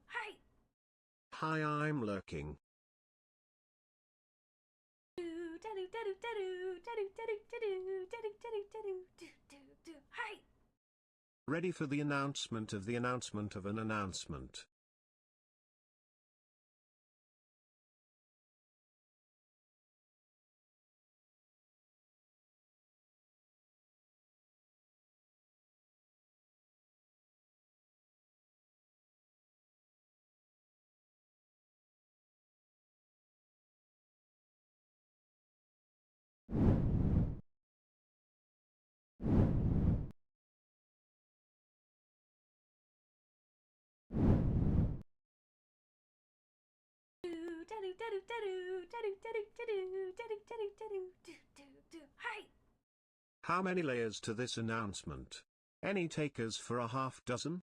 Hi. Hi, I'm lurking. Hi. Ready for the announcement of an announcement. Hi. How many layers to this announcement? Any takers for a half dozen?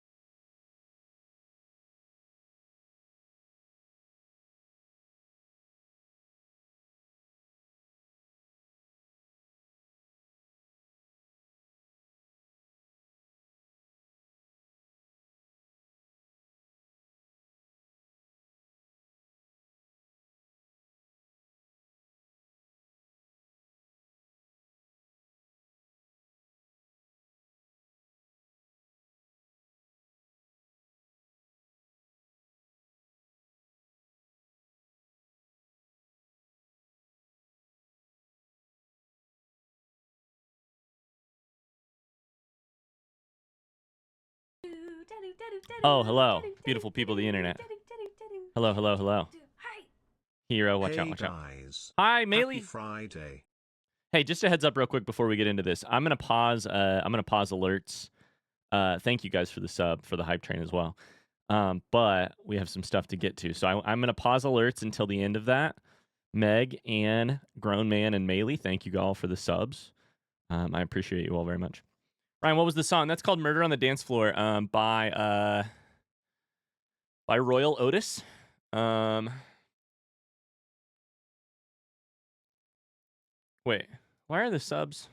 Oh, hello, beautiful people of the internet. Hello, hello, hello. Hero, watch out, watch out. Guys. Hi, Happy Maylee. Friday. Hey, just a heads up real quick before we get into this. I'm gonna pause alerts. Thank you guys for the sub, for the hype train as well. But we have some stuff to get to. So I'm gonna pause alerts until the end of that. Meg, Ann, Grown Man, and Maylee, thank you all for the subs. I appreciate you all very much. Ryan, what was the song? That's called Murder on the Dance Floor, by Royal Otis. Wait, why are the subs?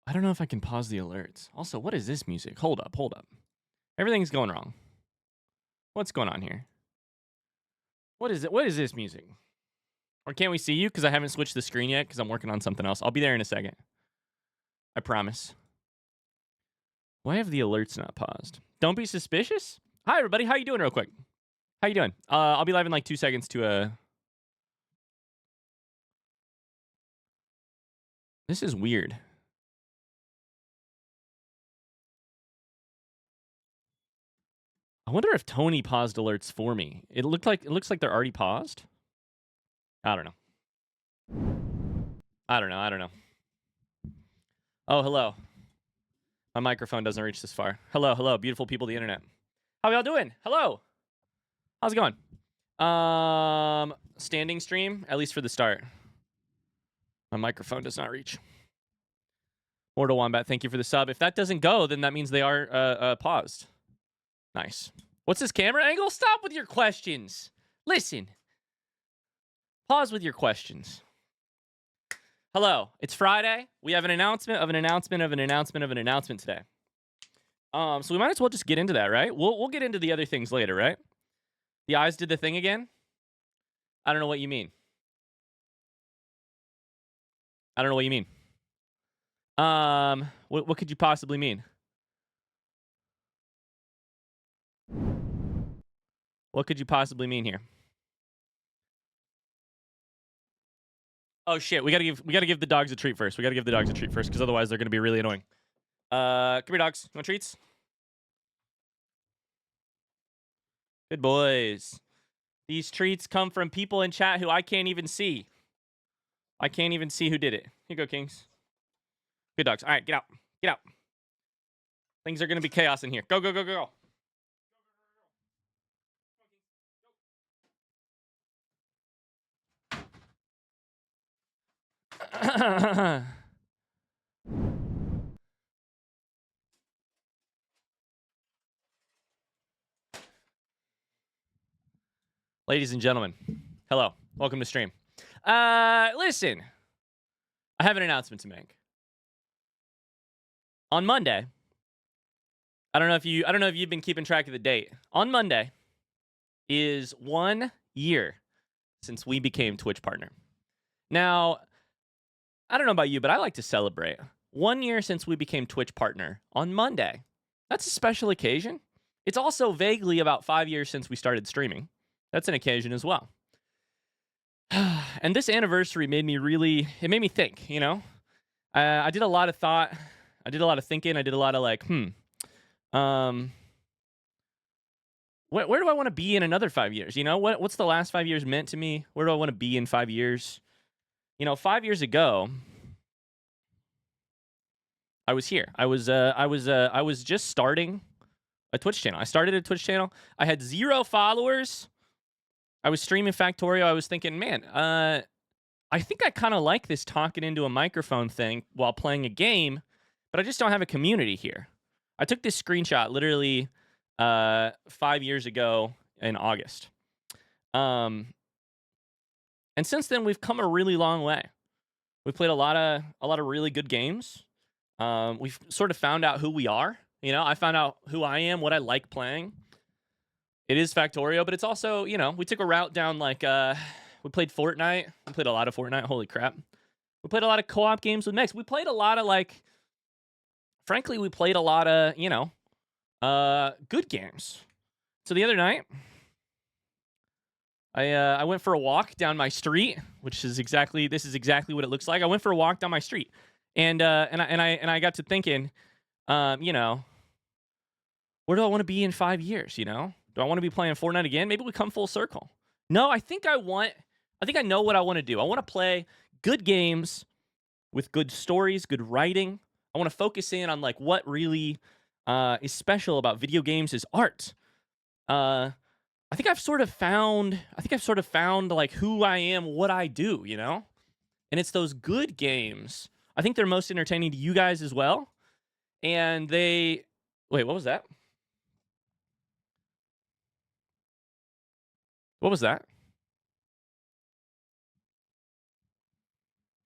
I don't know if I can pause the alerts. Also, what is this music? Hold up, hold up. Everything's going wrong. What's going on here? What is it? What is this music? Or can't we see you? Because I haven't switched the screen yet because I'm working on something else. I'll be there in a second. I promise. Why have the alerts not paused? Don't be suspicious. Hi, everybody. How you doing real quick? How you doing? I'll be live in like 2 seconds to... This is weird. I wonder if Tony paused alerts for me. It looks like they're already paused. I don't know. I don't know. Oh, hello. My microphone doesn't reach this far. Hello, hello, beautiful people of the internet. How y'all doing? Hello. How's it going? Standing stream, at least for the start. My microphone does not reach. Mortal Wombat, thank you for the sub. If that doesn't go, then that means they are paused. Nice. What's this camera angle? Stop with your questions. Listen. Pause with your questions. Hello. It's Friday. We have an announcement of an announcement of an announcement of an announcement today. So we might as well just get into that, right? We'll get into the other things later, right? The eyes did the thing again? I don't know what you mean. I don't know what you mean. What could you possibly mean? What could you possibly mean here? Oh shit, we gotta give the dogs a treat first. We gotta give the dogs a treat first, because otherwise they're gonna be really annoying. Come here, dogs. You want treats? Good boys. These treats come from people in chat who I can't even see. I can't even see who did it. Here you go, Kings. Good dogs. All right, get out. Get out. Things are gonna be chaos in here. Go, go, go, go, go. Ladies and gentlemen, hello. Welcome to stream. Listen, I have an announcement to make. on Monday, I don't know if you've been keeping track of the date. On Monday is 1 year since we became Twitch partner. Now, I don't know about you, but I like to celebrate. 1 year since we became Twitch partner on Monday. That's a special occasion. It's also vaguely about 5 years since we started streaming. That's an occasion as well. And this anniversary made me think, you know? I did a lot of thought. I did a lot of thinking. I did a lot of like, where do I want to be in another 5 years? You know, what's the last 5 years meant to me? Where do I want to be in 5 years? You know, 5 years ago, I was here. I was just starting a Twitch channel. I started a Twitch channel. I had 0 followers. I was streaming Factorio. I was thinking, man, I think I kind of like this talking into a microphone thing while playing a game, but I just don't have a community here. I took this screenshot literally 5 years ago in August. And since then, we've come a really long way. We've played a lot of really good games. We've sort of found out who we are. You know, I found out who I am, what I like playing. It is Factorio, but it's also, you know, we took a route down like, we played Fortnite. We played a lot of Fortnite. Holy crap. We played a lot of co-op games with Mex. We played a lot of like, frankly, we played a lot of, you know, good games. So the other night, I went for a walk down my street, which is exactly what it looks like. I went for a walk down my street, and I got to thinking, you know, where do I want to be in 5 years? You know, do I want to be playing Fortnite again? Maybe we come full circle. No, I think I know what I want to do. I want to play good games with good stories, good writing. I want to focus in on like what really is special about video games is art. I think I've sort of found like who I am, what I do, you know? And it's those good games. I think they're most entertaining to you guys as well. And wait, what was that? What was that?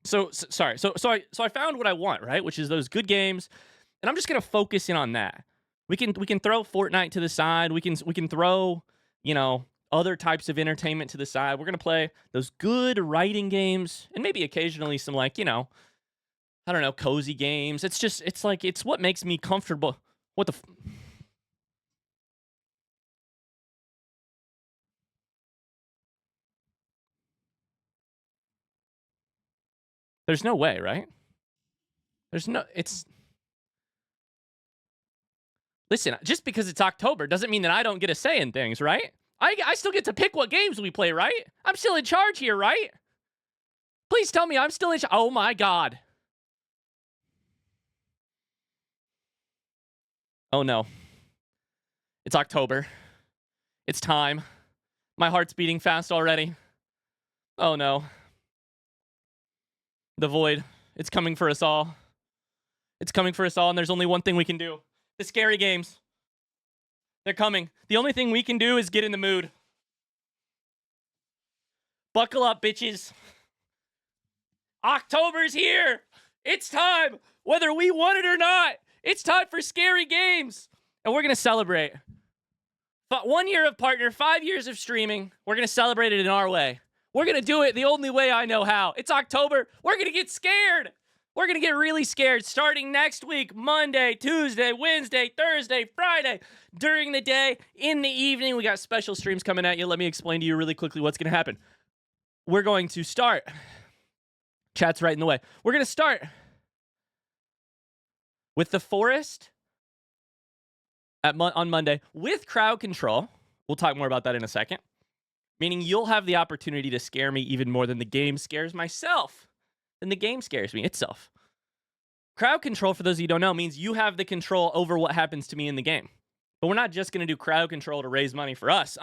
Sorry. So I found what I want, right? Which is those good games, and I'm just gonna focus in on that. We can throw Fortnite to the side. We can throw, you know, other types of entertainment to the side. We're gonna play those good writing games, and maybe occasionally some like, you know, I don't know, cozy games. It's what makes me comfortable. What the? There's no way, right? Listen, just because it's October doesn't mean that I don't get a say in things, right? I still get to pick what games we play, right? I'm still in charge here, right? Please tell me I'm still in charge. Oh my God. Oh no. It's October. It's time. My heart's beating fast already. Oh no. The void. It's coming for us all. It's coming for us all, and there's only one thing we can do. The scary games. They're coming. The only thing we can do is get in the mood. Buckle up, bitches. October's here. It's time. Whether we want it or not, it's time for scary games. And we're going to celebrate. 1 year of partner, 5 years of streaming. We're going to celebrate it in our way. We're going to do it the only way I know how. It's October. We're going to get scared. We're going to get really scared starting next week, Monday, Tuesday, Wednesday, Thursday, Friday, during the day, in the evening. We got special streams coming at you. Let me explain to you really quickly what's going to happen. We're going to start. Chat's right in the way. We're going to start with The Forest on Monday with crowd control. We'll talk more about that in a second. Meaning you'll have the opportunity to scare me even more than the game scares myself. Than the game scares me itself. Crowd control, for those of you who don't know, means you have the control over what happens to me in the game. But we're not just going to do crowd control to raise money for us.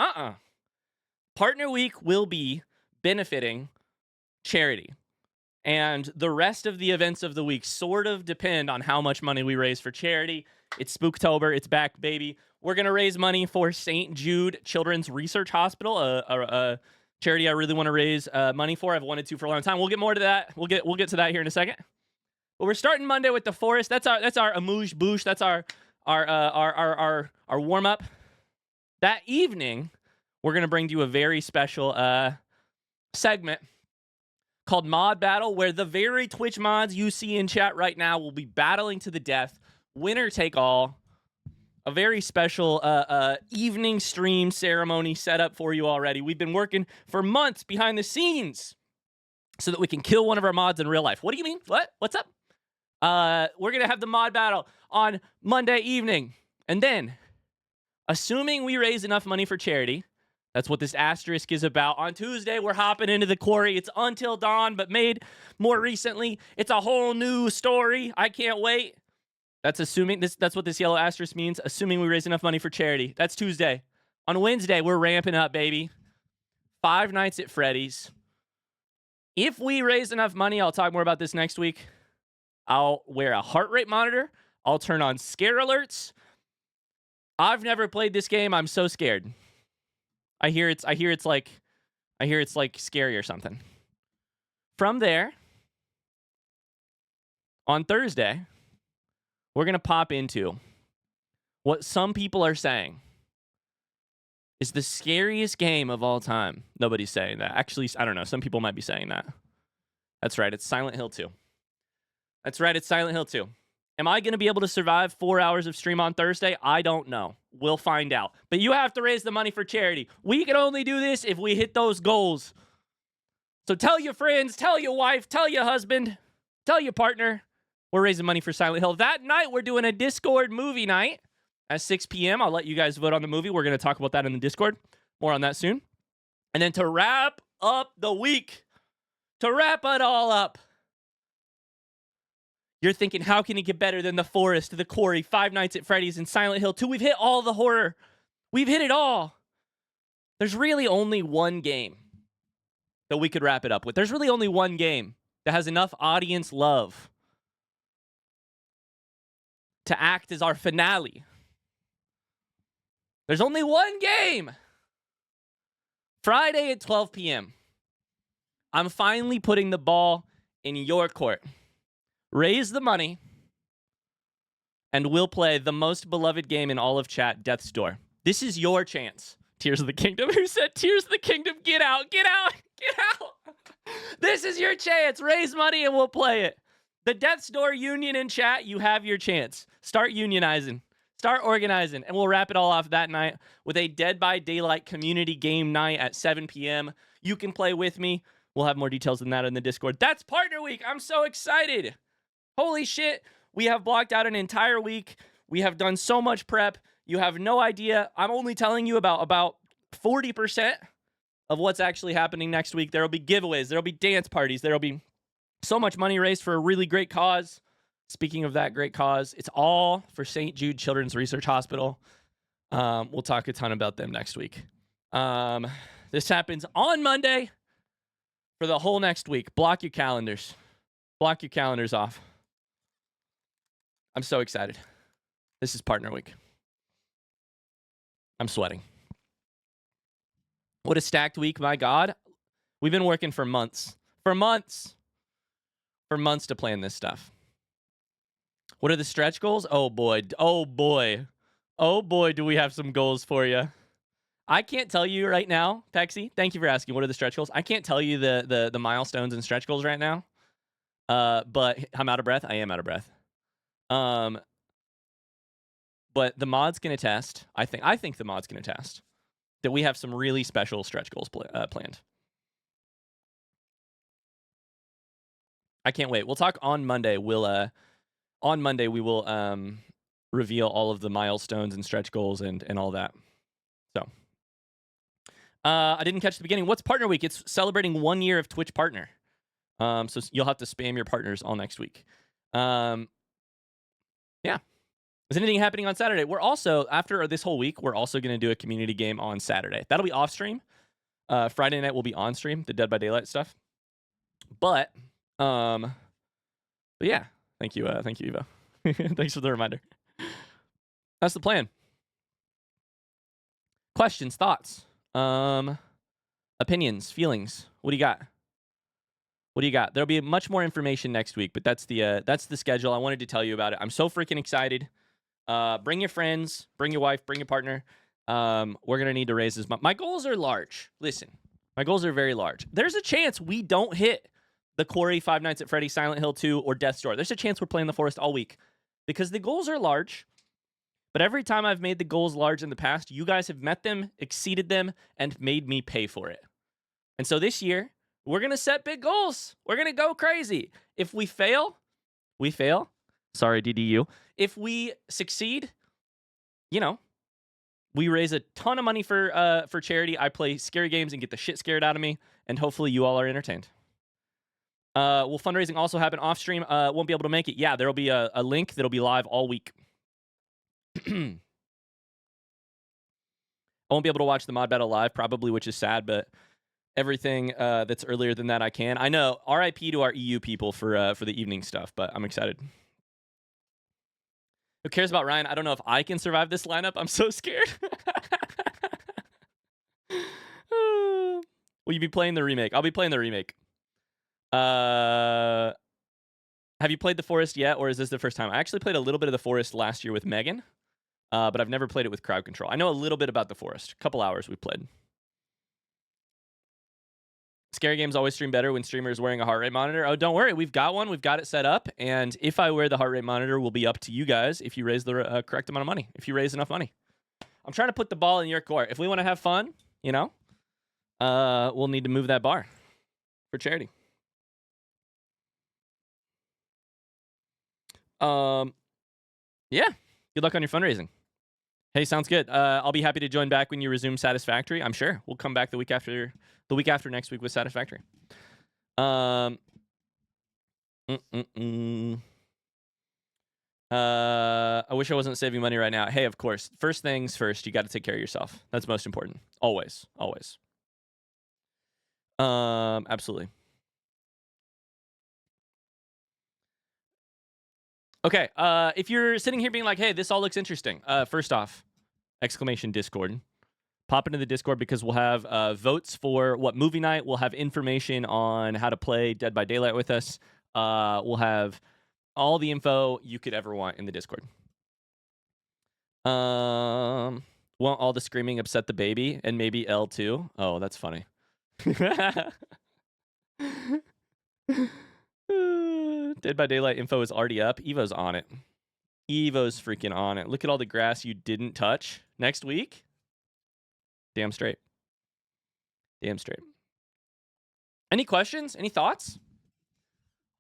Partner Week will be benefiting charity. And the rest of the events of the week sort of depend on how much money we raise for charity. It's Spooktober. It's back, baby. We're going to raise money for St. Jude Children's Research Hospital, a charity I really want to raise money for. I've wanted to for a long time. We'll get more to that. We'll get to that here in a second. But we're starting Monday with the Forest. That's our amuse bouche. That's our warm up. That evening, we're gonna bring you a very special segment called Mod Battle, where the very Twitch mods you see in chat right now will be battling to the death, winner take all. A very special evening stream ceremony set up for you already. We've been working for months behind the scenes so that we can kill one of our mods in real life. What do you mean? What? What's up? We're going to have the mod battle on Monday evening. And then, assuming we raise enough money for charity, that's what this asterisk is about. On Tuesday, we're hopping into the quarry. It's Until Dawn, but made more recently. It's a whole new story. I can't wait. That's assuming that's what this yellow asterisk means. Assuming we raise enough money for charity. That's Tuesday. On Wednesday, we're ramping up, baby. 5 nights at Freddy's. If we raise enough money, I'll talk more about this next week. I'll wear a heart rate monitor. I'll turn on scare alerts. I've never played this game. I'm so scared. I hear it's like scary or something. From there, on Thursday, we're going to pop into what some people are saying is the scariest game of all time. Nobody's saying that. Actually, I don't know. Some people might be saying that. That's right. It's Silent Hill 2. That's right. It's Silent Hill 2. Am I going to be able to survive 4 hours of stream on Thursday? I don't know. We'll find out. But you have to raise the money for charity. We can only do this if we hit those goals. So tell your friends, tell your wife, tell your husband, tell your partner. We're raising money for Silent Hill. That night, we're doing a Discord movie night at 6 p.m. I'll let you guys vote on the movie. We're going to talk about that in the Discord. More on that soon. And then to wrap up the week, to wrap it all up, you're thinking, how can it get better than The Forest, The Quarry, 5 Nights at Freddy's, and Silent Hill 2? We've hit all the horror. We've hit it all. There's really only one game that we could wrap it up with. There's really only one game that has enough audience love to act as our finale. There's only one game. Friday at 12 p.m. I'm finally putting the ball in your court. Raise the money, and we'll play the most beloved game in all of chat, Death's Door. This is your chance. Tears of the Kingdom. Who said Tears of the Kingdom? Get out. Get out. Get out. This is your chance. Raise money, and we'll play it. The Death's Door Union in chat, you have your chance. Start unionizing. Start organizing. And we'll wrap it all off that night with a Dead by Daylight community game night at 7 p.m. You can play with me. We'll have more details than that in the Discord. That's Partner Week. I'm so excited. Holy shit. We have blocked out an entire week. We have done so much prep. You have no idea. I'm only telling you about 40% of what's actually happening next week. There will be giveaways. There will be dance parties. There will be so much money raised for a really great cause. Speaking of that great cause, it's all for St. Jude Children's Research Hospital. We'll talk a ton about them next week. This happens on Monday for the whole next week. Block your calendars. Block your calendars off. I'm so excited. This is Partner Week. I'm sweating. What a stacked week, my God. We've been working for months. For months to plan this stuff. What are the stretch goals? Oh boy. Oh boy. Oh boy, do we have some goals for you. I can't tell you right now, Pexi. Thank you for asking. What are the stretch goals? I can't tell you the milestones and stretch goals right now. But I'm out of breath. I am out of breath. But the mods can attest. I think the mods can attest that we have some really special stretch goals planned. I can't wait. We'll talk on Monday. On Monday we will reveal all of the milestones and stretch goals and all that. So I didn't catch the beginning. What's Partner Week? It's celebrating 1 year of Twitch Partner. So you'll have to spam your partners all next week. Yeah. Is anything happening on Saturday? We're also, after this whole week, we're also going to do a community game on Saturday. That'll be off stream. Friday night will be on stream, the Dead by Daylight stuff. But yeah. Thank you, Evo. Thanks for the reminder. That's the plan. Questions, thoughts, opinions, feelings. What do you got? What do you got? There'll be much more information next week, but that's the schedule. I wanted to tell you about it. I'm so freaking excited. Bring your friends, bring your wife, bring your partner. We're gonna need to raise this. My goals are large. Listen, my goals are very large. There's a chance we don't hit the Quarry, Five Nights at Freddy's, Silent Hill 2, or Death's Door. There's a chance we're playing the Forest all week because the goals are large. But every time I've made the goals large in the past, you guys have met them, exceeded them, and made me pay for it. And so this year, we're going to set big goals. We're going to go crazy. If we fail, we fail. Sorry, DDU. If we succeed, you know, we raise a ton of money for charity. I play scary games and get the shit scared out of me, and hopefully you all are entertained. Will fundraising also happen off stream? Won't be able to make it. Yeah, there'll be a link that'll be live all week. I won't be able to watch the mod battle live, probably, which is sad, but everything that's earlier than that I can. I know, RIP to our EU people for the evening stuff, but I'm excited. Who cares about Ryan? I don't know if I can survive this lineup. I'm so scared. Will you be playing the remake? I'll be playing the remake. Have you played The Forest yet, or is this the first time? I actually played a little bit of The Forest last year with Megan, but I've never played it with crowd control. I know a little bit about The Forest. A couple hours we played. Scary games always stream better when streamers wearing a heart rate monitor. Oh, don't worry. We've got one. We've got it set up. And if I wear the heart rate monitor, will be up to you guys if you raise the correct amount of money, if you raise enough money. I'm trying to put the ball in your court. If we want to have fun, you know, we'll need to move that bar for charity. Yeah. Good luck on your fundraising. Hey, sounds good. I'll be happy to join back when you resume Satisfactory. I'm sure we'll come back the week after next week with Satisfactory. I wish I wasn't saving money right now. Hey, of course. First things first, you got to take care of yourself. That's most important. Always, always. Absolutely. Okay, if you're sitting here being like, hey, this all looks interesting, first off, exclamation Discord. Pop into the Discord because we'll have votes for what movie night. We'll have information on how to play Dead by Daylight with us. We'll have all the info you could ever want in the Discord. Won't all the screaming upset the baby? And maybe L too? Oh, that's funny. Dead by Daylight info is already up. Evo's on it. Evo's freaking on it. Look at all the grass you didn't touch. Next week? Damn straight. Damn straight. Any questions? Any thoughts?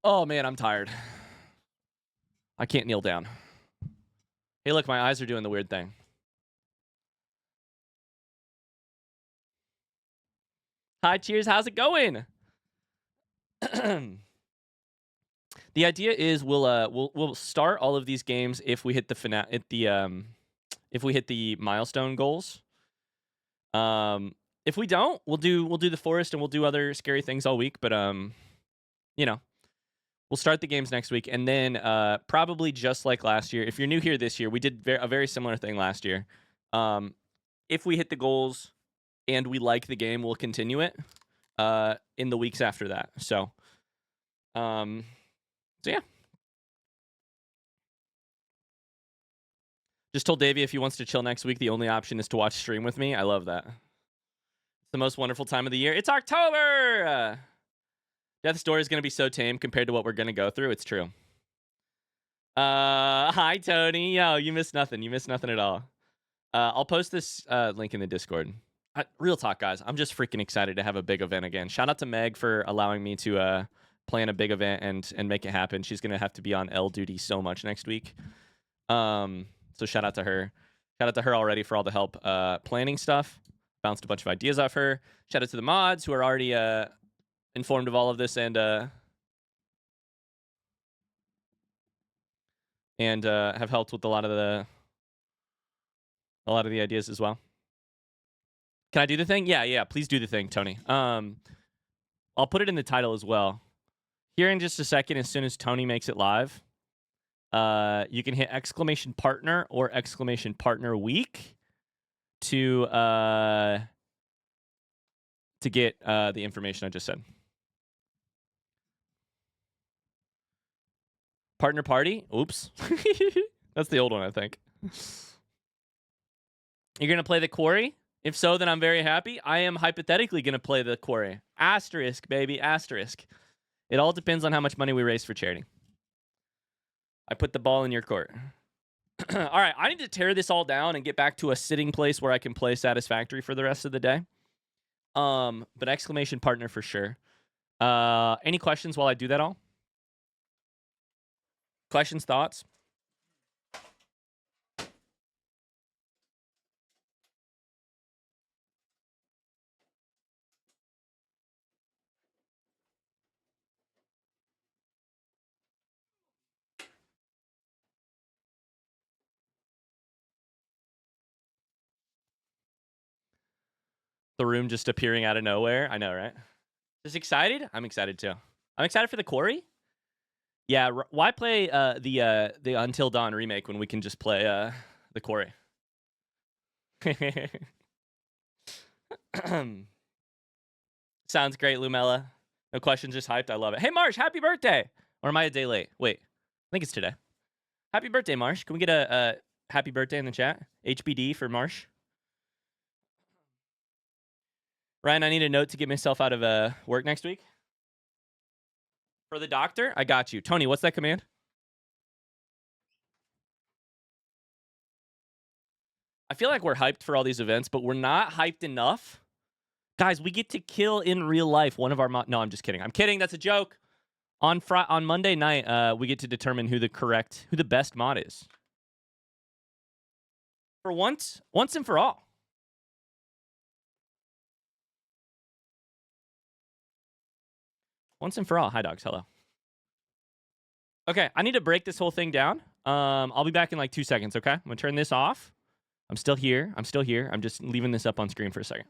Oh, man, I'm tired. I can't kneel down. Hey, look, my eyes are doing the weird thing. Hi, cheers. How's it going? The idea is we'll start all of these games if we hit the if we hit the milestone goals. If we don't, we'll do the forest and we'll do other scary things all week. But you know, we'll start the games next week, and then probably just like last year. If you're new here this year, we did a very similar thing last year. If we hit the goals and we like the game, we'll continue it in the weeks after that. So yeah. Just told Davey if he wants to chill next week, the only option is to watch stream with me. I love that. It's the most wonderful time of the year. It's October! Death's Door is going to be so tame compared to what we're going to go through. It's true. Hi, Tony. Yo, you missed nothing. You missed nothing at all. I'll post this link in the Discord. Real talk, guys. I'm just freaking excited to have a big event again. Shout out to Meg for allowing me to plan a big event and make it happen. She's going to have to be on L duty so much next week. So shout out to her. Shout out to her already for all the help planning stuff. Bounced a bunch of ideas off her. Shout out to the mods who are already informed of all of this and have helped with a lot of the ideas as well. Can I do the thing? Yeah. Please do the thing, Tony. I'll put it in the title as well. Here in just a second, as soon as Tony makes it live, you can hit !partner or !week to get the information I just said. Partner party? Oops. That's the old one, I think. You're going to play the quarry? If so, then I'm very happy. I am hypothetically going to play the quarry. Asterisk, baby. Asterisk. It all depends on how much money we raise for charity. I put the ball in your court. All right. I need to tear this all down and get back to a sitting place where I can play Satisfactory for the rest of the day. But exclamation partner for sure. Any questions while I do that all? Questions, thoughts? The room just appearing out of nowhere. I know, right? Just excited? I'm excited too. I'm excited for the quarry. Yeah, why play the Until Dawn remake when we can just play the quarry? Sounds great, Lumella. No questions, just hyped. I love it. Hey, Marsh, happy birthday! Or am I a day late? Wait, I think it's today. Happy birthday, Marsh. Can we get a happy birthday in the chat? HBD for Marsh. Ryan, I need a note to get myself out of work next week. For the doctor? I got you. Tony, what's that command? I feel like we're hyped for all these events, but we're not hyped enough. Guys, we get to kill in real life one of our no, I'm just kidding. I'm kidding. That's a joke. On Monday night, we get to determine who the best mod is. For once and for all. Once and for all. Hi, dogs. Hello. Okay, I need to break this whole thing down. I'll be back in like 2 seconds, okay? I'm going to turn this off. I'm still here. I'm just leaving this up on screen for a second.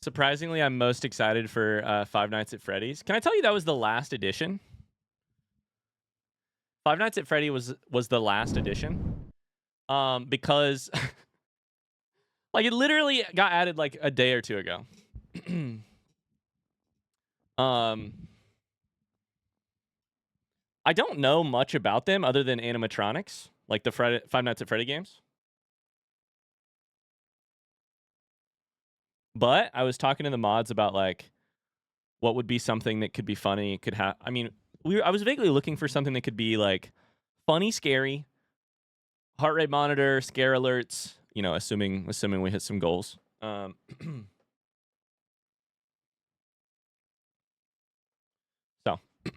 Surprisingly, I'm most excited for Five Nights at Freddy's. Can I tell you that was the last edition? Five Nights at Freddy was the last edition. Because like it literally got added like a day or two ago. I don't know much about them other than animatronics, like the Five Nights at Freddy games. But I was talking to the mods about like what would be something that could be funny. Could have. I mean, I was vaguely looking for something that could be like funny, scary, heart rate monitor, scare alerts. You know, assuming we hit some goals. So.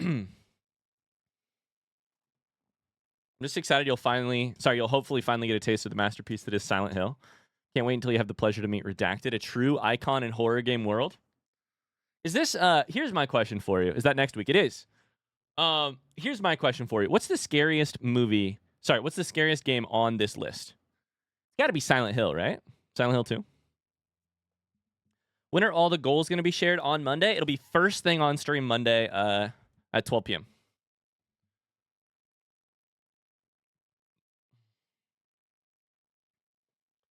I'm just excited you'll hopefully finally get a taste of the masterpiece that is Silent Hill. Can't wait until you have the pleasure to meet Redacted, a true icon in horror game world. Is this, here's my question for you. Is that next week? It is. Here's my question for you. What's the scariest game on this list? It's gotta be Silent Hill, right? Silent Hill 2. When are all the goals gonna be shared on Monday? It'll be first thing on stream Monday, at 12 p.m.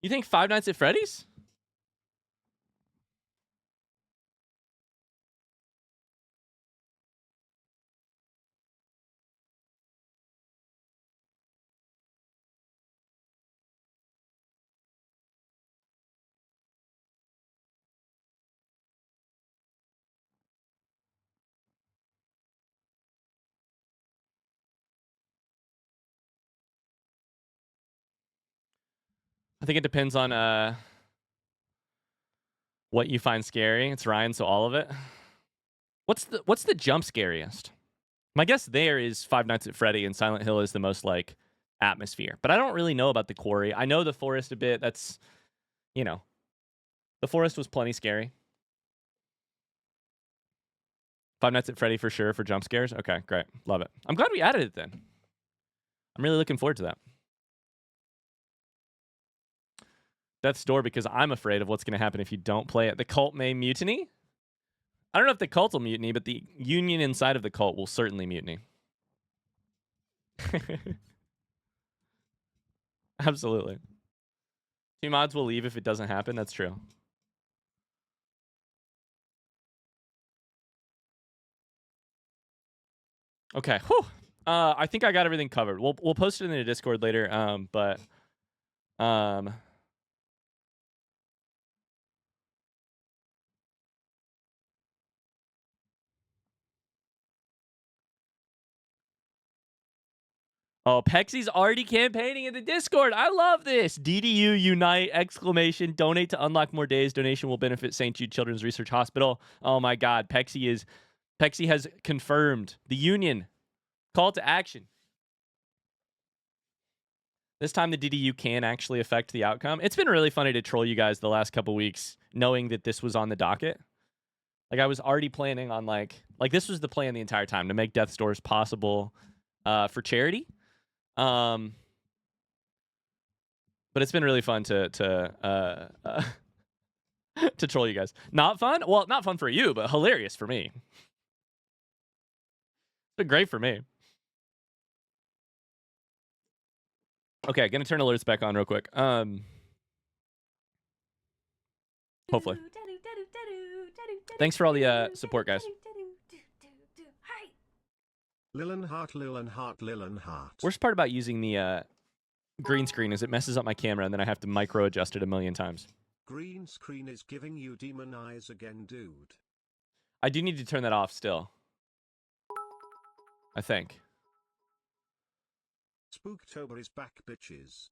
You think Five Nights at Freddy's? I think it depends on what you find scary. It's Ryan, so all of it. What's the jump scariest? My guess there is Five Nights at Freddy, and Silent Hill is the most like atmosphere. But I don't really know about the quarry. I know the forest a bit. That's, you know, the forest was plenty scary. Five Nights at Freddy for sure for jump scares. Okay, great. Love it. I'm glad we added it then. I'm really looking forward to that. Death's Door, because I'm afraid of what's going to happen if you don't play it. The cult may mutiny. I don't know if the cult will mutiny, but the union inside of the cult will certainly mutiny. Absolutely. 2 mods will leave if it doesn't happen. That's true. Okay. Whew. I think I got everything covered. We'll post it in the Discord later. Oh, Pexy's already campaigning in the Discord. I love this. DDU Unite, exclamation, donate to unlock more days. Donation will benefit St. Jude Children's Research Hospital. Oh my God. Pexy has confirmed the union. Call to action. This time the DDU can actually affect the outcome. It's been really funny to troll you guys the last couple weeks, knowing that this was on the docket. Like I was already planning on like this was the plan the entire time, to make Death's Doors possible for charity. But it's been really fun to to troll you guys. Not fun? Well, not fun for you, but hilarious for me. It's been great for me. Okay, gonna turn alerts back on real quick. Hopefully. Thanks for all the support, guys. Lillenhart. Worst part about using the green screen is it messes up my camera and then I have to micro adjust it a million times. Green screen is giving you demon eyes again, dude. I do need to turn that off still. I think. Spooktober is back, bitches.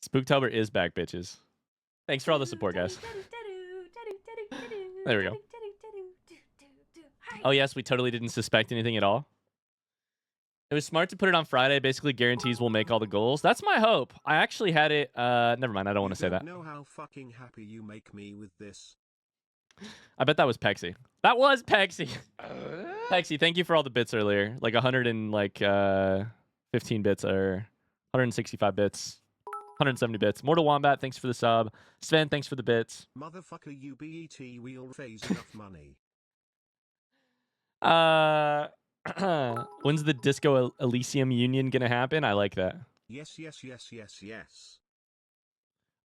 Spooktober is back, bitches. Thanks for all the support, guys. There we go. Oh, yes, we totally didn't suspect anything at all. It was smart to put it on Friday. Basically guarantees we'll make all the goals. That's my hope. I actually had it. Never mind. I don't want to say that. You know how fucking happy you make me with this. I bet that was Pexy. That was Pexy. Pexy, thank you for all the bits earlier. Like 115 bits or 165 bits. 170 bits. Mortal Wombat, thanks for the sub. Sven, thanks for the bits. Motherfucker, you BET wheel phase enough money. When's the Disco Elysium Union gonna happen? I like that. Yes.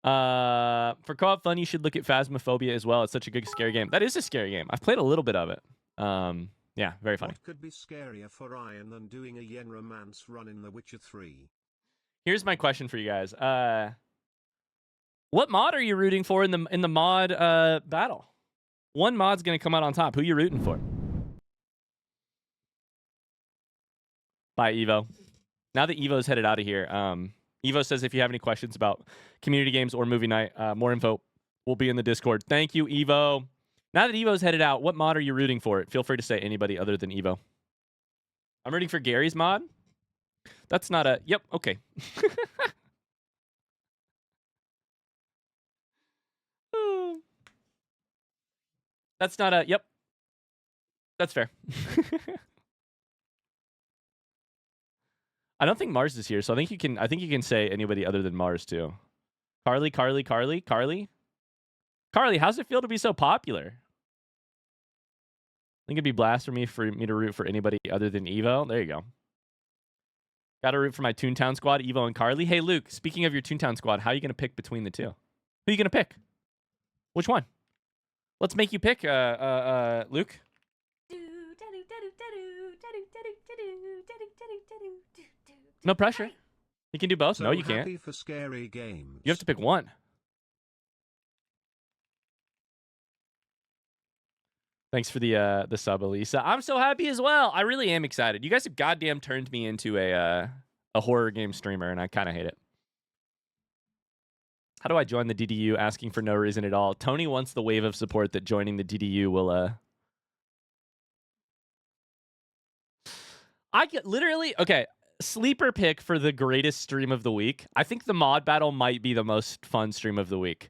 For co-op fun, you should look at Phasmophobia as well. It's such a good scary game. That is a scary game. I've played a little bit of it. Yeah, very funny. What could be scarier for Ryan than doing a yen romance run in The Witcher 3? Here's my question for you guys. What mod are you rooting for in the mod battle? One mod's gonna come out on top. Who you rooting for? Bye, Evo. Now that Evo's headed out of here, Evo says if you have any questions about community games or movie night, more info will be in the Discord. Thank you, Evo. Now that Evo's headed out, what mod are you rooting for? Feel free to say anybody other than Evo. I'm rooting for Gary's mod. That's not a... Yep, okay. That's not a... Yep. That's fair. I don't think Mars is here, so I think you can say anybody other than Mars too. Carly, how's it feel to be so popular? I think it'd be blasphemy for me to root for anybody other than Evo. There you go. Gotta root for my Toontown squad, Evo and Carly. Hey, Luke, speaking of your Toontown squad, how are you gonna pick between the two? Who are you gonna pick? Which one? Let's make you pick, Luke. No pressure. You can do both. So no, you can't. happy for scary games. You have to pick one. Thanks for the sub, Elisa. I'm so happy as well. I really am excited. You guys have goddamn turned me into a horror game streamer, and I kind of hate it. How do I join the DDU? Asking for no reason at all. Tony wants the wave of support that joining the DDU will I get literally okay. Sleeper pick for the greatest stream of the week. I think the mod battle might be the most fun stream of the week.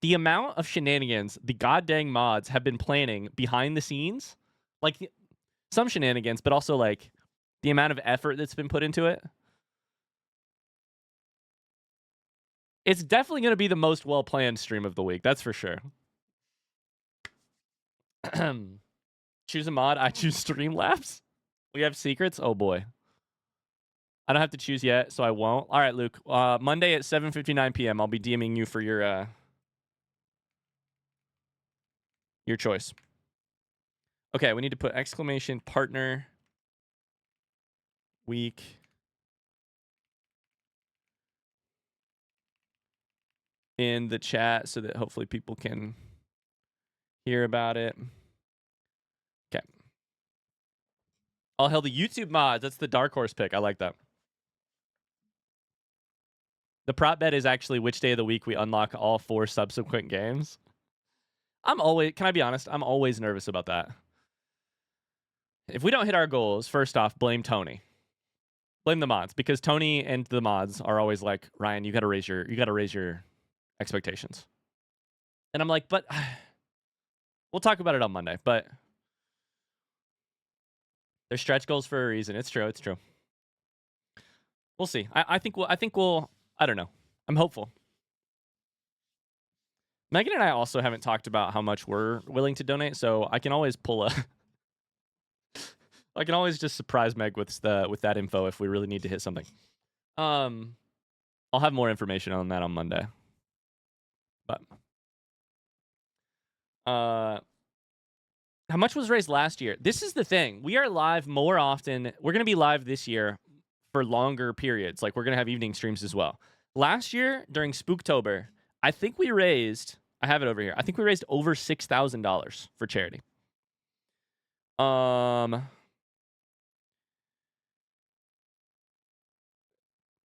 The amount of shenanigans the goddamn mods have been planning behind the scenes, like some shenanigans, but also like the amount of effort that's been put into it. It's definitely going to be the most well-planned stream of the week. That's for sure. Choose a mod. I choose Streamlabs. We have secrets. Oh boy. I don't have to choose yet, so I won't. All right, Luke. Monday at 7:59 p.m. I'll be DMing you for your choice. Okay, we need to put exclamation partner week in the chat so that hopefully people can hear about it. Okay. Oh, hell, the YouTube mods. That's the dark horse pick. I like that. The prop bet is actually which day of the week we unlock all 4 subsequent games. Can I be honest? I'm always nervous about that. If we don't hit our goals, first off, blame Tony. Blame the mods, because Tony and the mods are always like, Ryan, you gotta raise your expectations. And I'm like, but we'll talk about it on Monday. But they're stretch goals for a reason. It's true. We'll see. I think we'll I don't know. I'm hopeful. Megan and I also haven't talked about how much we're willing to donate, so I can always I can always just surprise Meg with that info if we really need to hit something. I'll have more information on that on Monday. But how much was raised last year? This is the thing. We are live more often. We're going to be live this year for longer periods. Like, we're going to have evening streams as well. Last year, during Spooktober, I think we raised, I have it over here. I think we raised over $6,000 for charity.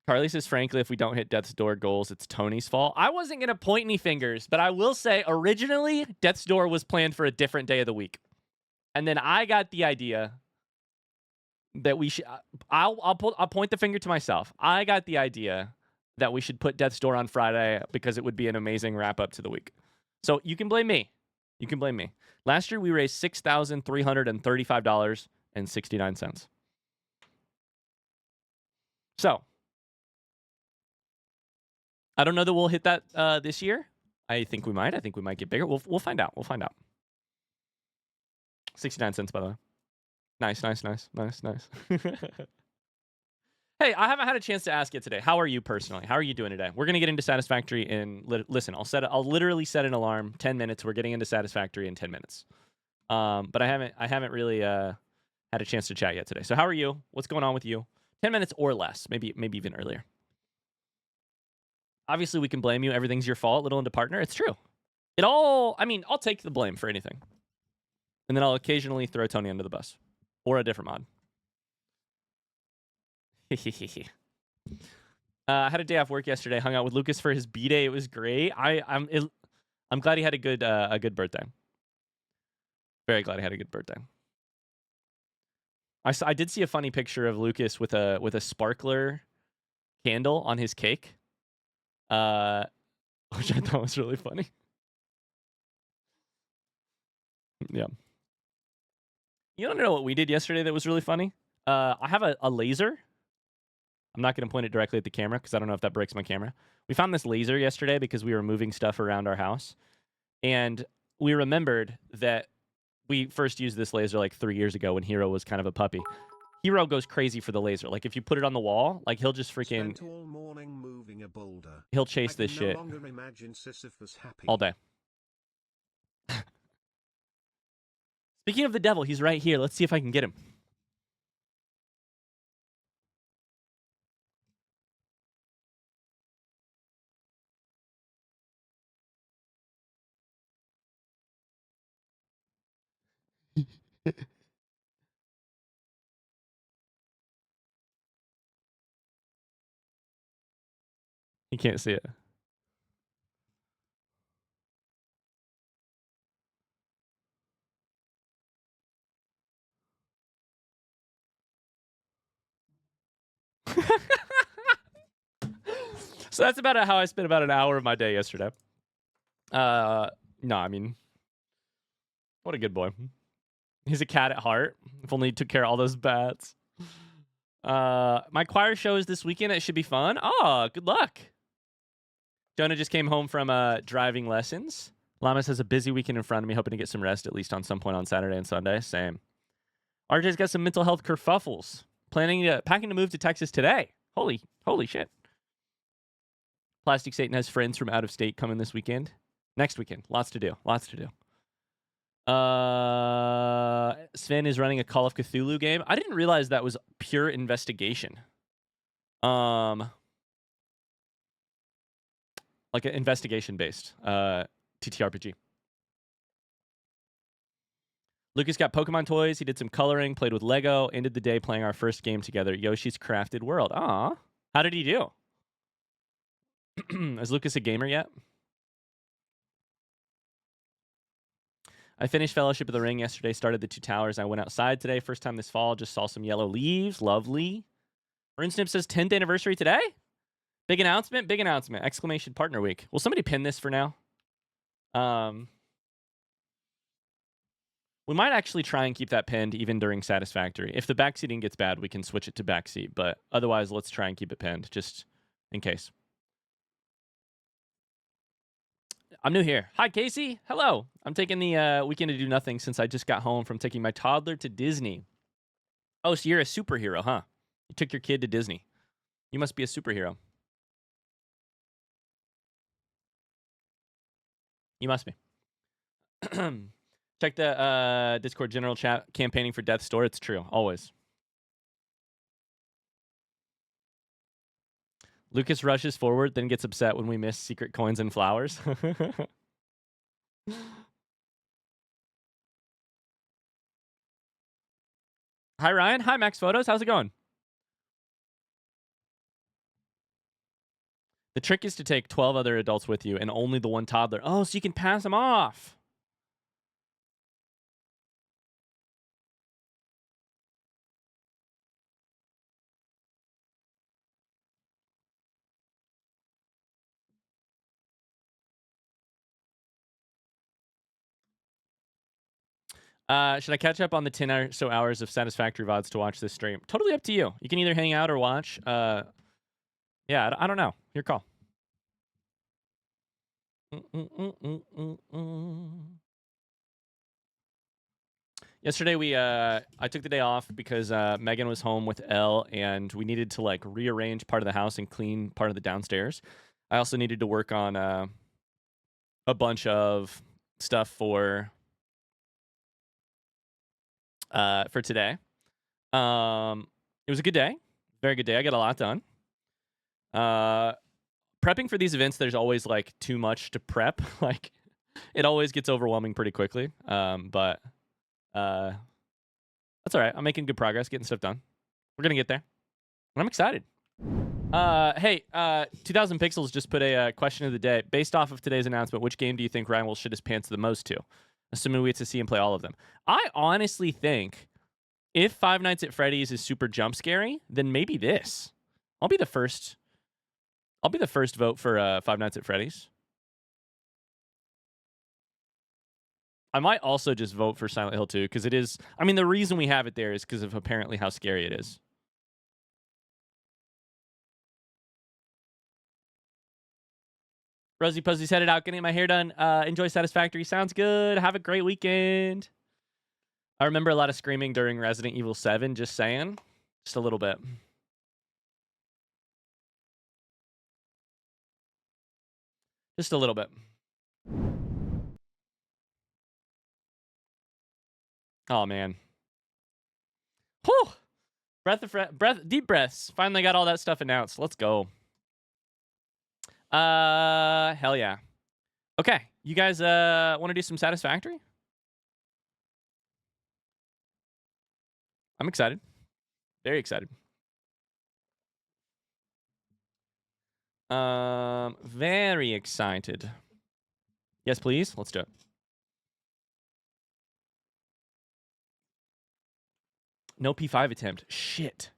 Carly says, frankly, if we don't hit Death's Door goals, it's Tony's fault. I wasn't going to point any fingers, but I will say, originally, Death's Door was planned for a different day of the week. And then I got the idea that we should, I'll point the finger to myself. I got the idea that we should put Death's Door on Friday because it would be an amazing wrap up to the week. So you can blame me. You can blame me. Last year, we raised $6,335.69. So I don't know that we'll hit that this year. I think we might. I think we might get bigger. We'll find out. We'll find out. 69 cents, by the way. Nice. Hey, I haven't had a chance to ask yet today. How are you personally? How are you doing today? We're gonna get into Satisfactory in listen. I'll literally set an alarm. 10 minutes. We're getting into Satisfactory in 10 minutes. But I haven't really had a chance to chat yet today. So how are you? What's going on with you? 10 minutes or less. Maybe even earlier. Obviously, we can blame you. Everything's your fault. Little into partner. It's true. I'll take the blame for anything. And then I'll occasionally throw Tony under the bus. Or a different mod. I had a day off work yesterday. Hung out with Lucas for his B-Day. It was great. I'm glad he had a good birthday. Very glad he had a good birthday. I did see a funny picture of Lucas with a sparkler candle on his cake. Which I thought was really funny. Yeah. You don't know what we did yesterday that was really funny? I have a laser. I'm not going to point it directly at the camera because I don't know if that breaks my camera. We found this laser yesterday because we were moving stuff around our house. And we remembered that we first used this laser like 3 years ago when Hero was kind of a puppy. Hero goes crazy for the laser. Like, if you put it on the wall, like, he'll just freaking... Spent all morning moving a boulder. He'll chase this shit no longer imagine Sisyphus happy. all day. Speaking of the devil, he's right here. Let's see if I can get him. You can't see it. So that's about how I spent about an hour of my day yesterday. No, I mean, what a good boy. He's a cat at heart. If only he took care of all those bats. My choir show is this weekend. It should be fun. Oh, good luck. Jonah just came home from driving lessons. Lamas has a busy weekend in front of me, hoping to get some rest at least on some point on Saturday and Sunday. Same. RJ's got some mental health kerfuffles. Packing to move to Texas today. Holy shit. Plastic Satan has friends from out of state coming this weekend. Next weekend. Lots to do. Sven is running a Call of Cthulhu game. I didn't realize that was pure investigation. Like an investigation-based TTRPG. Lucas got Pokemon toys. He did some coloring, played with Lego, ended the day playing our first game together, Yoshi's Crafted World. Aw. How did he do? Is Lucas a gamer yet? I finished Fellowship of the Ring yesterday, started the 2 Towers. I went outside today, first time this fall, just saw some yellow leaves. Lovely. RuneSnip says 10th anniversary today? Big announcement, exclamation partner week. Will somebody pin this for now? We might actually try and keep that pinned even during Satisfactory. If the backseating gets bad, we can switch it to backseat, but otherwise, let's try and keep it pinned, just in case. I'm new here. Hi, Casey. Hello. I'm taking the weekend to do nothing since I just got home from taking my toddler to Disney. Oh, so you're a superhero, huh? You took your kid to Disney. You must be a superhero. You must be. Check the Discord general chat. Campaigning for Death's Door. It's true. Always. Lucas rushes forward, then gets upset when we miss secret coins and flowers. Hi, Ryan. Hi, Max Photos. How's it going? The trick is to take 12 other adults with you and only the one toddler. Oh, so you can pass them off. Should I catch up on the 10 or so hours of Satisfactory VODs to watch this stream? Totally up to you. You can either hang out or watch. Yeah, I don't know. Your call. Yesterday I took the day off because Megan was home with Elle and we needed to like rearrange part of the house and clean part of the downstairs. I also needed to work on a bunch of stuff for today. It was a good day. Very good day. I got a lot done. Prepping for these events, there's always like too much to prep. Like it always gets overwhelming pretty quickly. But that's all right. I'm making good progress, getting stuff done. We're gonna get there. And I'm excited. Hey, 2000 Pixels just put a question of the day. Based off of today's announcement, which game do you think Ryan will shit his pants the most to? Assuming we get to see him play all of them. I honestly think if Five Nights at Freddy's is super jump scary, then maybe this. I'll be the first vote for Five Nights at Freddy's. I might also just vote for Silent Hill 2 because it is. I mean, the reason we have it there is because of apparently how scary it is. Rosie Posey's headed out, getting my hair done. Enjoy Satisfactory. Sounds good. Have a great weekend. I remember a lot of screaming during Resident Evil 7, just saying. Just a little bit. Just a little bit. Oh, man. Whew. Deep breaths. Finally got all that stuff announced. Let's go. Hell yeah. Okay, you guys want to do some Satisfactory? I'm excited. Very excited. Very excited. Yes, please. Let's do it. No P5 attempt. Shit.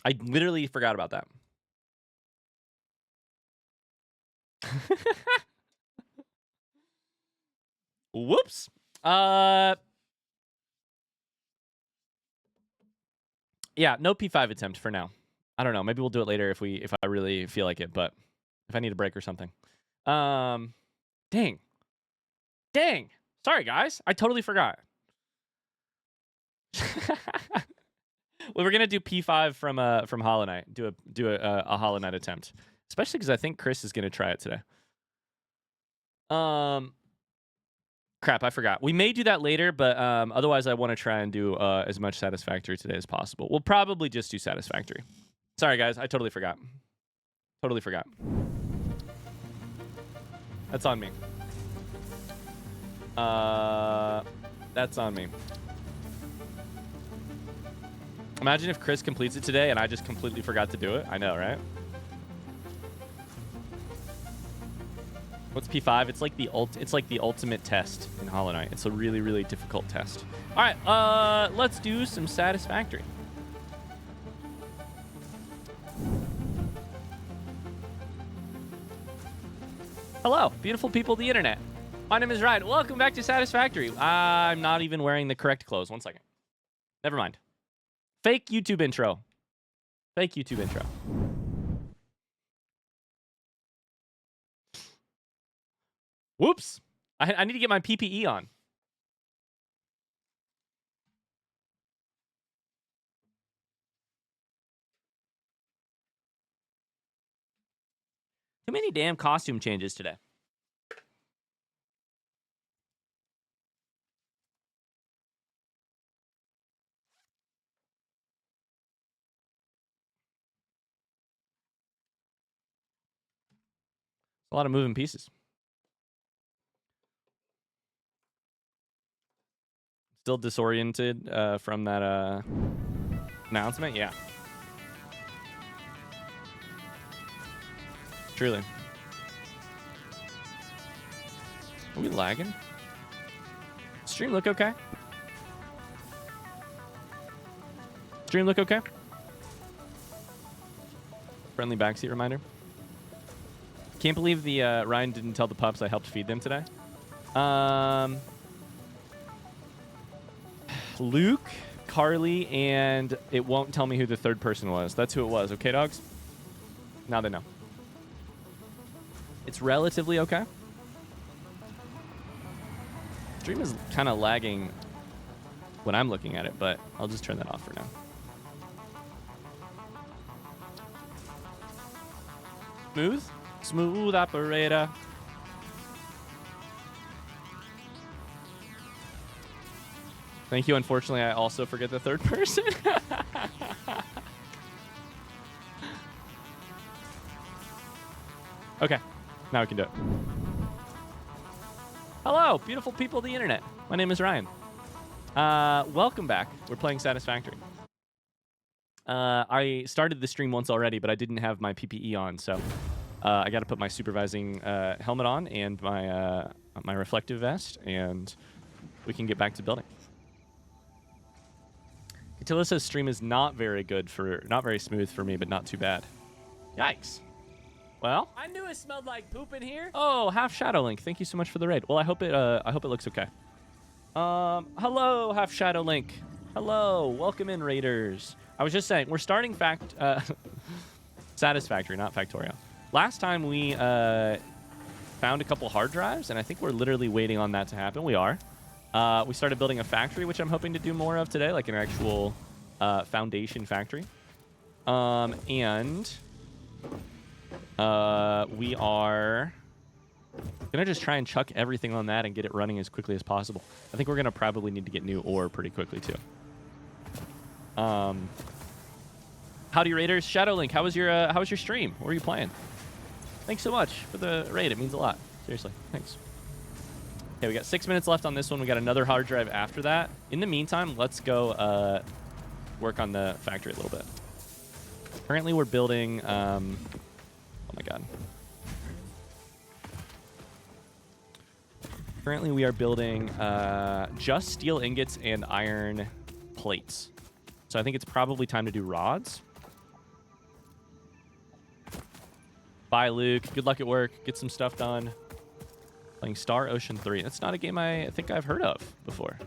I literally forgot about that. Whoops. Yeah, no P5 attempt for now. I don't know. Maybe we'll do it later if I really feel like it, but if I need a break or something. Dang. Sorry guys. I totally forgot. We were gonna do P5 from Hollow Knight. Do a Hollow Knight attempt. Especially because I think Chris is gonna try it today. Crap, I forgot. We may do that later, but otherwise I want to try and do as much Satisfactory today as possible. We'll probably just do Satisfactory. Sorry, guys. I totally forgot. Totally forgot. That's on me. That's on me. Imagine if Chris completes it today and I just completely forgot to do it. I know, right? What's P5? It's like the ultimate test in Hollow Knight. It's a really, really difficult test. All right, let's do some Satisfactory. Hello, beautiful people of the internet. My name is Ryan. Welcome back to Satisfactory. I'm not even wearing the correct clothes. 1 second. Never mind. Fake YouTube intro. Fake YouTube intro. Whoops. I need to get my PPE on. Too many damn costume changes today. A lot of moving pieces. Still disoriented from that announcement? Yeah. Truly. Are we lagging? Stream look okay? Stream look okay? Friendly backseat reminder. Can't believe the Ryan didn't tell the pups I helped feed them today. Luke, Carly, and it won't tell me who the third person was. That's who it was. Okay, dogs? Now they know. It's relatively okay. Stream is kind of lagging when I'm looking at it, but I'll just turn that off for now. Smooth? Smooth operator. Thank you. Unfortunately, I also forget the third person. Okay. Now we can do it. Hello, beautiful people of the internet. My name is Ryan. Welcome back. We're playing Satisfactory. I started the stream once already, but I didn't have my PPE on, so I got to put my supervising helmet on and my my reflective vest, and we can get back to building. Catilla says stream is not very smooth for me, but not too bad. Yikes. Well, I knew it smelled like poop in here. Oh, Half Shadow Link, thank you so much for the raid. Well, I hope it looks okay. Hello, Half Shadow Link. Hello, welcome in, raiders. I was just saying, we're starting Satisfactory, not Factorio. Last time we found a couple hard drives, and I think we're literally waiting on that to happen. We are. We started building a factory, which I'm hoping to do more of today, like an actual foundation factory. And we are gonna just try and chuck everything on that and get it running as quickly as possible. I think we're gonna probably need to get new ore pretty quickly too. Howdy raiders, Shadowlink, how was your stream? What were you playing? Thanks so much for the raid, it means a lot. Seriously, thanks. Okay, we got 6 minutes left on this one. We got another hard drive after that. In the meantime, let's go work on the factory a little bit. Currently we're building oh my god. Currently we are building just steel ingots and iron plates. So I think it's probably time to do rods. Bye, Luke. Good luck at work. Get some stuff done. Playing Star Ocean 3. That's not a game I think I've heard of before.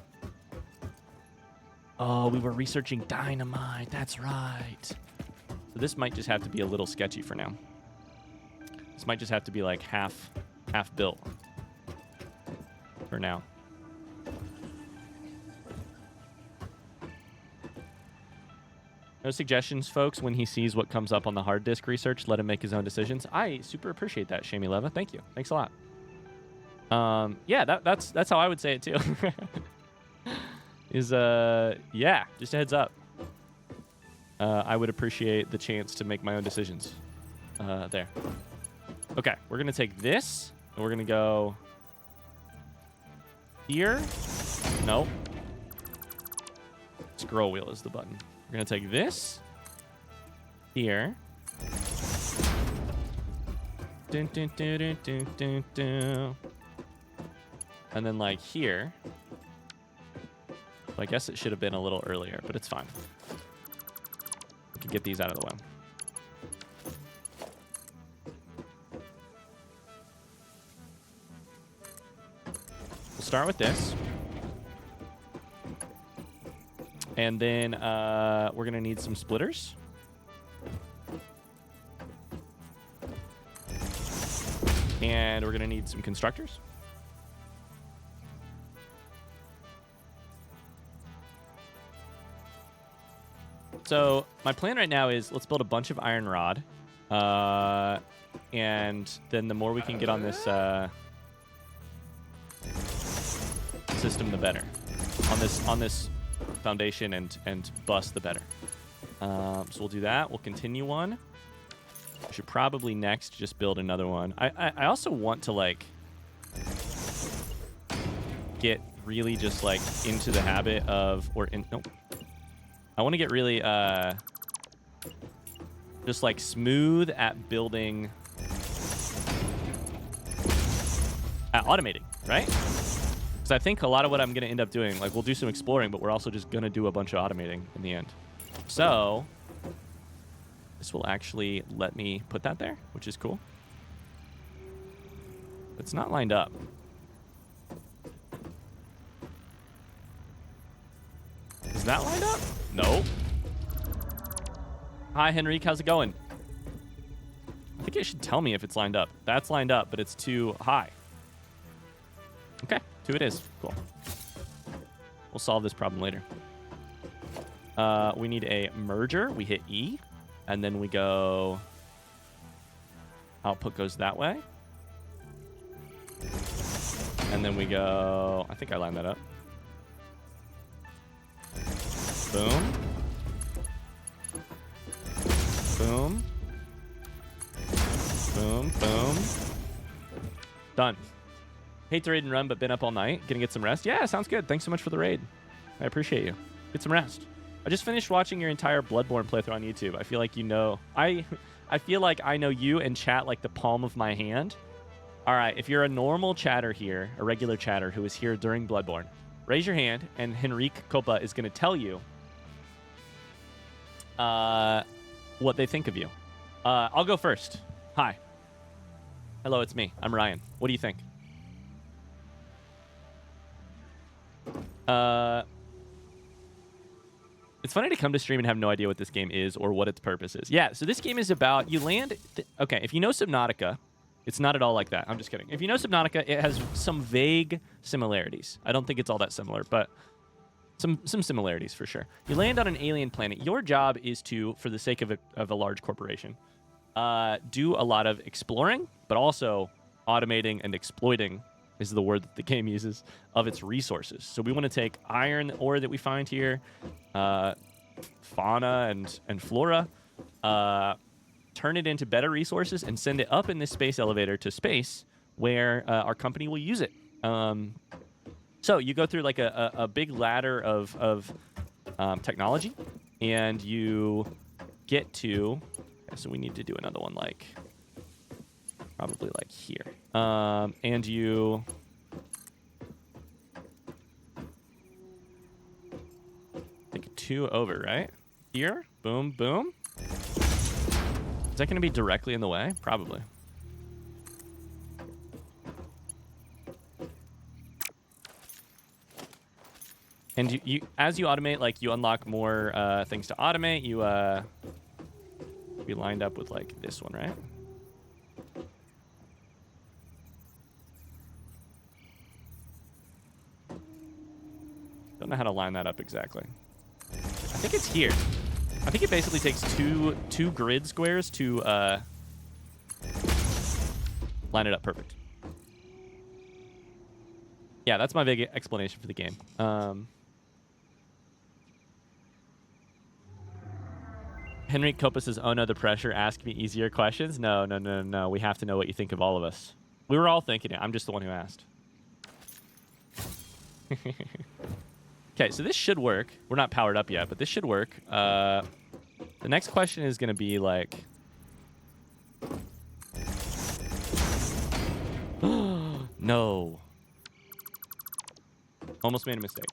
Oh, we were researching dynamite. That's right. So this might just have to be a little sketchy for now. This might just have to be like half built for now. No suggestions, folks. When he sees what comes up on the hard disk research, let him make his own decisions. I super appreciate that, Shamie Leva. Thank you. Thanks a lot. Yeah, that's how I would say it too. Yeah, just a heads up. I would appreciate the chance to make my own decisions. There. Okay, we're gonna take this and we're gonna go here. Nope. Scroll wheel is the button. We're gonna take this here. Dun, dun, dun, dun, dun, dun, dun. And then like here. So I guess it should have been a little earlier, but it's fine. We can get these out of the way. We'll start with this. And then we're going to need some splitters. And we're going to need some constructors. So my plan right now is let's build a bunch of iron rod. And then the more we can get on this system, the better. On this foundation and bust, the better. So we'll do that. We'll continue one. We should probably next just build another one. I also want to like get really just like into the habit of I want to get really just like smooth at building, at automating, right? Because I think a lot of what I'm going to end up doing, like we'll do some exploring, but we're also just going to do a bunch of automating in the end. So this will actually let me put that there, which is cool. It's not lined up. Is that lined up? No. Hi, Henrique. How's it going? I think it should tell me if it's lined up. That's lined up, but it's too high. Okay, 2 it is. Cool. We'll solve this problem later. We need a merger. We hit E, and then we go... Output goes that way. And then we go... I think I lined that up. Boom. Boom. Boom, boom. Done. Hate to raid and run, but been up all night. Gonna get some rest? Yeah, sounds good. Thanks so much for the raid. I appreciate you. Get some rest. I just finished watching your entire Bloodborne playthrough on YouTube. I feel like you know... I feel like I know you and chat like the palm of my hand. All right, if you're a normal chatter here, a regular chatter who is here during Bloodborne, raise your hand, and Henrique Copa is going to tell you what they think of you. I'll go first. Hi. Hello, it's me. I'm Ryan. What do you think? It's funny to come to stream and have no idea what this game is or what its purpose is. Yeah, so this game is about... You land... Okay, if you know Subnautica, it's not at all like that. I'm just kidding. If you know Subnautica, it has some vague similarities. I don't think it's all that similar, but some similarities for sure. You land on an alien planet. Your job is to, for the sake of a large corporation, do a lot of exploring, but also automating and exploiting is the word that the game uses, of its resources. So we want to take iron ore that we find here, fauna and flora, turn it into better resources, and send it up in this space elevator to space where our company will use it. So you go through like a big ladder of technology, and you get to... So we need to do another one like... Probably like here. And you... Take 2 over, right? Here. Boom, boom. that going to be directly in the way? Probably. And you as you automate, like, you unlock more things to automate. You be lined up with, like, this one, right? Don't know how to line that up exactly. I think it's here. I think it basically takes two grid squares to line it up perfect. Yeah, that's my big explanation for the game. Henry Coppa says, "Oh no, the pressure. Ask me easier questions." No. We have to know what you think of all of us. We were all thinking it. I'm just the one who asked. Okay, so this should work. We're not powered up yet, but this should work. The next question is going to be like... No. Almost made a mistake.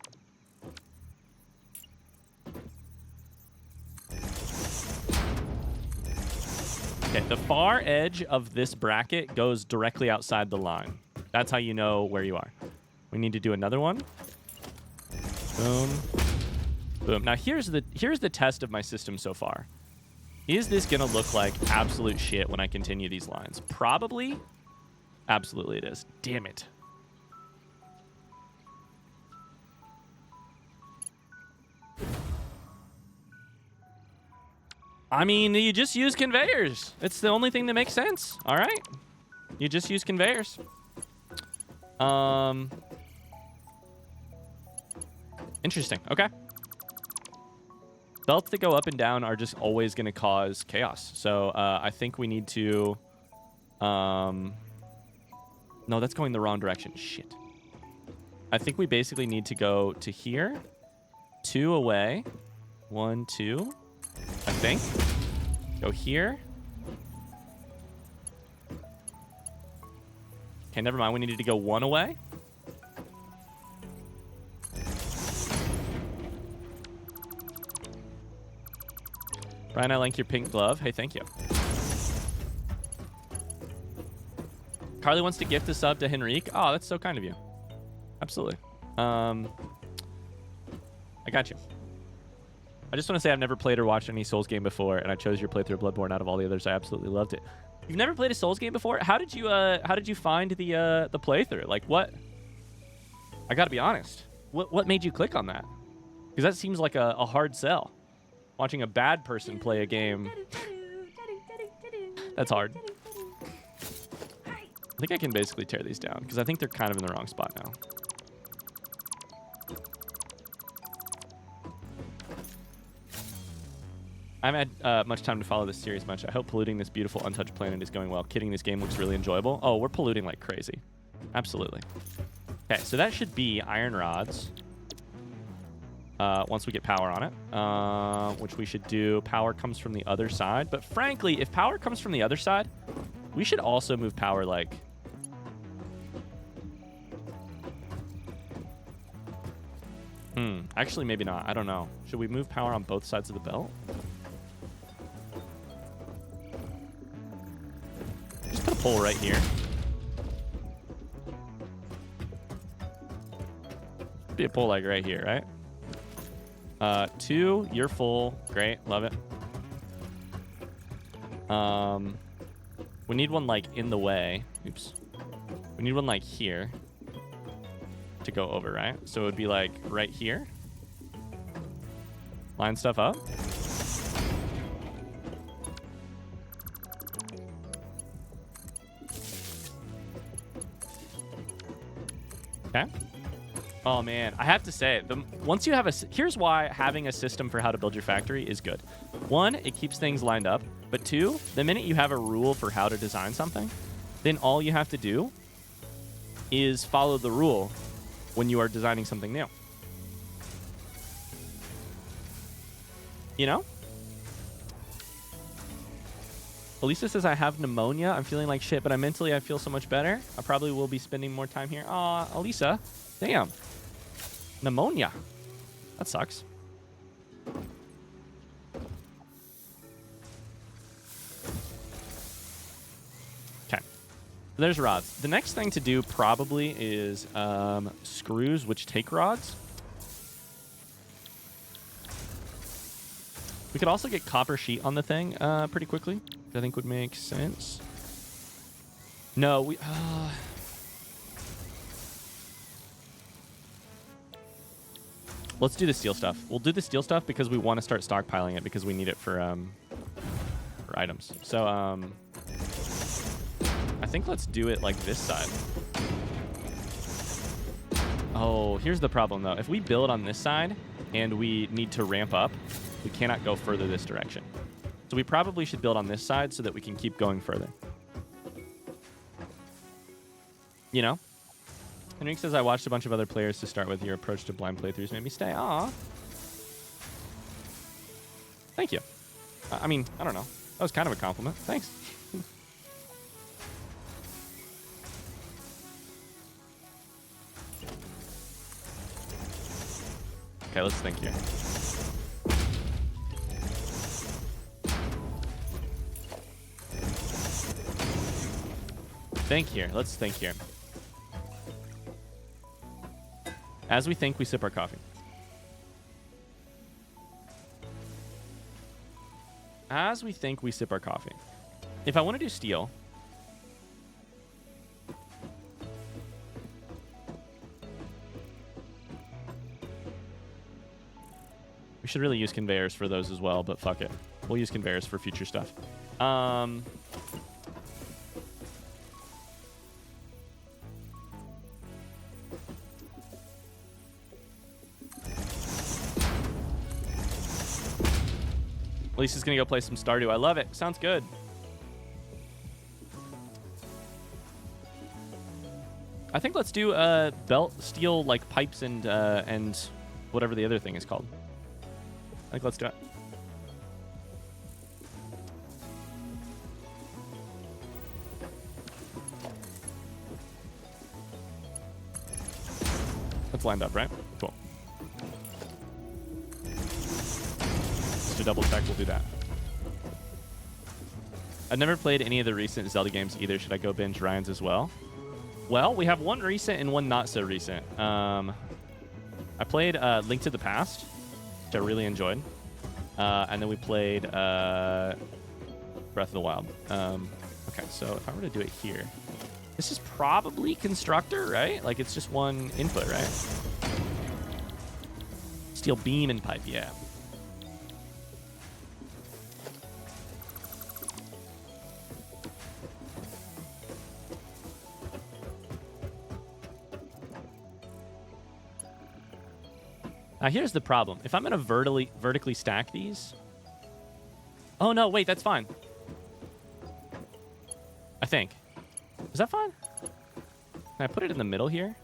Okay, the far edge of this bracket goes directly outside the line. That's how you know where you are. We need to do another one. Boom. Boom. Now here's the test of my system so far. Is this gonna look like absolute shit when I continue these lines? Probably. Absolutely it is. Damn it. I mean, you just use conveyors. It's the only thing that makes sense. All right. You just use conveyors. Interesting. Okay. Belts that go up and down are just always going to cause chaos. So I think we need to... No, that's going the wrong direction. Shit. I think we basically need to go to here. 2 away. 1, 2. I think. Go here. Okay, never mind. We needed to go 1 away. Brian, I like your pink glove. Hey, thank you. Carly wants to gift a sub to Henrique. Oh, that's so kind of you. Absolutely. I got you. I just want to say I've never played or watched any Souls game before, and I chose your playthrough of Bloodborne out of all the others. I absolutely loved it. You've never played a Souls game before? How did you find the playthrough? Like, what? I got to be honest. What made you click on that? Because that seems like a hard sell. Watching a bad person play a game. That's hard. I think I can basically tear these down because I think they're kind of in the wrong spot now. I haven't had much time to follow this series much. I hope polluting this beautiful untouched planet is going well. Kidding, this game looks really enjoyable. Oh, we're polluting like crazy. Absolutely. Okay, so that should be iron rods. Once we get power on it, which we should do. Power comes from the other side. But frankly, if power comes from the other side, we should also move power like... Actually, maybe not. I don't know. Should we move power on both sides of the belt? Just put a pole right here. Be a pole like right here, right? 2, you're full. Great, love it. We need one like in the way. Oops. We need one like here to go over, right? So it would be like right here. Line stuff up. Okay. Oh man, I have to say, once you have here's why having a system for how to build your factory is good. 1, it keeps things lined up. But 2, the minute you have a rule for how to design something, then all you have to do is follow the rule when you are designing something new. You know? Elisa says, I have pneumonia. I'm feeling like shit, but I feel so much better. I probably will be spending more time here. Aw, Elisa. Damn. Pneumonia. That sucks. There's rods. The next thing to do probably is screws, which take rods. We could also get copper sheet on the thing pretty quickly, which I think would make sense. No, we... Let's do the steel stuff. We'll do the steel stuff because we want to start stockpiling it because we need it for items. So, I think let's do it like this side. Oh, here's the problem, though. If we build on this side and we need to ramp up, we cannot go further this direction. So we probably should build on this side so that we can keep going further. You know? Henrik says, I watched a bunch of other players to start with. Your approach to blind playthroughs made me stay. Aw. Thank you. I mean, I don't know. That was kind of a compliment. Thanks. Okay, let's think here. Think here. Let's think here. As we think, we sip our coffee. As we think, we sip our coffee. If I want to do steel... We should really use conveyors for those as well, but fuck it. We'll use conveyors for future stuff. Lisa's gonna go play some Stardew. I love it. Sounds good. I think let's do belt steel like pipes and whatever the other thing is called. I think let's do it. Let's lined up, right? Cool. Just to double check, we'll do that. I've never played any of the recent Zelda games either. Should I go binge Ryan's as well? Well, we have one recent and one not so recent. I played Link to the Past, which I really enjoyed. And then we played Breath of the Wild. Okay, so if I were to do it here, this is probably Constructor, right? Like, it's just one input, right? Steel beam and pipe, yeah. Now, here's the problem. If I'm going to vertically stack these... Oh, no, wait, that's fine. I think. Is that fine? Can I put it in the middle here?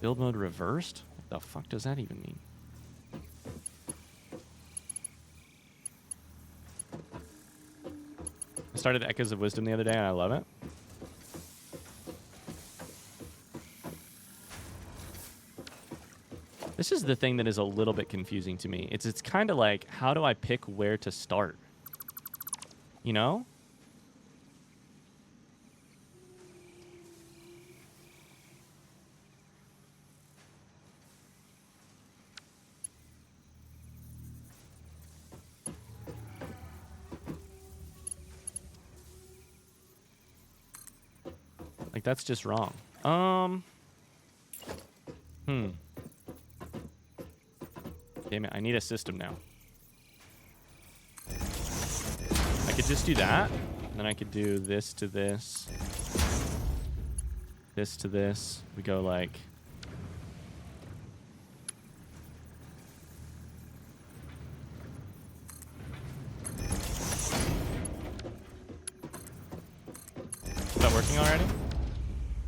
Build mode reversed? What the fuck does that even mean? I started Echoes of Wisdom the other day, and I love it. This is the thing that is a little bit confusing to me. It's kind of like, how do I pick where to start? You know? Like, that's just wrong. Damn it, I need a system now. I could just do that, and then I could do this to this, this to this. We go like... Is that working already?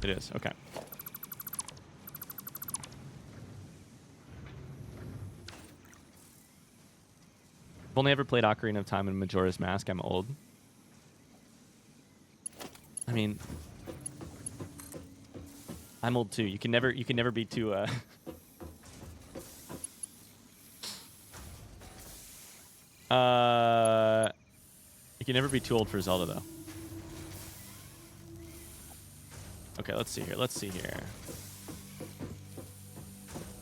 It is, okay. I've only ever played Ocarina of Time and Majora's Mask. I'm old. I mean, I'm old too. You can never be too You can never be too old for Zelda, though. Okay, let's see here. Let's see here.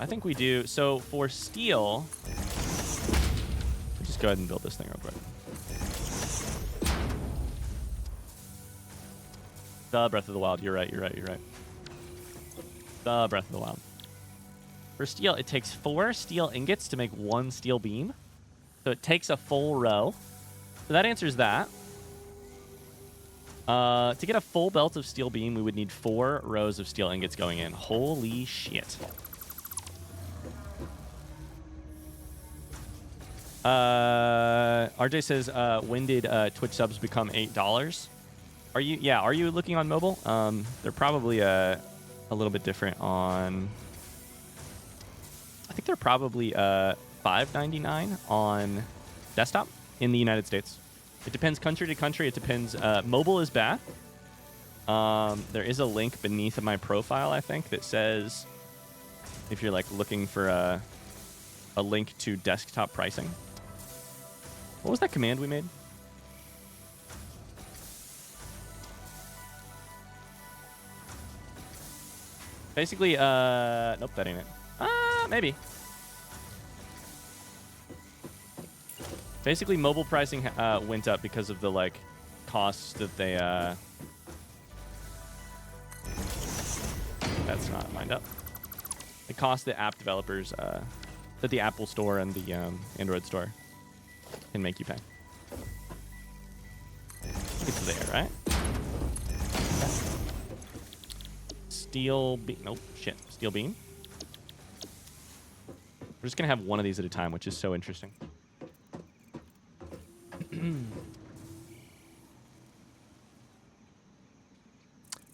I think we do. So for steel, just go ahead and build this thing real quick. The Breath of the Wild. You're right. You're right. You're right. The Breath of the Wild. For steel, it takes 4 steel ingots to make 1 steel beam. So it takes a full row. So that answers that. To get a full belt of steel beam, we would need 4 rows of steel ingots going in. Holy shit. RJ says, when did Twitch subs become $8? Are you looking on mobile? They're probably a little bit different on... I think they're probably $5.99 on desktop in the United States. It depends country to country. It depends. Mobile is bad. There is a link beneath my profile, I think, that says if you're like looking for a link to desktop pricing. What was that command we made? Basically, nope, that ain't it. Maybe. Basically, mobile pricing went up because of the like costs that they. That's not lined up. The cost that app developers, that the Apple Store and the Android Store can make you pay. I think it's there, right? Steel beam. Nope. Shit. Steel beam. We're just gonna have one of these at a time, which is so interesting.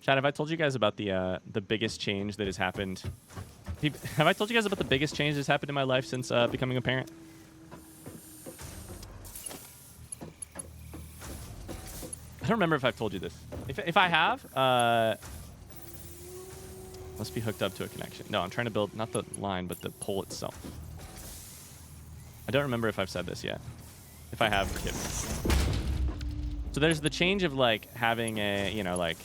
Chad, have I told you guys about the biggest change that has happened? Have I told you guys about the biggest change that's happened in my life since becoming a parent? I don't remember if I've told you this. If I have, must be hooked up to a connection. No, I'm trying to build not the line, but the pole itself. I don't remember if I've said this yet. If I have, forgive me. So there's the change of like having a, you know, like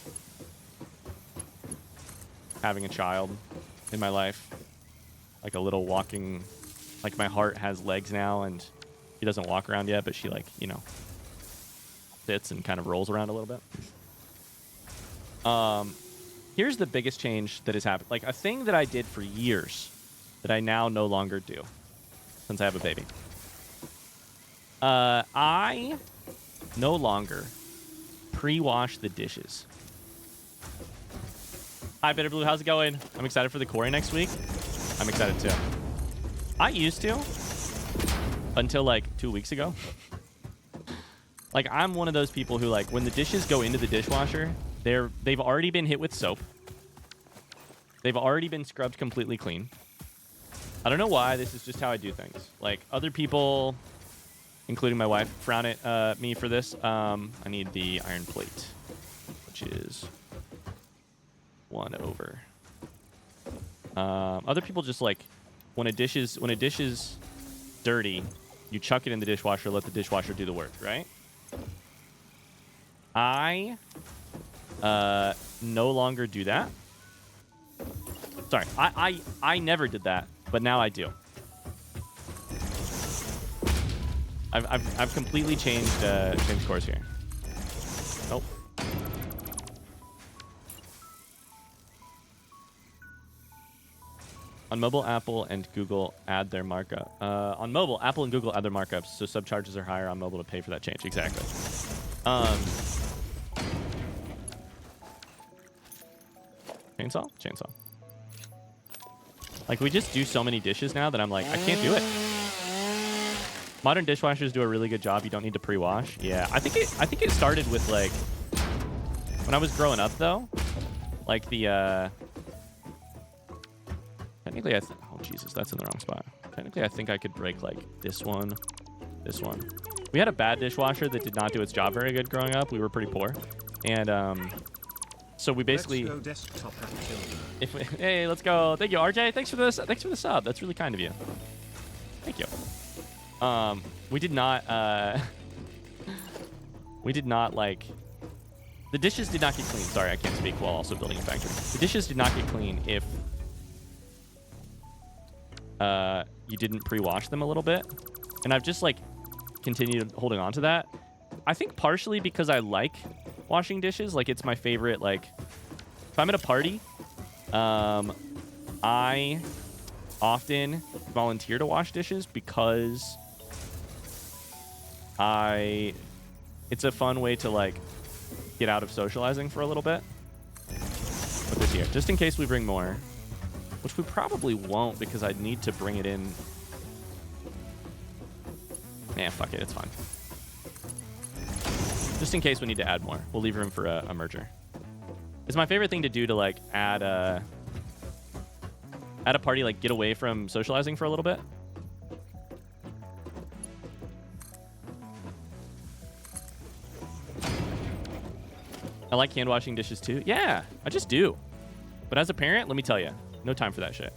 having a child in my life, like a little walking, like my heart has legs now and she doesn't walk around yet, but she like, you know, sits and kind of rolls around a little bit. Here's the biggest change that has happened. Like a thing that I did for years that I now no longer do since I have a baby. I no longer pre-wash the dishes. Hi, Bitter Blue. How's it going? I'm excited for the Corey next week. I'm excited too. I used to until like 2 weeks ago. Like I'm one of those people who like when the dishes go into the dishwasher, they've already been hit with soap. They've already been scrubbed completely clean. I don't know why. This is just how I do things. Like other people, including my wife, frown at me for this. I need the iron plate, which is 1 over. Other people just like when a dish is dirty, you chuck it in the dishwasher, let the dishwasher do the work, right? I no longer do that. Sorry, I never did that, but now I do. I've completely changed course here. Nope. On mobile, Apple and Google add their markup. On mobile, Apple and Google add their markups, so subcharges are higher on mobile to pay for that change. Exactly. Chainsaw. Like we just do so many dishes now that I'm like, I can't do it. Modern dishwashers do a really good job. You don't need to pre-wash. Yeah, I think it started with like when I was growing up though, like the technically oh Jesus, that's in the wrong spot. Technically I think I could break like this one. We had a bad dishwasher that did not do its job very good growing up. We were pretty poor. And so we basically hey, let's go. Thank you, RJ. Thanks for the sub. That's really kind of you. Thank you. We did not We did not like... The dishes did not get clean. Sorry, I can't speak while also building a factory. The dishes did not get clean if you didn't pre-wash them a little bit. And I've just like continued holding on to that. I think partially because I like washing dishes. Like it's my favorite, like if I'm at a party, I often volunteer to wash dishes because it's a fun way to like get out of socializing for a little bit. Put this here, just in case we bring more, which we probably won't because I'd need to bring it in. Nah, fuck it, it's fine. Just in case we need to add more, we'll leave room for a merger. It's my favorite thing to do to like add a party, like get away from socializing for a little bit. I like hand washing dishes too. Yeah, I just do. But as a parent, let me tell you, no time for that shit.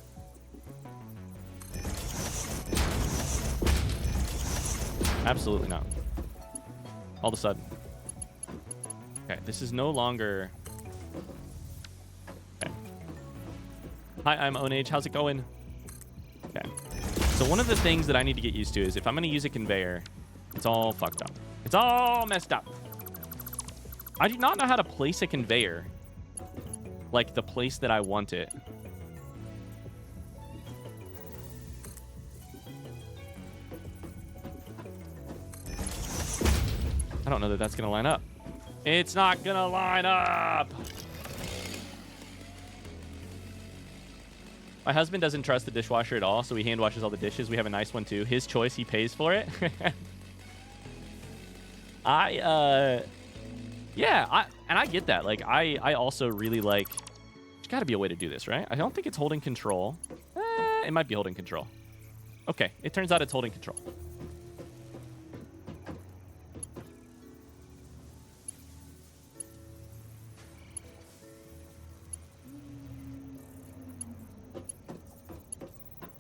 Absolutely not. All of a sudden. Okay, this is no longer... Okay. Hi, I'm Onage. How's it going? Okay. So one of the things that I need to get used to is if I'm going to use a conveyor, it's all fucked up. It's all messed up. I do not know how to place a conveyor like the place that I want it. I don't know that that's going to line up. It's not going to line up. My husband doesn't trust the dishwasher at all, so he hand washes all the dishes. We have a nice one too. His choice, he pays for it. Yeah, I get that. Like, I also really like... There's got to be a way to do this, right? I don't think it's holding control. It might be holding control. Okay, it turns out it's holding control.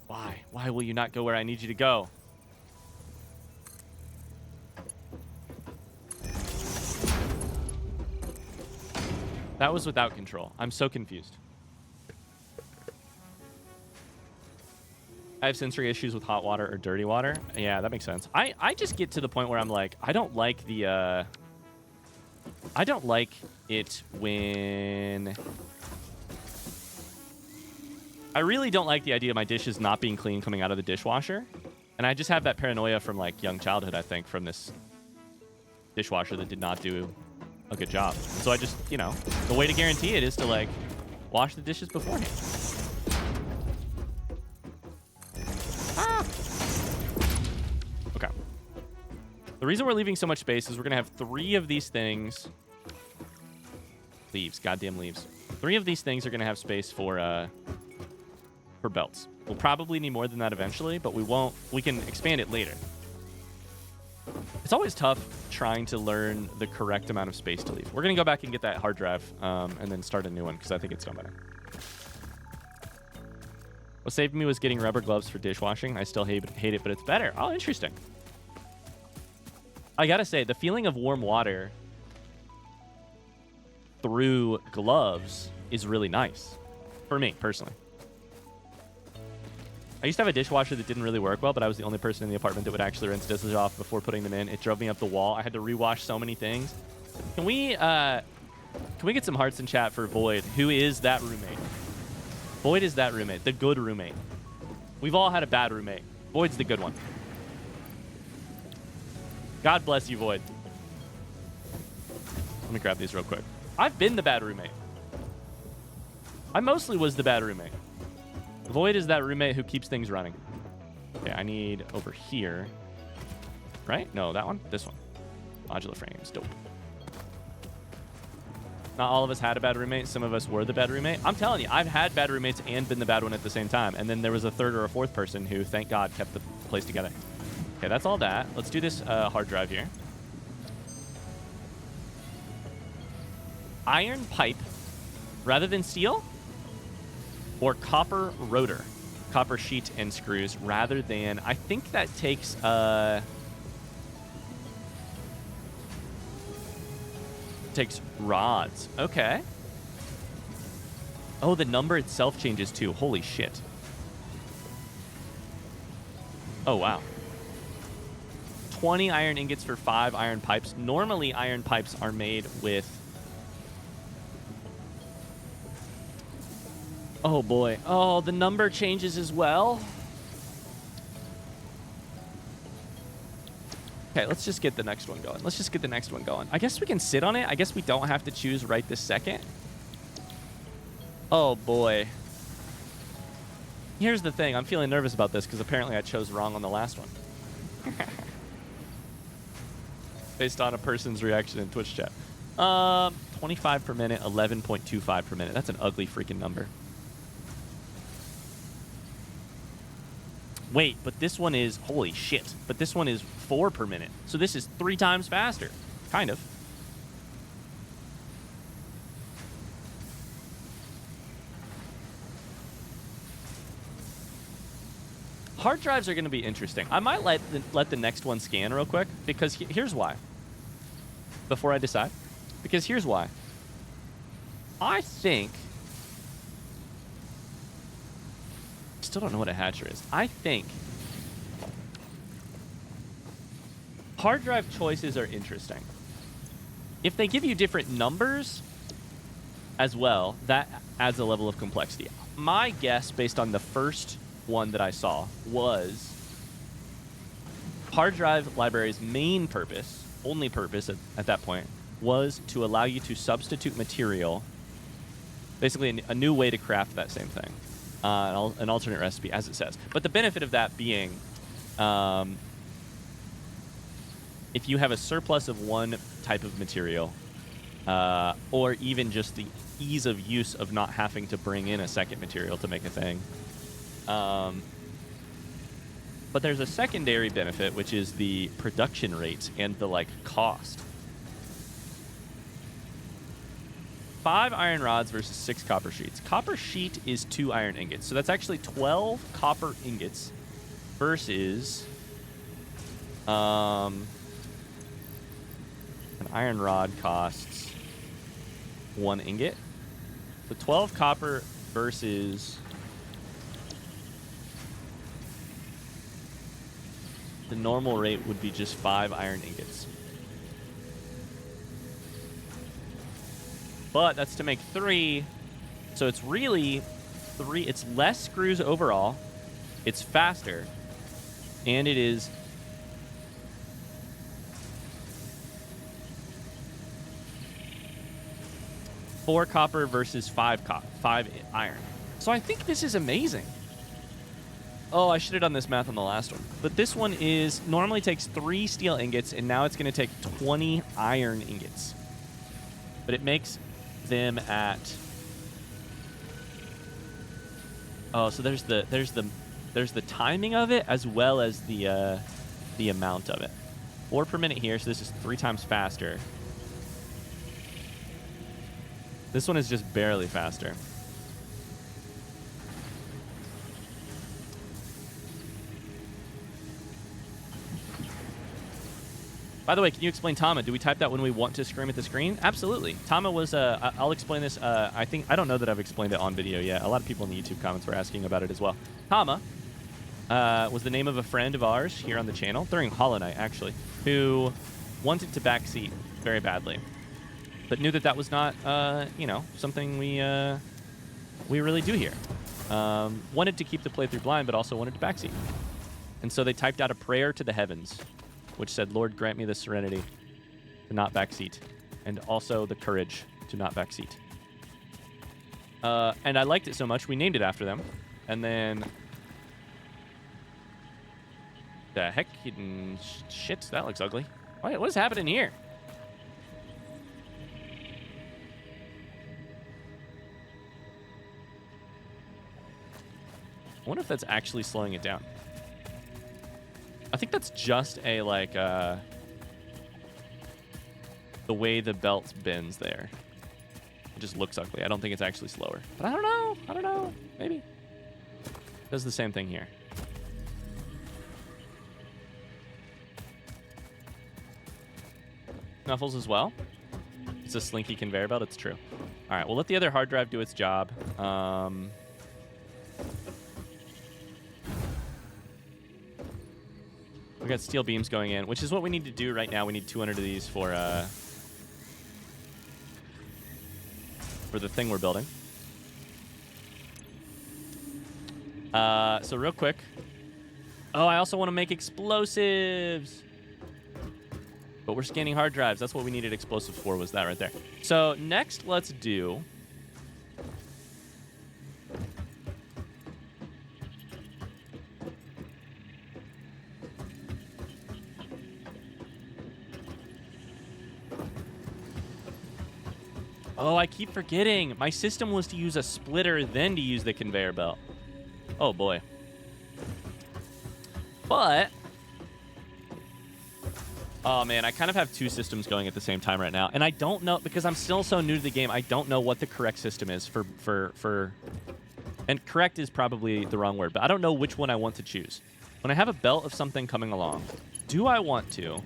Why? Why will you not go where I need you to go? That was without control. I'm so confused. I have sensory issues with hot water or dirty water. Yeah, that makes sense. I just get to the point where I'm like, I don't like it when... I really don't like the idea of my dishes not being clean coming out of the dishwasher. And I just have that paranoia from like young childhood, I think, from this dishwasher that did not do a good job. And so I just, you know, the way to guarantee it is to like wash the dishes beforehand. Ah! Okay. The reason we're leaving so much space is we're going to have 3 of these things. Leaves, goddamn leaves. 3 of these things are going to have space for belts. We'll probably need more than that eventually, but we can expand it later. It's always tough trying to learn the correct amount of space to leave. We're going to go back and get that hard drive and then start a new one because I think it's done better. What saved me was getting rubber gloves for dishwashing. I still hate it, but it's better. Oh, interesting. I got to say, the feeling of warm water through gloves is really nice for me, personally. I used to have a dishwasher that didn't really work well, but I was the only person in the apartment that would actually rinse dishes off before putting them in. It drove me up the wall. I had to rewash so many things. Can we get some hearts in chat for Void? Who is that roommate? Void is that roommate, the good roommate. We've all had a bad roommate. Void's the good one. God bless you, Void. Let me grab these real quick. I've been the bad roommate. I mostly was the bad roommate. Void is that roommate who keeps things running. Okay, I need over here. Right? No, that one? This one. Modular frames. Dope. Not all of us had a bad roommate. Some of us were the bad roommate. I'm telling you, I've had bad roommates and been the bad one at the same time. And then there was a third or a fourth person who, thank God, kept the place together. Okay, that's all that. Let's do this hard drive here. Iron pipe rather than steel? Or copper rotor, copper sheet and screws rather than, I think that takes, takes rods. Okay. Oh, the number itself changes too. Holy shit. Oh, wow. 20 iron ingots for 5 iron pipes. Normally, iron pipes are made with... Oh, boy. Oh, the number changes as well. Okay, let's just get the next one going. Let's just get the next one going. I guess we can sit on it. I guess we don't have to choose right this second. Oh, boy. Here's the thing. I'm feeling nervous about this because apparently I chose wrong on the last one. Based on a person's reaction in Twitch chat. 25 per minute, 11.25 per minute. That's an ugly freaking number. Wait, but this one is... Holy shit. But this one is 4 per minute. So this is 3 times faster. Kind of. Hard drives are going to be interesting. I might let the next one scan real quick, because here's why. Before I decide. Because here's why. I think... Still don't know what a hatcher is. I think... hard drive choices are interesting. If they give you different numbers as well, that adds a level of complexity. My guess, based on the first one that I saw, was hard drive library's main purpose, only purpose at that point, was to allow you to substitute material, basically a new way to craft that same thing, an alternate recipe, as it says. But the benefit of that being, if you have a surplus of one type of material, or even just the ease of use of not having to bring in a second material to make a thing. But there's a secondary benefit, which is the production rate and the cost. 5 iron rods versus 6 copper sheets. Copper sheet is 2 iron ingots, so that's actually 12 copper ingots versus an iron rod costs 1 ingot. So 12 copper versus the normal rate would be just 5 iron ingots. But that's to make 3. So it's really 3. It's less screws overall. It's faster. And it is... four copper versus 5 iron. So I think this is amazing. Oh, I should have done this math on the last one. But this one is normally takes 3 steel ingots, and now it's going to take 20 iron ingots. But it makes them at... Oh, so there's the timing of it as well as the amount of it. 4 per minute here, so this is 3 times faster. This one is just barely faster. By the way, can you explain Tama? Do we type that when we want to scream at the screen? Absolutely. Tama was, I'll explain this. I don't know that I've explained it on video yet. A lot of people in the YouTube comments were asking about it as well. Tama was the name of a friend of ours here on the channel, during Hollow Knight, actually, who wanted to backseat very badly, but knew that that was not, something we really do here. Wanted to keep the playthrough blind, but also wanted to backseat. And so they typed out a prayer to the heavens, which said, Lord, grant me the serenity to not backseat, and also the courage to not backseat. And I liked it so much, we named it after them. And then... The heck? Shit, that looks ugly. What is happening here? I wonder if that's actually slowing it down. I think that's just a, the way the belt bends there. It just looks ugly. I don't think it's actually slower. But I don't know. I don't know. Maybe. Does the same thing here. Snuffles as well. It's a slinky conveyor belt. It's true. All right, we'll let the other hard drive do its job. We got steel beams going in, which is what we need to do right now. We need 200 of these for the thing we're building. So real quick. Oh, I also want to make explosives. But we're scanning hard drives. That's what we needed explosives for, was that right there. So next, let's do... Oh, I keep forgetting. My system was to use a splitter, then to use the conveyor belt. Oh, boy. But... Oh, man, I kind of have two systems going at the same time right now. And I don't know, because I'm still so new to the game, I don't know what the correct system is for... And correct is probably the wrong word, but I don't know which one I want to choose. When I have a belt of something coming along, do I want to...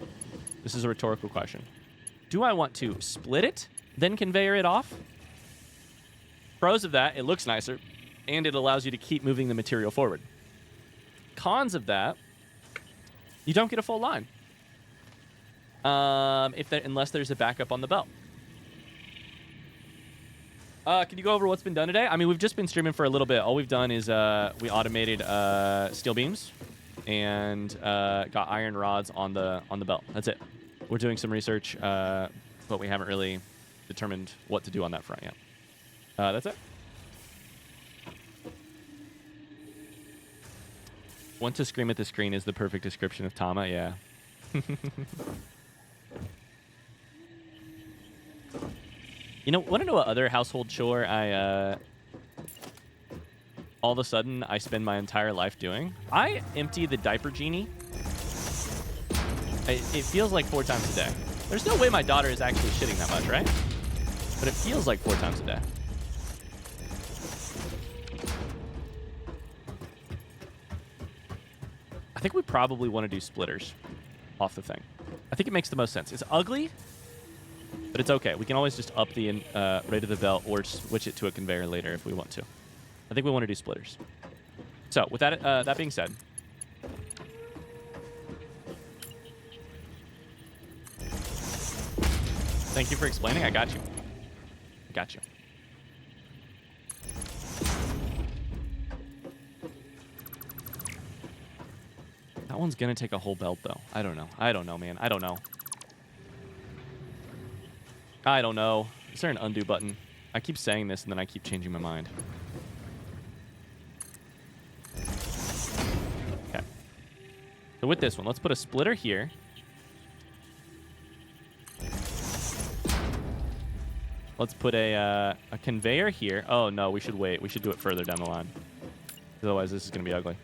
This is a rhetorical question. Do I want to split it, then conveyor it off? Pros of that, it looks nicer, and it allows you to keep moving the material forward. Cons of that, you don't get a full line. Unless there's a backup on the belt. Can you go over what's been done today? I mean, we've just been streaming for a little bit. All we've done is we automated steel beams and got iron rods on the belt. That's it. We're doing some research, but we haven't really determined what to do on that front yet. That's it. Want to scream at the screen is the perfect description of Tama, yeah. You know, want to know what other household chore all of a sudden I spend my entire life doing? I empty the diaper genie. It feels like 4 times a day. There's no way my daughter is actually shitting that much, right? But it feels like 4 times a day. I think we probably want to do splitters off the thing. I think it makes the most sense. It's ugly, but it's okay. We can always just up the rate of the belt or switch it to a conveyor later if we want to. I think we want to do splitters. So with that, that being said, thank you for explaining. I got you. I got you. That one's going to take a whole belt, though. I don't know. I don't know, man. I don't know. I don't know. Is there an undo button? I keep saying this, and then I keep changing my mind. Okay. So with this one, let's put a splitter here. Let's put a conveyor here. Oh, no, we should wait. We should do it further down the line. Otherwise, this is going to be ugly.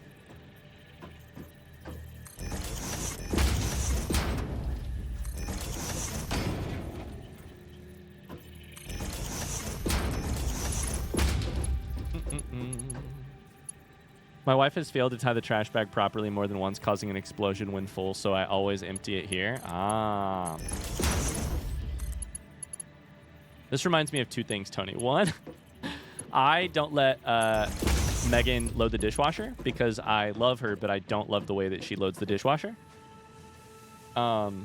My wife has failed to tie the trash bag properly more than once, causing an explosion when full, so I always empty it here. Ah. This reminds me of 2 things, Tony. One, I don't let Megan load the dishwasher because I love her, but I don't love the way that she loads the dishwasher. And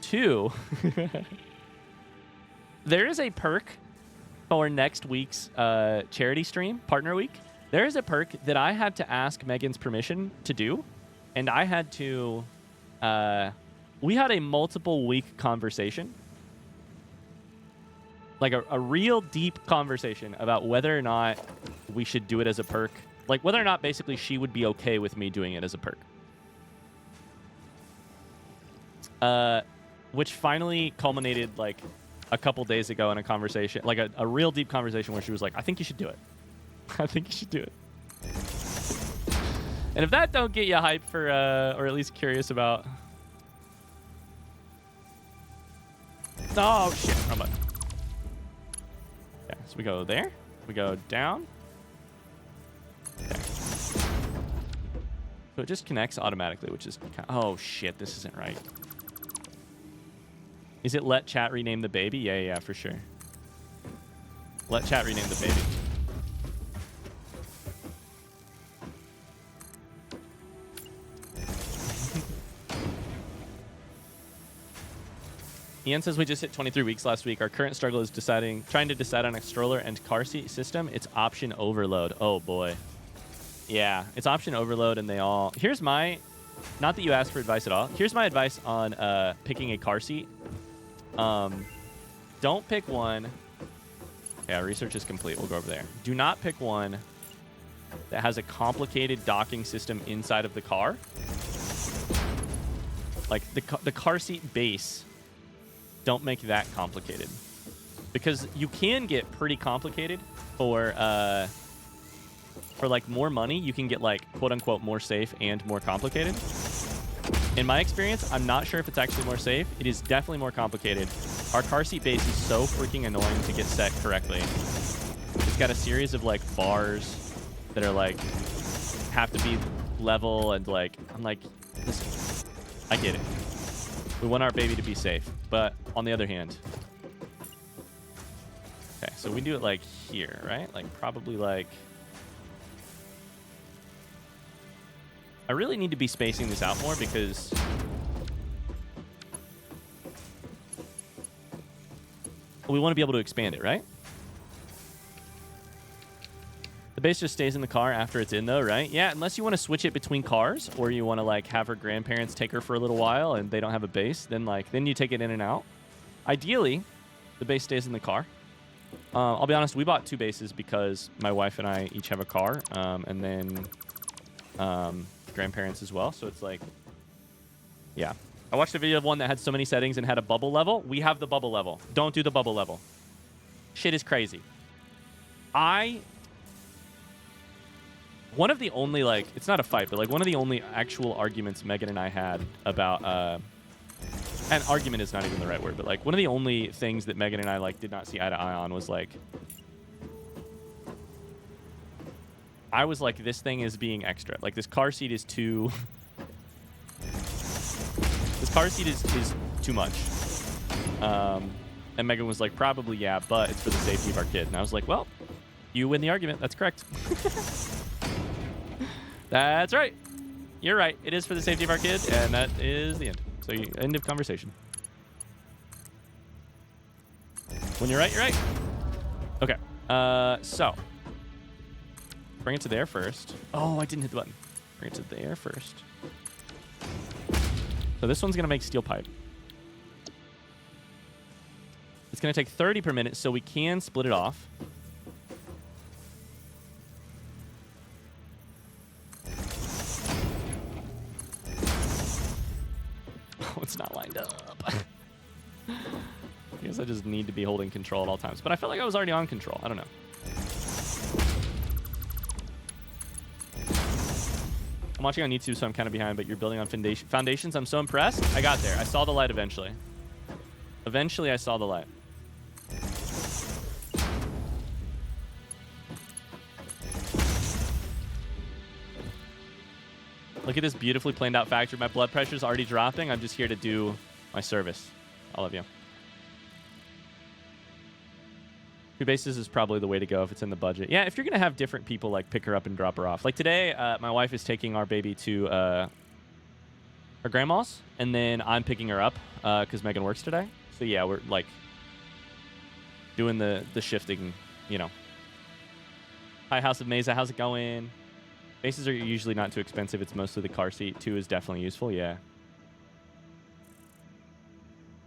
2, there is a perk for next week's charity stream, Partner Week. There is a perk that I had to ask Megan's permission to do, and I had to... we had a multiple week conversation, like a real deep conversation about whether or not we should do it as a perk, like whether or not basically she would be okay with me doing it as a perk. Which finally culminated like a couple days ago in a conversation, like a real deep conversation where she was like, I think you should do it. I think you should do it. And if that don't get you hyped for, or at least curious about... Oh, shit. Wrong button. Okay, so we go there. We go down. There. So it just connects automatically, which is... Oh, shit. This isn't right. Is it let chat rename the baby? Yeah, for sure. Let chat rename the baby. Ian says we just hit 23 weeks last week. Our current struggle is trying to decide on a stroller and car seat system. It's option overload. Oh boy. Yeah, it's option overload, and they all. Here's my, not that you asked for advice at all. Here's my advice on picking a car seat. Don't pick one. Yeah, research is complete. We'll go over there. Do not pick one that has a complicated docking system inside of the car. Like the car seat base. Don't make that complicated, because you can get pretty complicated for like more money. You can get like quote unquote more safe and more complicated. In my experience, I'm not sure if it's actually more safe. It is definitely more complicated. Our car seat base is so freaking annoying to get set correctly. It's got a series of like bars that are like have to be level, and like I'm like, listen, I get it. We want our baby to be safe, but on the other hand, okay, so we do it like here, right? Like probably like, I really need to be spacing this out more, because we want to be able to expand it, right? The base just stays in the car after it's in, though, right? Yeah, unless you want to switch it between cars, or you want to like have her grandparents take her for a little while and they don't have a base, then you take it in and out. Ideally, the base stays in the car. I'll be honest, we bought 2 bases because my wife and I each have a car, and then grandparents as well. So it's like, yeah. I watched a video of one that had so many settings and had a bubble level. We have the bubble level. Don't do the bubble level. Shit is crazy. One of the only, like, it's not a fight, but like one of the only actual arguments Megan and I had about, and argument is not even the right word, but like one of the only things that Megan and I like did not see eye to eye on was like, I was like, this thing is being extra. Like this car seat is too, this car seat is too much. And Megan was like, probably, yeah, but it's for the safety of our kid. And I was like, well, you win the argument. That's correct. That's right. You're right. It is for the safety of our kid, and that is the end. So end of conversation. When you're right, you're right. Okay. So bring it to there first. Oh, I didn't hit the button. Bring it to there first. So this one's gonna make steel pipe. It's gonna take 30 per minute, so we can split it off. It's not lined up. I guess I just need to be holding control at all times. But I felt like I was already on control. I don't know. I'm watching on YouTube, so I'm kind of behind, but you're building on foundations. I'm so impressed. I got there. I saw the light eventually. Eventually, I saw the light. Look at this beautifully planned out factory. My blood pressure is already dropping. I'm just here to do my service. All of you. 2 bases is probably the way to go if it's in the budget. Yeah, if you're going to have different people like pick her up and drop her off. Like today, my wife is taking our baby to her grandma's, and then I'm picking her up because Megan works today. So yeah, we're like doing the shifting, you know. Hi, House of Mesa. How's it going? Bases are usually not too expensive. It's mostly the car seat. 2 is definitely useful, yeah.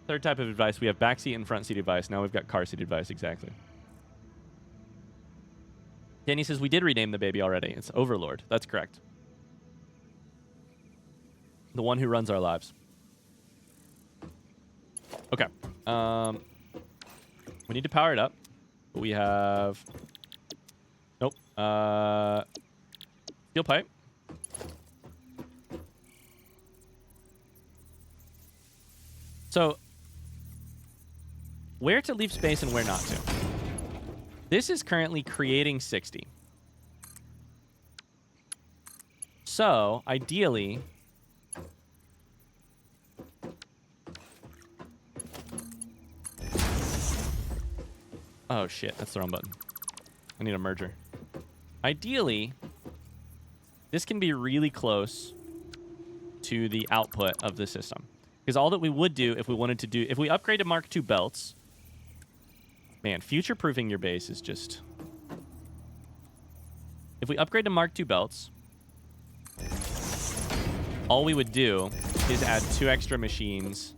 Third type of advice, we have back seat and front seat advice. Now we've got car seat advice, exactly. Danny says, we did rename the baby already. It's Overlord. That's correct. The one who runs our lives. Okay. We need to power it up. But we have... Nope. Steel pipe. So, where to leave space and where not to. This is currently creating 60. So, ideally, Oh, shit. That's the wrong button. I need a merger. Ideally, this can be really close to the output of the system. Because all that we would do if we wanted to do... If we upgrade to Mark II belts... Man, future-proofing your base is just... If we upgrade to Mark II belts... All we would do is add 2 extra machines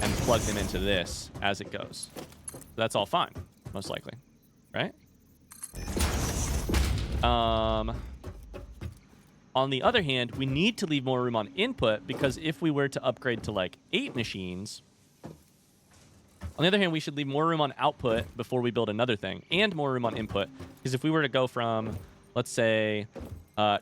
and plug them into this as it goes. So that's all fine, most likely. Right? On the other hand, we need to leave more room on input because if we were to upgrade to like 8 machines, on the other hand, we should leave more room on output before we build another thing and more room on input. Because if we were to go from, let's say,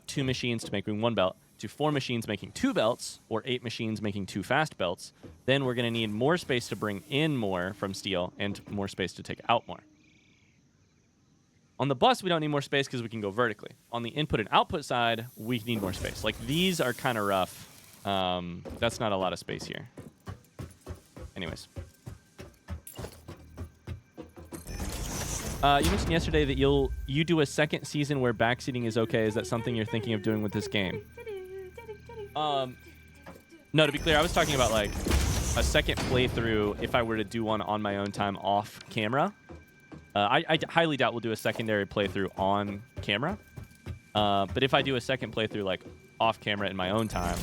2 machines to making 1 belt to 4 machines making 2 belts or 8 machines making 2 fast belts, then we're going to need more space to bring in more from steel and more space to take out more. On the bus, we don't need more space because we can go vertically. On the input and output side, we need more space. Like, these are kind of rough. That's not a lot of space here. Anyways. You mentioned yesterday that you do a second season where backseating is okay. Is that something you're thinking of doing with this game? No, to be clear, I was talking about, like, a second playthrough if I were to do one on my own time off camera. I highly doubt we'll do a secondary playthrough on camera. But if I do a second playthrough like off camera in my own time,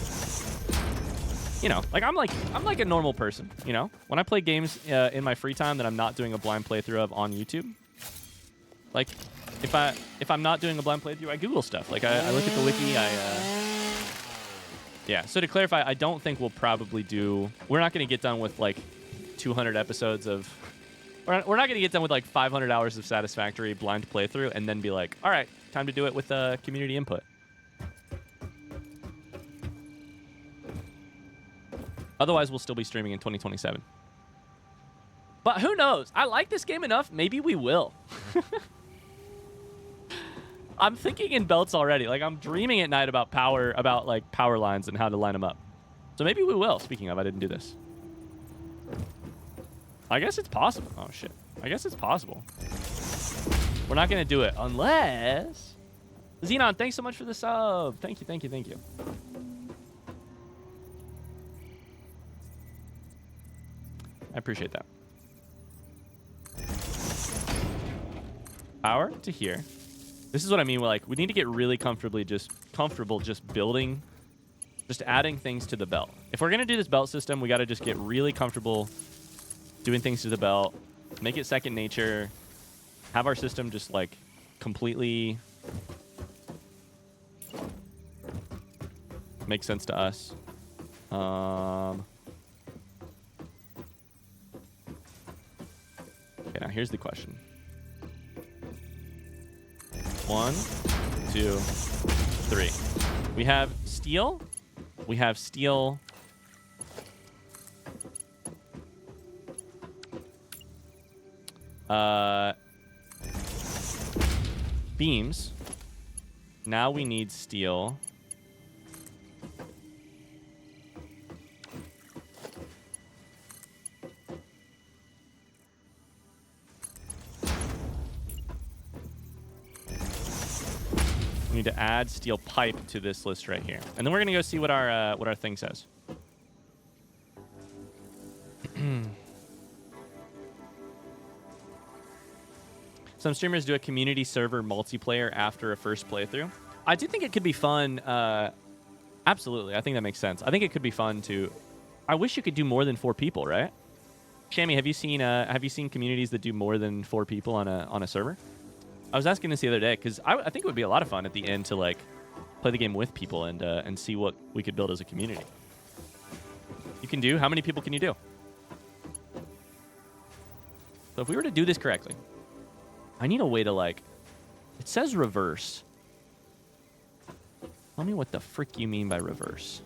you know, like I'm like a normal person, you know? When I play games in my free time that I'm not doing a blind playthrough of on YouTube, like if I'm not doing a blind playthrough, I Google stuff. Like I look at the wiki, yeah. So to clarify, I don't think we'll probably do. We're not going to get done with like 200 episodes of. We're not going to get done with like 500 hours of Satisfactory blind playthrough and then be like, all right, time to do it with community input. Otherwise, we'll still be streaming in 2027. But who knows? I like this game enough. Maybe we will. I'm thinking in belts already. Like, I'm dreaming at night about power lines and how to line them up. So maybe we will. Speaking of, I didn't do this. I guess it's possible. Oh, shit. I guess it's possible. We're not going to do it unless... Xenon, thanks so much for the sub. Thank you, thank you, thank you. I appreciate that. Power to here. This is what I mean. Like, we need to get really comfortable just building, just adding things to the belt. If we're going to do this belt system, we got to just get really comfortable doing things to the belt, make it second nature, have our system just like completely make sense to us. Okay, now here's the question. 1, 2, 3. We have steel. We have steel. Beams. Now we need steel. We need to add steel pipe to this list right here. And then we're going to go see what our thing says. Some streamers do a community server multiplayer after a first playthrough. I do think it could be fun. Absolutely. I think that makes sense. I think it could be fun to... I wish you could do more than 4 people, right? Shammy, have you seen communities that do more than 4 people on a server? I was asking this the other day because I think it would be a lot of fun at the end to like play the game with people and see what we could build as a community. You can do... How many people can you do? So if we were to do this correctly... I need a way to, like... It says reverse. Tell me what the frick you mean by reverse.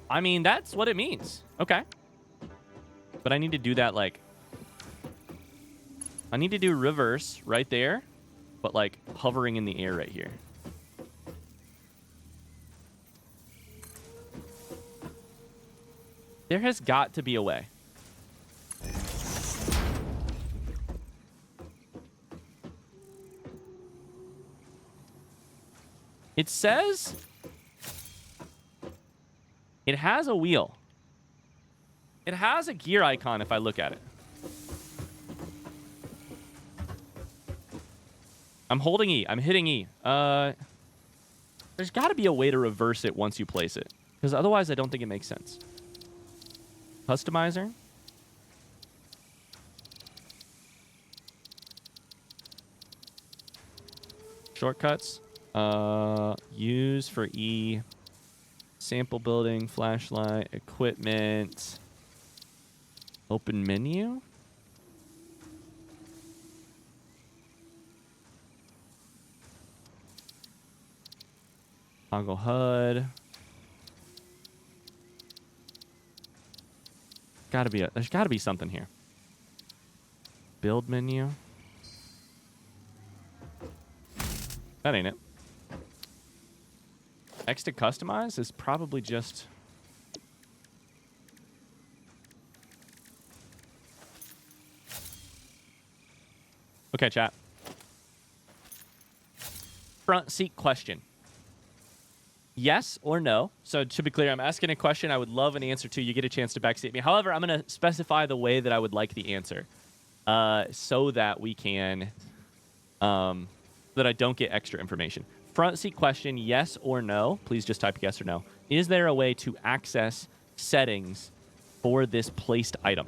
I mean, that's what it means. Okay. But I need to do that, like... I need to do reverse right there, but, like, hovering in the air right here. There has got to be a way. It says it has a wheel. It has a gear icon if I look at it. I'm holding E. I'm hitting E. There's got to be a way to reverse it once you place it. Because otherwise, I don't think it makes sense. Customizer. Shortcuts. Use for E. Sample building, flashlight, equipment. Open menu. Toggle HUD. There's gotta be something here. Build menu. That ain't it. X to customize is probably just... Okay, chat. Front seat question. Yes or no? So to be clear, I'm asking a question I would love an answer to. You get a chance to backseat me. However, I'm going to specify the way that I would like the answer so that we can... that I don't get extra information. Front seat question, yes or no? Please just type yes or no. Is there a way to access settings for this placed item?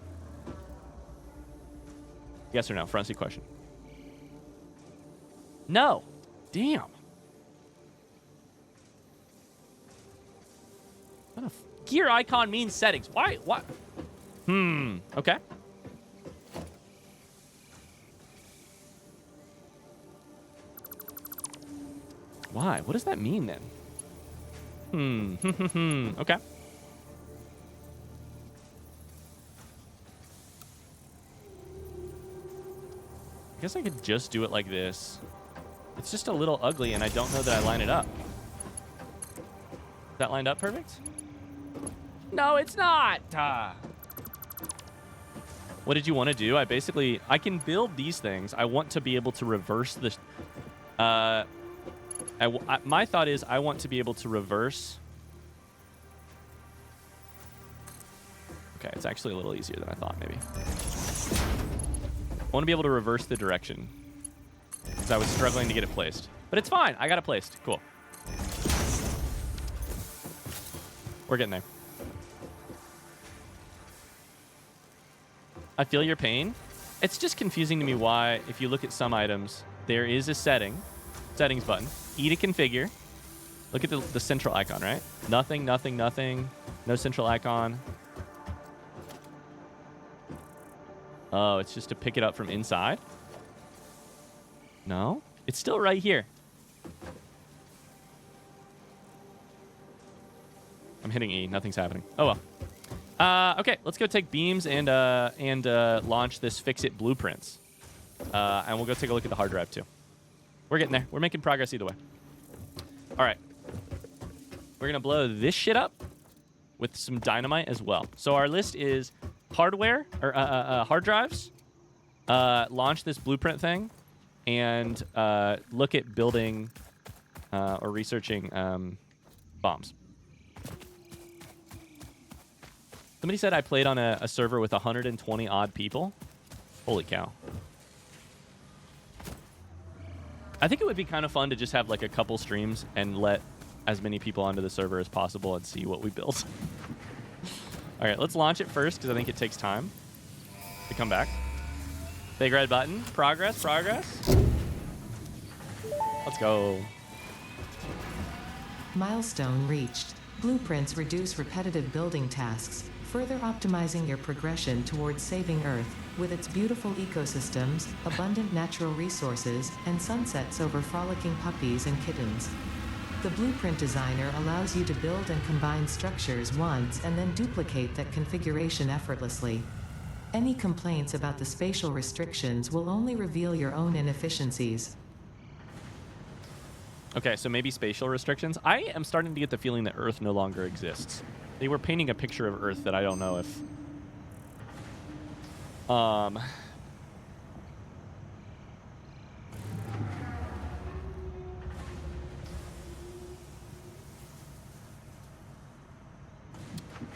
Yes or no? Front seat question. No. Damn. What a gear icon means settings. Why? What? Okay. Why? What does that mean then? Okay. I guess I could just do it like this. It's just a little ugly, and I don't know that I line it up. Is that lined up perfect? No, it's not. What did you want to do? I can build these things. I want to be able to reverse this. My thought is I want to be able to reverse. Okay, it's actually a little easier than I thought, maybe. I want to be able to reverse the direction because I was struggling to get it placed. But it's fine. I got it placed. Cool. We're getting there. I feel your pain. It's just confusing to me why, if you look at some items, there is a settings button. E to configure. Look at the central icon, right? Nothing, nothing, nothing. No central icon. Oh, it's just to pick it up from inside? No? It's still right here. I'm hitting E. Nothing's happening. Oh, well. Okay, let's go take beams and launch this fix-it blueprints. And we'll go take a look at the hard drive, too. We're getting there. We're making progress either way. All right. We're going to blow this shit up with some dynamite as well. So our list is hardware, or hard drives, launch this blueprint thing, and look at building or researching bombs. Somebody said I played on a server with 120 odd people. Holy cow. I think it would be kind of fun to just have like a couple streams and let as many people onto the server as possible and see what we build. All right, let's launch it first because I think it takes time to come back. Big red button. Progress, progress. Let's go. Milestone reached. Blueprints reduce repetitive building tasks, further optimizing your progression towards saving Earth, with its beautiful ecosystems, abundant natural resources, and sunsets over frolicking puppies and kittens. The blueprint designer allows you to build and combine structures once and then duplicate that configuration effortlessly. Any complaints about the spatial restrictions will only reveal your own inefficiencies. Okay, so maybe spatial restrictions. I am starting to get the feeling that Earth no longer exists. They were painting a picture of Earth that I don't know if...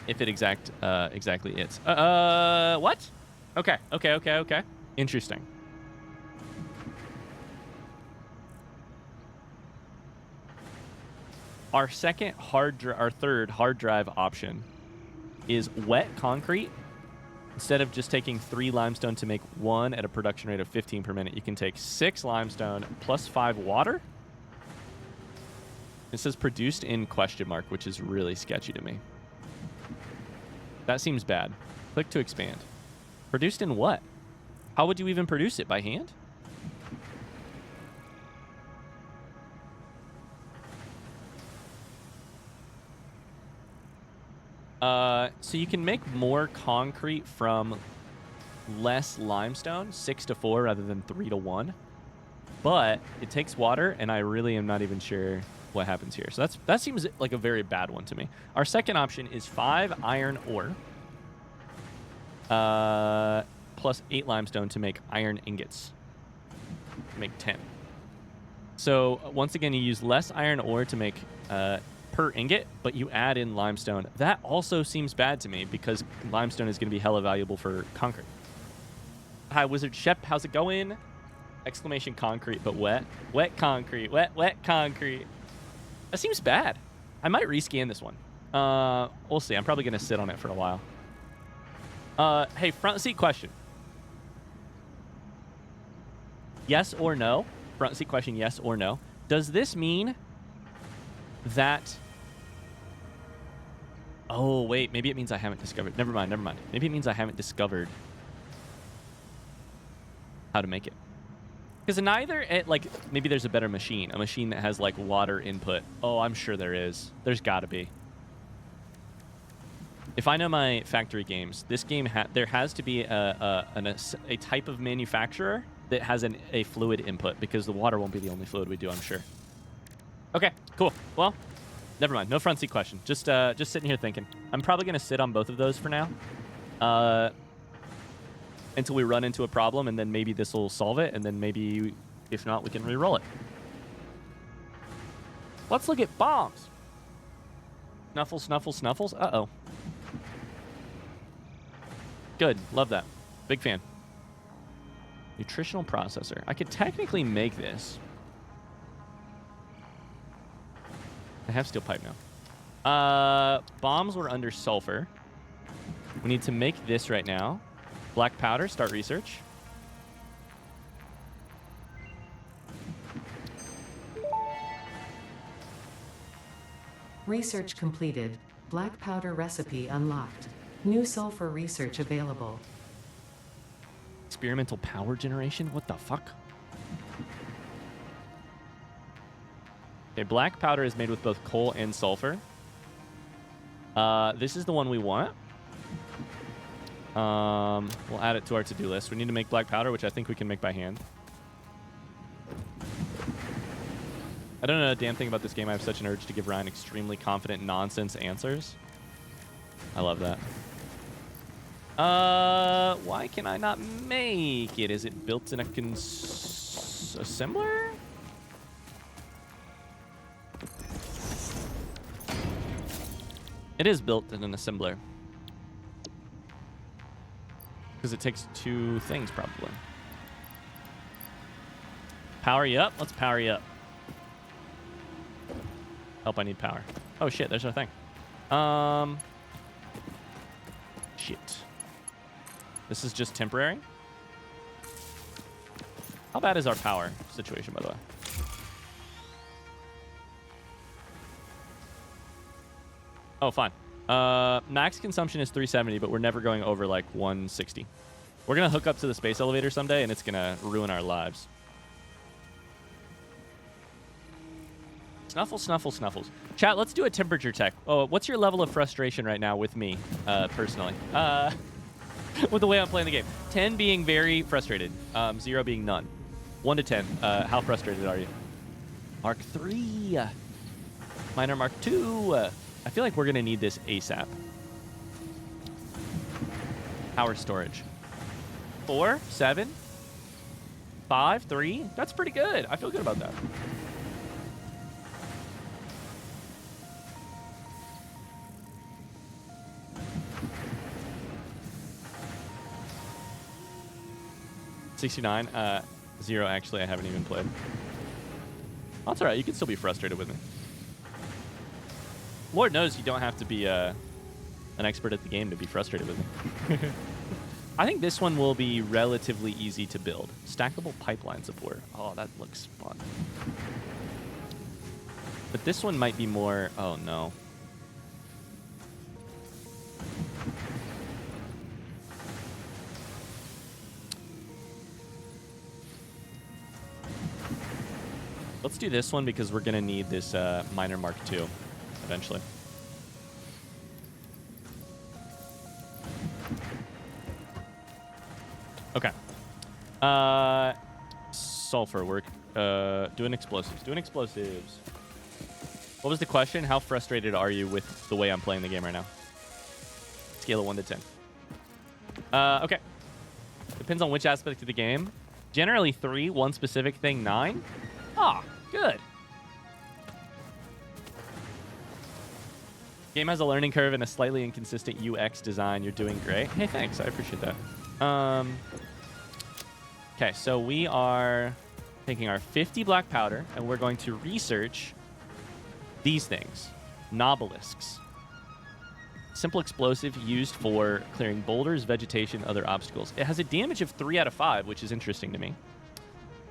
if it exactly is. What? Okay. Interesting. Our third hard drive option is wet concrete. Instead of just taking 3 limestone to make 1 at a production rate of 15 per minute, you can take 6 limestone plus 5 water. It says produced in ? Which is really sketchy to me. That seems bad. Click to expand. Produced in what? How would you even produce it? By hand? So you can make more concrete from less limestone, 6 to 4 rather than 3 to 1. But it takes water, and I really am not even sure what happens here. So that seems like a very bad one to me. Our second option is 5 iron ore plus 8 limestone to make iron ingots. Make 10. So once again, you use less iron ore to make per ingot, but you add in limestone. That also seems bad to me because limestone is going to be hella valuable for concrete. Hi, Wizard Shep. How's it going? Exclamation concrete, but wet. Wet concrete. Wet concrete. That seems bad. I might rescan this one. We'll see. I'm probably going to sit on it for a while. Hey, front seat question. Yes or no? Front seat question, yes or no. Does this mean that... Oh, wait. Maybe it means I haven't discovered... Never mind. Maybe it means I haven't discovered how to make it. Because in either... maybe there's a better machine. A machine that has, water input. Oh, I'm sure there is. There's got to be. If I know my factory games, this game... there has to be a type of manufacturer that has a fluid input, because the water won't be the only fluid we do, I'm sure. Okay, cool. Well, never mind. No front seat question. Just sitting here thinking. I'm probably going to sit on both of those for now. Until we run into a problem, and then maybe this will solve it, and then maybe, if not, we can re-roll it. Let's look at bombs. Snuffles, snuffles, snuffles. Uh-oh. Good. Love that. Big fan. Nutritional processor. I could technically make this. I have steel pipe now. Bombs were under sulfur. We need to make this right now. Black powder. Start research. Research completed. Black powder recipe unlocked. New sulfur research available. Experimental power generation? What the fuck? Okay, black powder is made with both coal and sulfur. This is the one we want. We'll add it to our to-do list. We need to make black powder, which I think we can make by hand. I don't know a damn thing about this game. I have such an urge to give Ryan extremely confident nonsense answers. I love that. Why can I not make it? Is it built in a assembler? It is built in an assembler. Because it takes 2 things, probably. Power you up? Let's power you up. Help, I need power. Oh, shit, there's our thing. Shit. This is just temporary? How bad is our power situation, by the way? Oh, fine. Max consumption is 370, but we're never going over, 160. We're going to hook up to the space elevator someday, and it's going to ruin our lives. Snuffles, snuffles, snuffles. Chat, let's do a temperature check. Oh, what's your level of frustration right now with me, personally? With the way I'm playing the game. 10 being very frustrated. 0 being none. 1 to 10. How frustrated are you? Mark 3. Minor Mark 2. I feel like we're going to need this ASAP. Power storage. 4, 7, 5, 3. That's pretty good. I feel good about that. 69. 0, actually, I haven't even played. That's all right. You can still be frustrated with me. Lord knows you don't have to be an expert at the game to be frustrated with me. I think this one will be relatively easy to build. Stackable pipeline support. Oh, that looks fun. But this one might be more... Oh, no. Let's do this one because we're going to need this Miner Mark II eventually. Okay. Sulfur. We're doing explosives. Doing explosives. What was the question? How frustrated are you with the way I'm playing the game right now? Scale of 1 to 10. Okay. Depends on which aspect of the game. Generally 3. One specific thing, 9. Ah, good. Game has a learning curve and a slightly inconsistent UX design. You're doing great. Hey, thanks. I appreciate that. Okay, so we are taking our 50 black powder, and we're going to research these things. Nobelisks. Simple explosive used for clearing boulders, vegetation, other obstacles. It has a damage of 3 out of 5, which is interesting to me.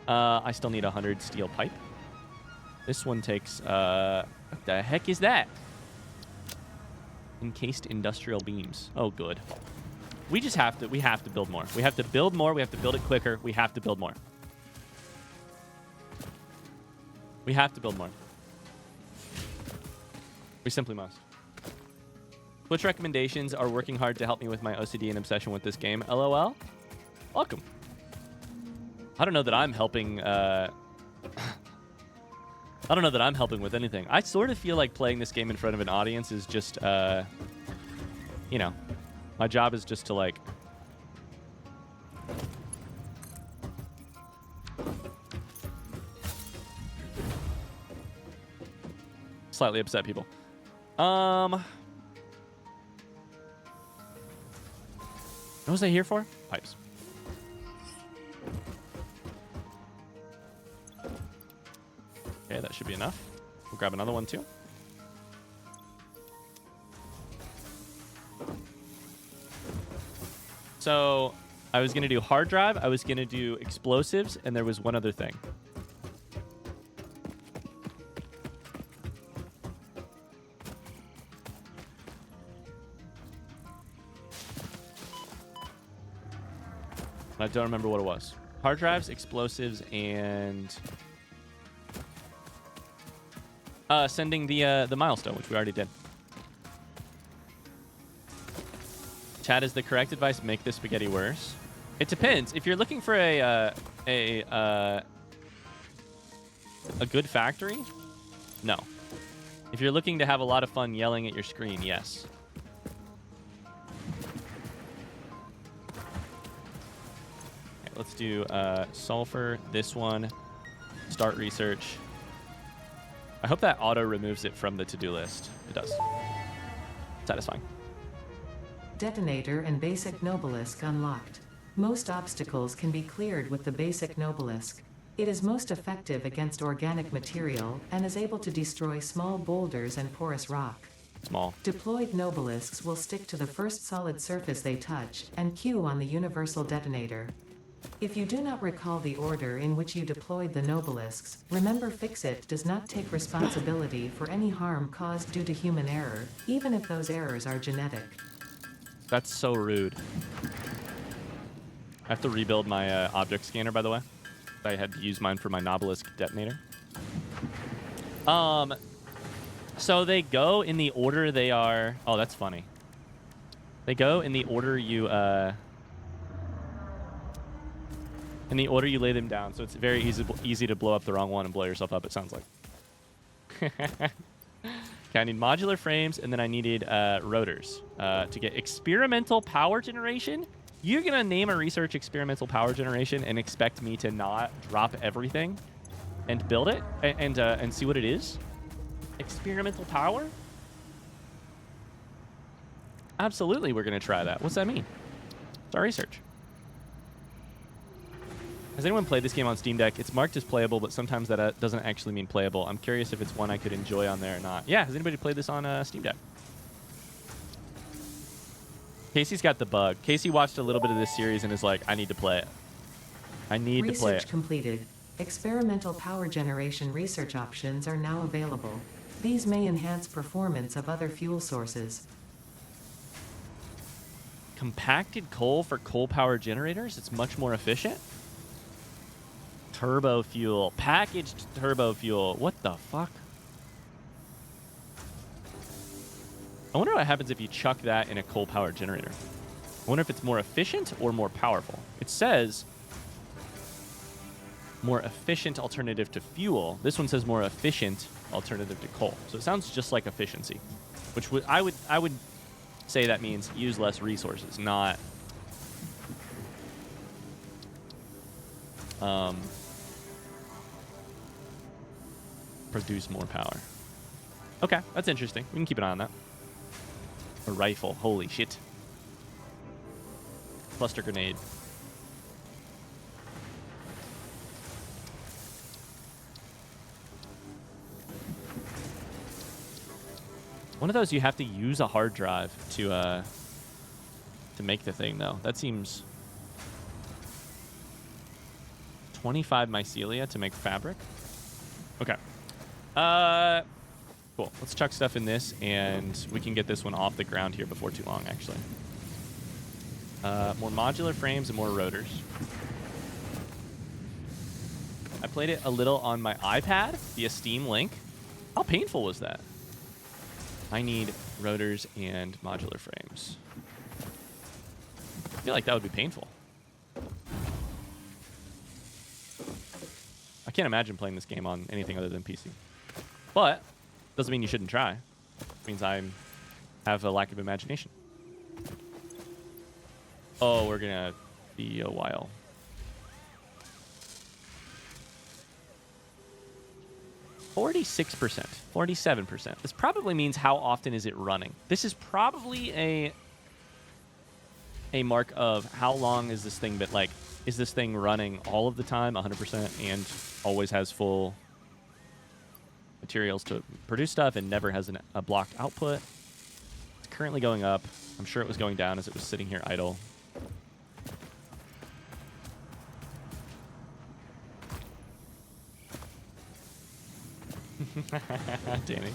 I still need 100 steel pipe. This one takes... what the heck is that? Encased industrial beams. Oh, good. We just have to... We have to build more. We have to build more. We have to build it quicker. We have to build more. We have to build more. We simply must. Twitch recommendations are working hard to help me with my OCD and obsession with this game. LOL. Welcome. I don't know that I'm helping. I don't know that I'm helping with anything. I sort of feel like playing this game in front of an audience is just, you know, my job is just to like. Slightly upset people. What was I here for? Pipes. Okay, that should be enough. We'll grab another one too. So I was going to do hard drive, I was going to do explosives, and there was one other thing. I don't remember what it was. Hard drives, explosives, and sending the milestone, which we already did. Chat, is the correct advice make the spaghetti worse? It depends. If you're looking for a good factory, no. If you're looking to have a lot of fun yelling at your screen, yes. Let's do sulfur, this one, start research. I hope that auto removes it from the to-do list. It does. Satisfying. Detonator and basic Nobelisk unlocked. Most obstacles can be cleared with the basic Nobelisk. It is most effective against organic material and is able to destroy small boulders and porous rock. Small. Deployed Nobelisks will stick to the first solid surface they touch and queue on the universal detonator. If you do not recall the order in which you deployed the Nobelisks, remember Fixit does not take responsibility for any harm caused due to human error, even if those errors are genetic. That's so rude. I have to rebuild my object scanner, by the way. I had to use mine for my Nobelisk detonator. So they go in the order they are... Oh, that's funny. They go in the order you... in the order you lay them down, so it's very easy to blow up the wrong one and blow yourself up, it sounds like. Okay, I need modular frames, and then I needed rotors to get experimental power generation. You're going to name a research experimental power generation and expect me to not drop everything and build it and see what it is? Experimental power? Absolutely, we're going to try that. What's that mean? It's our research. Has anyone played this game on Steam Deck? It's marked as playable, but sometimes that doesn't actually mean playable. I'm curious if it's one I could enjoy on there or not. Yeah, has anybody played this on Steam Deck? Casey's got the bug. Casey watched a little bit of this series and is like, I need to play it. I need to play it. Research completed. Experimental power generation research options are now available. These may enhance performance of other fuel sources. Compacted coal for coal power generators? It's much more efficient? Turbo fuel. Packaged turbo fuel. What the fuck? I wonder what happens if you chuck that in a coal power generator. I wonder if it's more efficient or more powerful. It says more efficient alternative to fuel. This one says more efficient alternative to coal. So it sounds just like efficiency, which I would say that means use less resources, not produce more power. Okay, that's interesting. We can keep an eye on that. A rifle. Holy shit. Cluster grenade. One of those you have to use a hard drive to make the thing, though. That seems 25 mycelia to make fabric. Okay. Cool. Let's chuck stuff in this, and we can get this one off the ground here before too long, actually. More modular frames and more rotors. I played it a little on my iPad via Steam Link. How painful was that? I need rotors and modular frames. I feel like that would be painful. I can't imagine playing this game on anything other than PC. But doesn't mean you shouldn't try. It means I have a lack of imagination. Oh, we're gonna be a while. 46%, 47%. This probably means how often is it running. This is probably a mark of how long is this thing, but like, is this thing running all of the time, 100%, and always has full materials to produce stuff and never has a blocked output. It's currently going up. I'm sure it was going down as it was sitting here idle. Danny.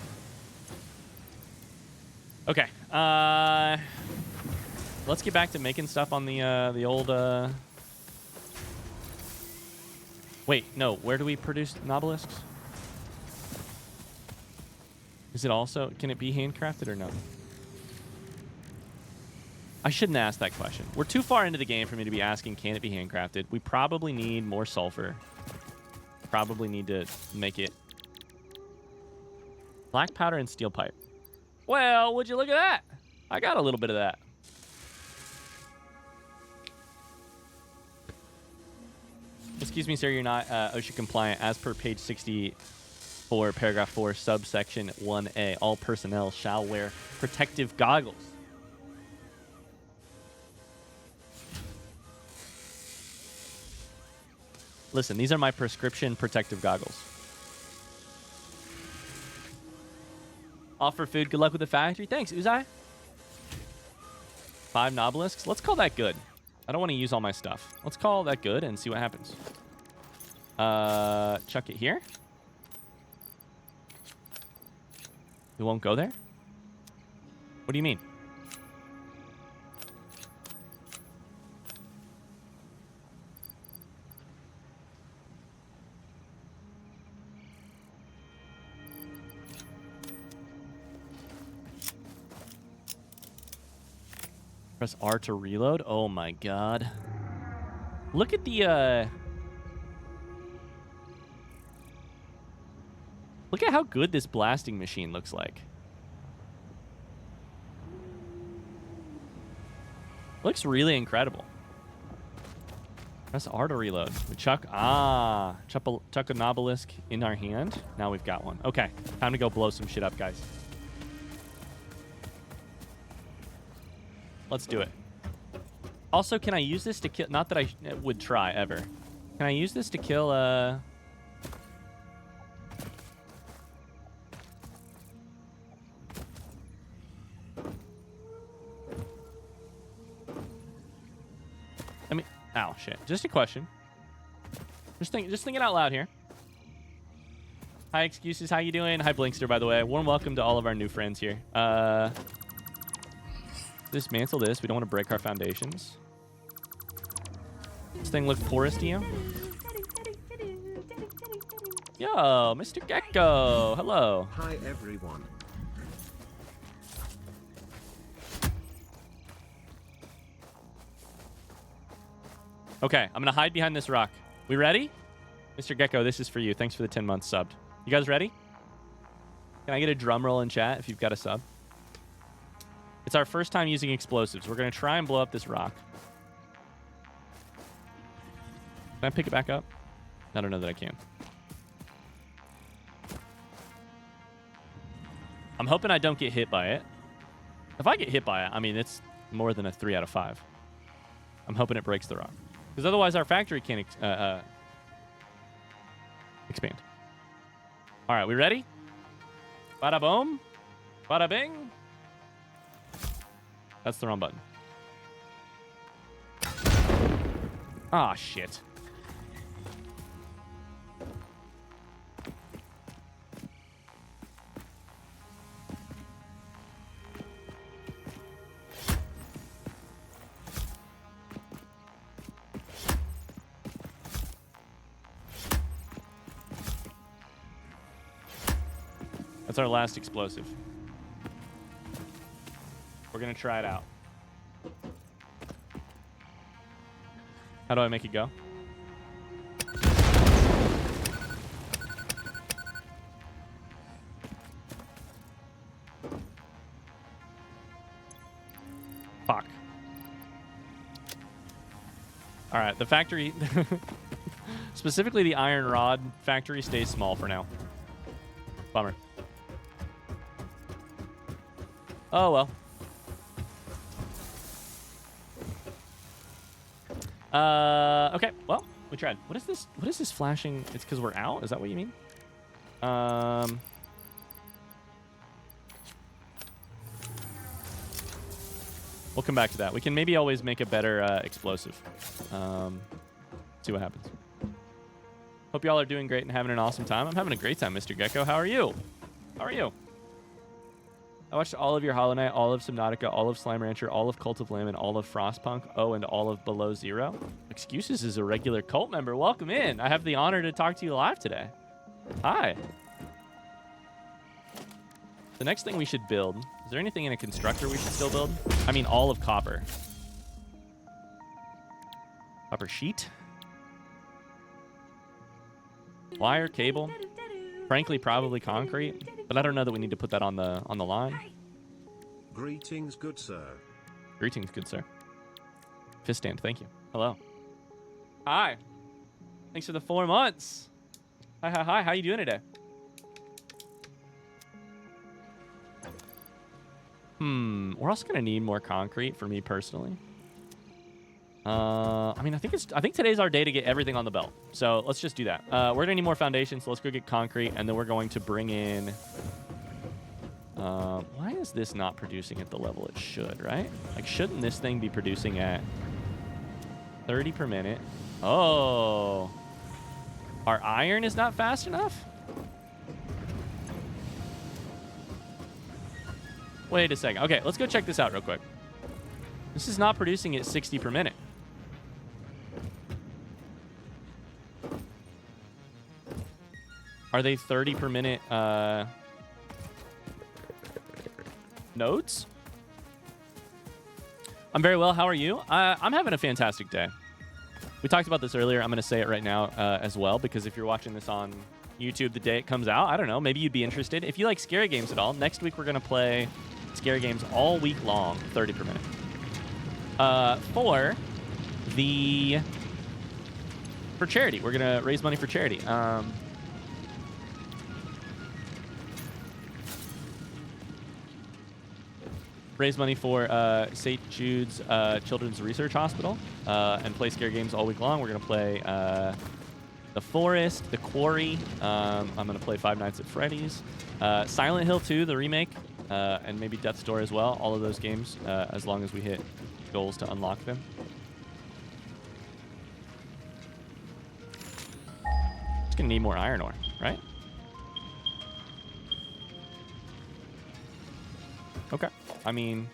Okay. Let's get back to making stuff on the old. Wait, no. Where do we produce nobelisks? Is it also? Can it be handcrafted or no? I shouldn't ask that question. We're too far into the game for me to be asking, can it be handcrafted? We probably need more sulfur. Probably need to make it. Black powder and steel pipe. Well, would you look at that? I got a little bit of that. Excuse me, sir, you're not OSHA compliant. As per page 64, paragraph 4, subsection 1A, all personnel shall wear protective goggles. Listen, these are my prescription protective goggles. Offer food. Good luck with the factory. Thanks, Uzai. 5 nobelisks. Let's call that good. I don't want to use all my stuff. Let's call that good and see what happens. Chuck it here. It won't go there? What do you mean? Press R to reload. Oh my god. Look at the look at how good this blasting machine looks like. Looks really incredible. Press R to reload. We chuck a nobelisk in our hand. Now we've got one. Okay, time to go blow some shit up, guys. Let's do it. Also, can I use this to kill? Not that I would try ever. Can I use this to kill I mean, ow, shit. Just a question. Just thinking out loud here. Hi, Excuses. How you doing? Hi, Blinkster, by the way. Warm welcome to all of our new friends here. Dismantle this. We don't want to break our foundations. This thing look porous to you? Yo, Mr. Gecko. Hello. Hi everyone. Okay, I'm going to hide behind this rock. We ready? Mr. Gecko, this is for you. Thanks for the 10 months subbed. You guys ready? Can I get a drum roll in chat if you've got a sub? It's our first time using explosives. We're going to try and blow up this rock. Can I pick it back up? I don't know that I can. I'm hoping I don't get hit by it. If I get hit by it, I mean, it's more than a 3 out of 5. I'm hoping it breaks the rock. Because otherwise our factory can't expand. All right, we ready? Bada boom. Bada bing. That's the wrong button. Ah, shit. That's our last explosive. We're gonna try it out. How do I make it go? Fuck. All right, the factory, specifically the iron rod factory, stays small for now. Bummer. Oh, well. Okay. Well, we tried. What is this? What is this flashing? It's because we're out? Is that what you mean? We'll come back to that. We can maybe always make a better explosive. See what happens. Hope y'all are doing great and having an awesome time. I'm having a great time, Mr. Gecko. How are you? How are you? I watched all of your Hollow Knight, all of Subnautica, all of Slime Rancher, all of Cult of Lamb, and all of Frostpunk. Oh, and all of Below Zero. Excuses is a regular cult member. Welcome in. I have the honor to talk to you live today. Hi. The next thing we should build. Is there anything in a constructor we should still build? I mean, all of copper. Copper sheet. Wire, cable. Frankly, probably concrete, but I don't know that we need to put that on the line. Greetings, good sir. Greetings, good sir. Fist stand, thank you. Hello. Hi. Thanks for the 4 months. Hi, hi, hi. How you doing today? We're also gonna need more concrete for me personally. I mean, I think today's our day to get everything on the belt. So let's just do that. We're gonna need more foundations, so let's go get concrete, and then we're going to bring in. Why is this not producing at the level it should? Right? Like, shouldn't this thing be producing at 30 per minute? Oh, our iron is not fast enough. Wait a second. Okay, let's go check this out real quick. This is not producing at 60 per minute. Are they 30 per minute nodes? I'm very well. How are you? I'm having a fantastic day. We talked about this earlier. I'm going to say it right now as well, because if you're watching this on YouTube the day it comes out, I don't know, maybe you'd be interested. If you like scary games at all, next week we're going to play scary games all week long, 30 per minute. For charity. We're going to raise money for charity. raise money for St. Jude's Children's Research Hospital and play scare games all week long. We're going to play The Forest, The Quarry. I'm going to play Five Nights at Freddy's. Silent Hill 2, the remake, and maybe Death's Door as well. All of those games, as long as we hit goals to unlock them. Just going to need more iron ore, right? Okay. I mean,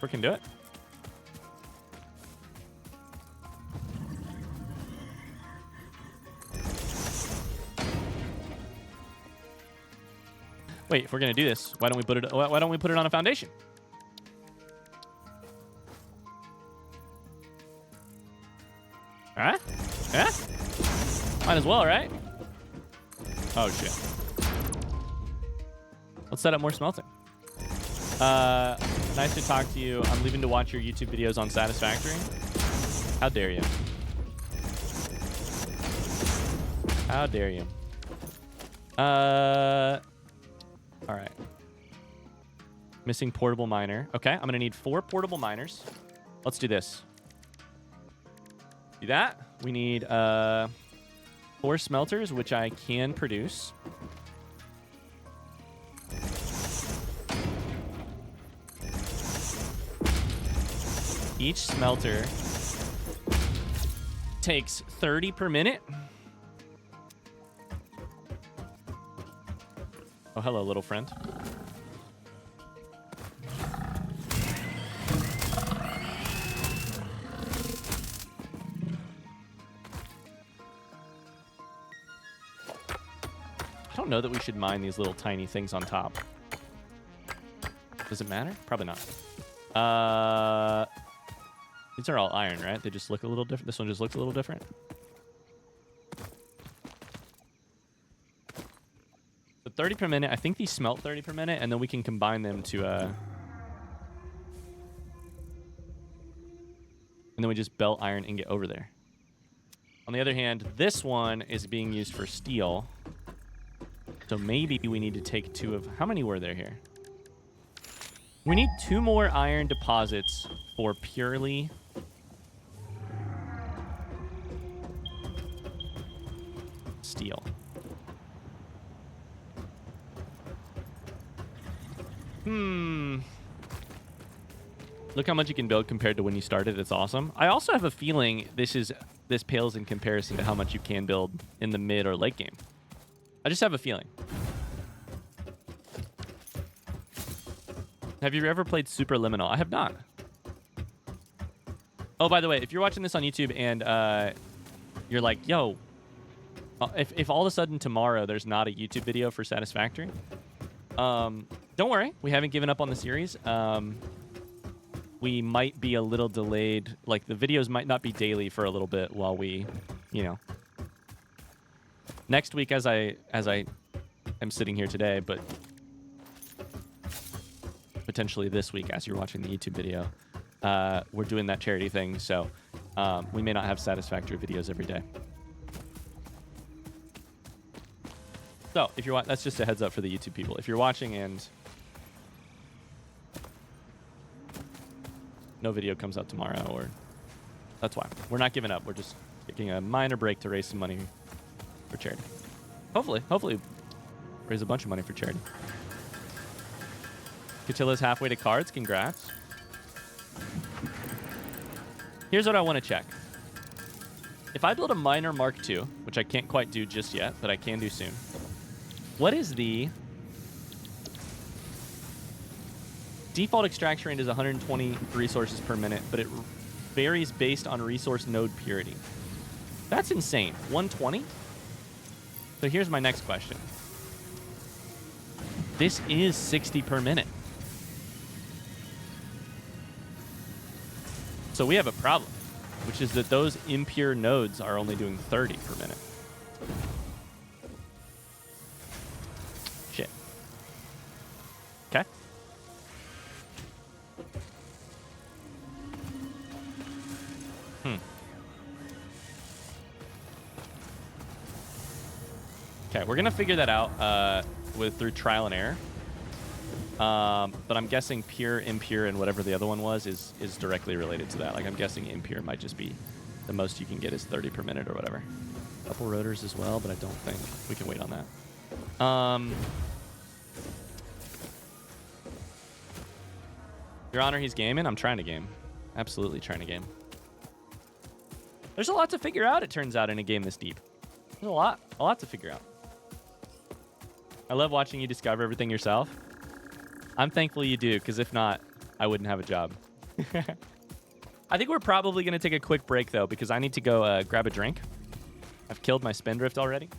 we can do it. Wait, if we're gonna do this, why don't we put it on a foundation? Huh? Yeah? Might as well, right? Oh shit. Let's set up more smelting. Nice to talk to you. I'm leaving to watch your YouTube videos on Satisfactory. How dare you? How dare you? All right. Missing portable miner. Okay, I'm gonna need 4 portable miners. Let's do this. Do that. We need 4 smelters, which I can produce. Each smelter takes 30 per minute. Oh, hello, little friend. I don't know that we should mine these little tiny things on top. Does it matter? Probably not. These are all iron, right? They just look a little different. This one just looks a little different. So 30 per minute. I think these smelt 30 per minute, and then we can combine them to... and then we just belt iron ingot over there. On the other hand, this one is being used for steel. So maybe we need to take 2 of... How many were there here? We need 2 more iron deposits for purely... steel. Look how much you can build compared to when you started. It's awesome. I also have a feeling this pales in comparison to how much you can build in the mid or late game. I just have a feeling. Have you ever played Superliminal? I have not. Oh, by the way, if you're watching this on YouTube and you're like, yo, if all of a sudden tomorrow there's not a YouTube video for Satisfactory, don't worry. We haven't given up on the series. We might be a little delayed. Like, the videos might not be daily for a little bit while we, you know. Next week, as I am sitting here today, but potentially this week as you're watching the YouTube video, we're doing that charity thing, so we may not have Satisfactory videos every day. So, if you're that's just a heads up for the YouTube people. If you're watching and no video comes out tomorrow, or that's why. We're not giving up. We're just taking a minor break to raise some money for charity. Hopefully raise a bunch of money for charity. Katilla's halfway to cards. Congrats. Here's what I want to check. If I build a miner Mark II, which I can't quite do just yet, but I can do soon, what is the default extraction rate? Is 120 resources per minute, but it varies based on resource node purity. That's insane. 120? So here's my next question. This is 60 per minute. So we have a problem, which is that those impure nodes are only doing 30 per minute. Shit. Okay. Okay, we're gonna figure that out through trial and error. But I'm guessing pure, impure, and whatever the other one was is directly related to that. Like, I'm guessing impure might just be the most you can get is 30 per minute or whatever. Couple rotors as well, but I don't think we can wait on that. Your Honor, he's gaming. I'm trying to game. Absolutely trying to game. There's a lot to figure out, it turns out, in a game this deep. There's a lot to figure out. I love watching you discover everything yourself. I'm thankful you do, because if not, I wouldn't have a job. I think we're probably going to take a quick break, though, because I need to go grab a drink. I've killed my spindrift already.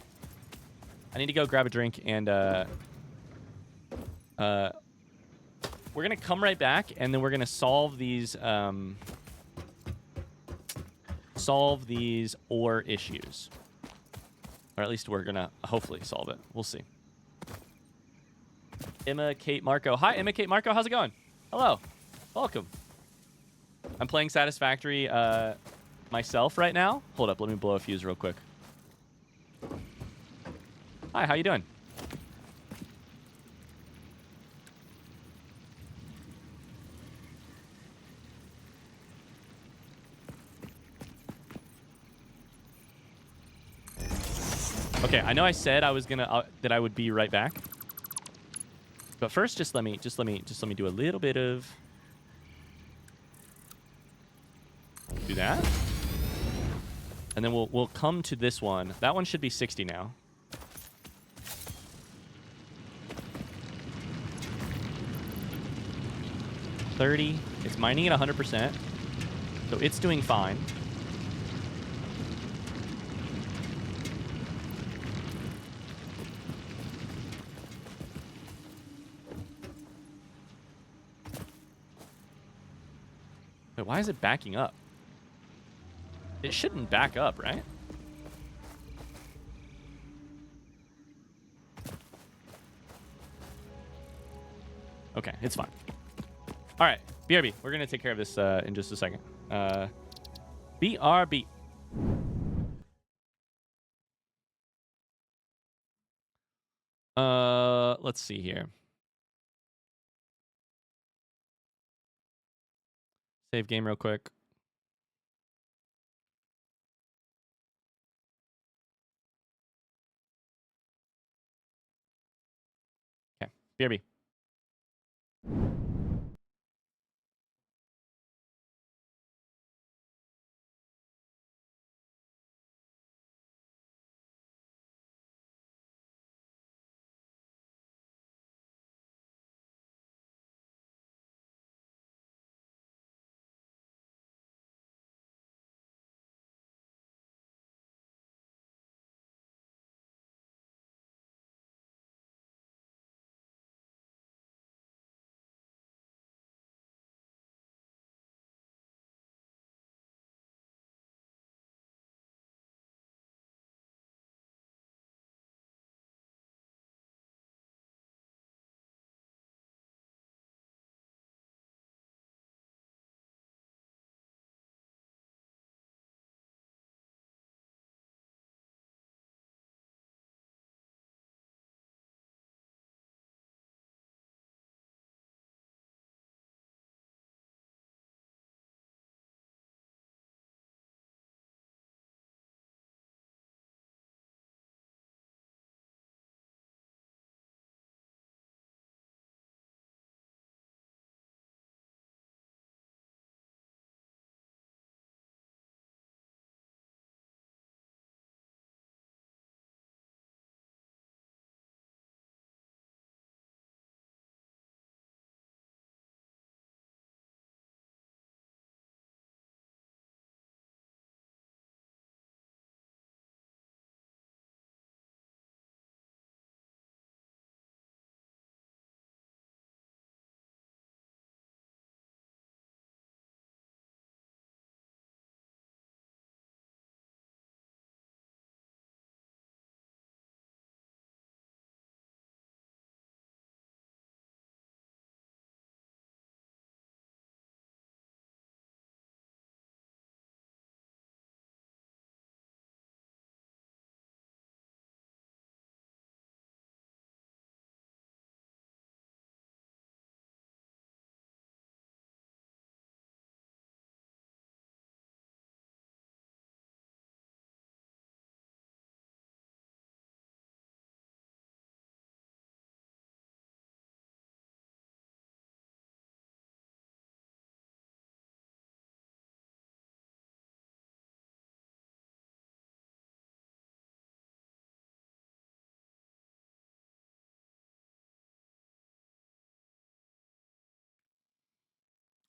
I need to go grab a drink, and we're going to come right back, and then we're going to solve these ore issues. Or at least we're going to hopefully solve it. We'll see. Emma, Kate, Marco. Hi, Emma, Kate, Marco. How's it going? Hello. Welcome. I'm playing Satisfactory myself right now. Hold up. Let me blow a fuse real quick. Hi, how you doing? Okay, I know I said I was gonna that I would be right back. But first, just let me do a little bit of do that, and then we'll come to this one. That one should be 60 now. $30. It's mining at 100%, so it's doing fine. Wait, why is it backing up? It shouldn't back up, right? Okay, it's fine. All right, BRB. We're going to take care of this in just a second. BRB. Let's see here. Save game real quick. Okay, BRB.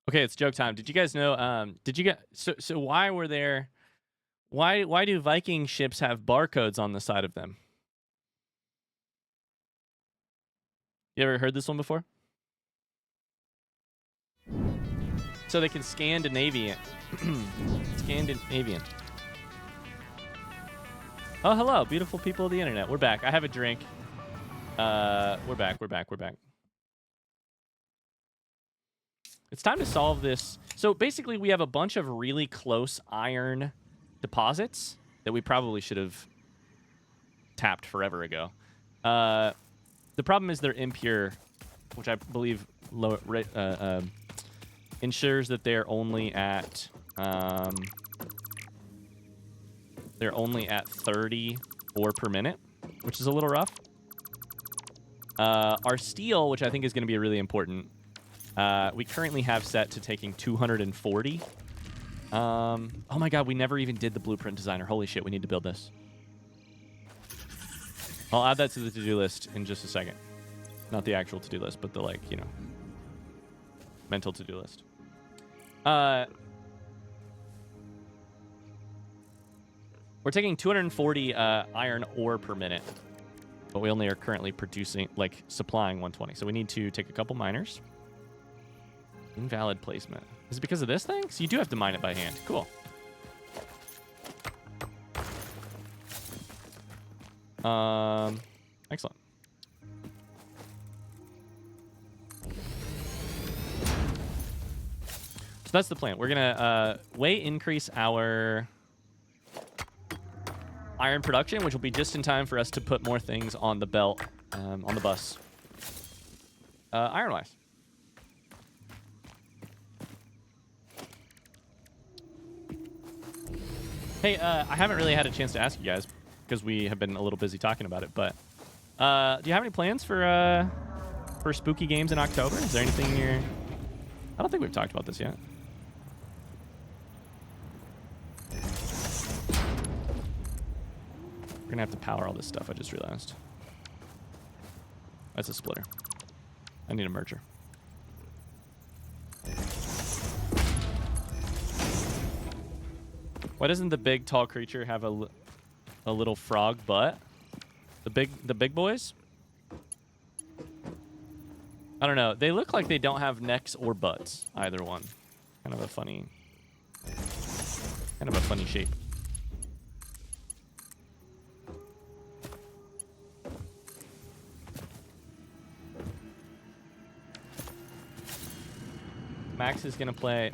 Okay, it's joke time. Did you guys know? Did you get so why were there? Why do Viking ships have barcodes on the side of them? You ever heard this one before? So they can Scandinavian. Scandinavian. Oh, hello, beautiful people of the internet. We're back. I have a drink. We're back. It's time to solve this. So basically, we have a bunch of really close iron deposits that we probably should have tapped forever ago. The problem is they're impure, which I believe ensures that they're only at 30 ore per minute, which is a little rough. Our steel, which I think is going to be really important, we currently have set to taking 240. Oh my god, we never even did the blueprint designer. Holy shit, we need to build this. I'll add that to the to-do list in just a second. Not the actual to-do list, but the, like, you know, mental to-do list. We're taking 240 iron ore per minute, but we only are currently producing, like, supplying 120. So we need to take a couple miners. Invalid placement. Is it because of this thing? So you do have to mine it by hand. Cool. Excellent. So that's the plan. We're gonna increase our iron production, which will be just in time for us to put more things on the belt, on the bus. Iron-wise. Hey, I haven't really had a chance to ask you guys because we have been a little busy talking about it, but do you have any plans for spooky games in October? Is there anything you're... I don't think we've talked about this yet. We're gonna have to power all this stuff, I just realized. That's a splitter. I need a merger. Why doesn't the big tall creature have a little frog butt? The big boys? I don't know. They look like they don't have necks or butts, either one. Kind of a funny shape.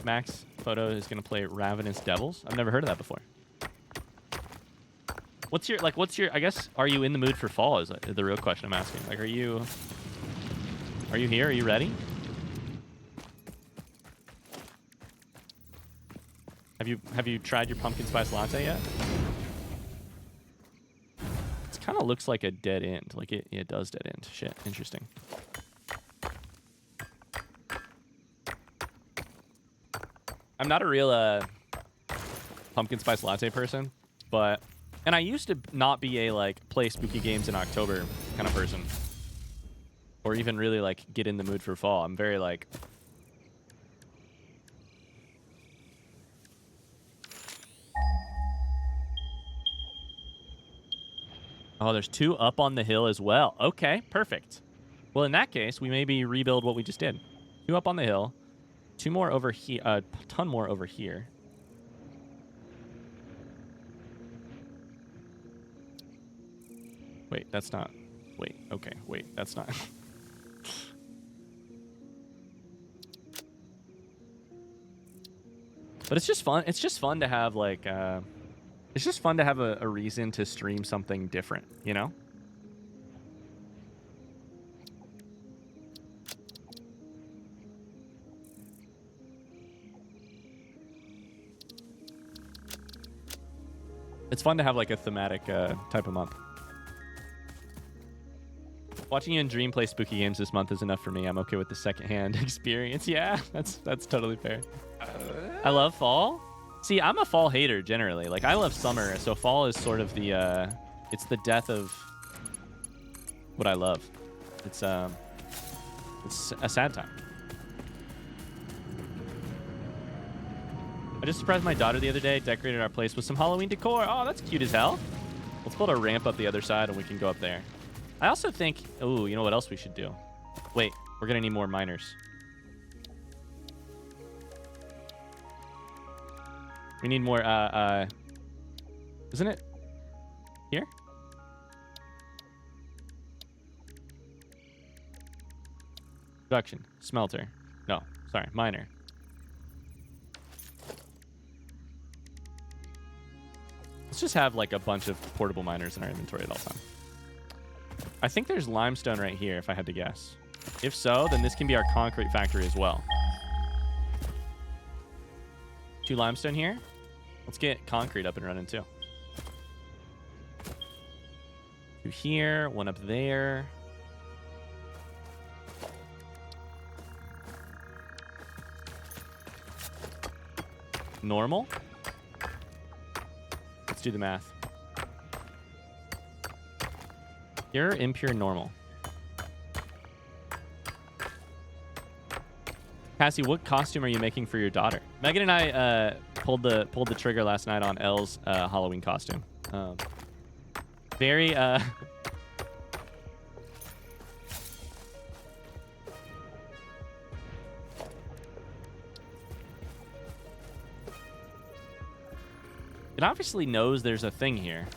Max Photo is gonna play Ravenous Devils. I've never heard of that before. What's your, I guess, are you in the mood for fall is the real question I'm asking. Like, are you here? Are you ready? Have you tried your pumpkin spice latte yet? It kind of looks like a dead end. Like it does dead end. Shit, interesting. I'm not a real pumpkin spice latte person, and I used to not be a like play spooky games in October kind of person, or even really like get in the mood for fall. I'm very like, oh, there's 2 up on the hill as well. Okay, perfect. Well, in that case, we maybe rebuild what we just did. 2 up on the hill. 2 more over here, a ton more over here. Wait, that's not... Wait, okay, wait, that's not... But it's just fun. It's just fun to have, like, it's just fun to have a reason to stream something different, you know? It's fun to have like a thematic type of month. Watching you and Dream play spooky games this month is enough for me. I'm okay with the secondhand experience. Yeah, that's totally fair. I love fall. See, I'm a fall hater generally. Like, I love summer, so fall is sort of the it's the death of what I love. It's a sad time. just surprised my daughter the other day, decorated our place with some Halloween decor. Oh, that's cute as hell. Let's build a ramp up the other side and we can go up there. I also think, oh, you know what else we should do? Wait, we're going to need more miners. We need more, isn't it here? Production, smelter. No, sorry, miner. Let's just have like a bunch of portable miners in our inventory at all time. I think there's limestone right here, if I had to guess. If so, then this can be our concrete factory as well. 2 limestone here. Let's get concrete up and running too. 2 here, 1 up there. Normal. Let's do the math. Pure, impure, normal. Cassie, what costume are you making for your daughter? Megan and I pulled the trigger last night on Elle's Halloween costume. Very it obviously knows there's a thing here.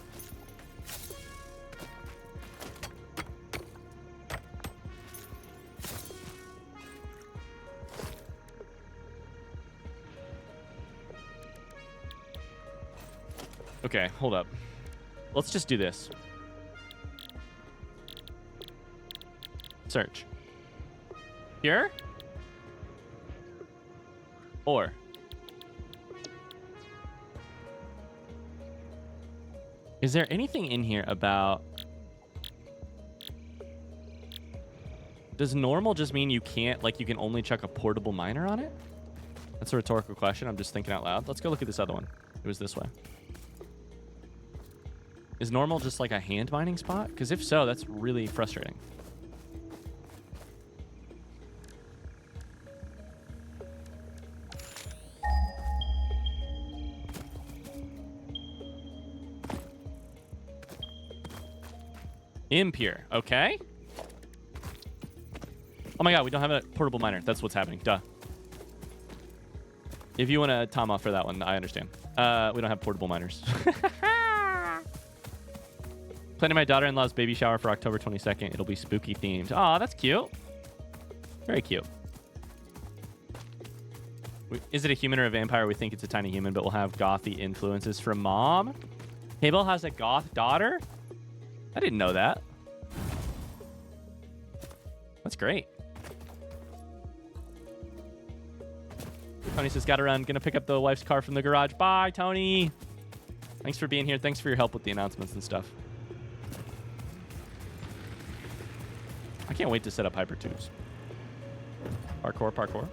Okay, hold up. Let's just do this. Search. Pure? Or? Is there anything in here about... Does normal just mean you can't, like, you can only chuck a portable miner on it? That's a rhetorical question. I'm just thinking out loud. Let's go look at this other one. It was this way. Is normal just like a hand mining spot? Because if so, that's really frustrating. Impure. Okay. Oh my god, we don't have a portable miner. That's what's happening. Duh. If you want to Tom off for that one, I understand. We don't have portable miners. Planning my daughter-in-law's baby shower for October 22nd. It'll be spooky themed. Aw, that's cute. Very cute. Is it a human or a vampire? We think it's a tiny human, but we'll have gothy influences from mom. Abel has a goth daughter? I didn't know that. That's great. Tony says, gotta run. Gonna pick up the wife's car from the garage. Bye, Tony. Thanks for being here. Thanks for your help with the announcements and stuff. I can't wait to set up hyper tubes. Parkour, parkour.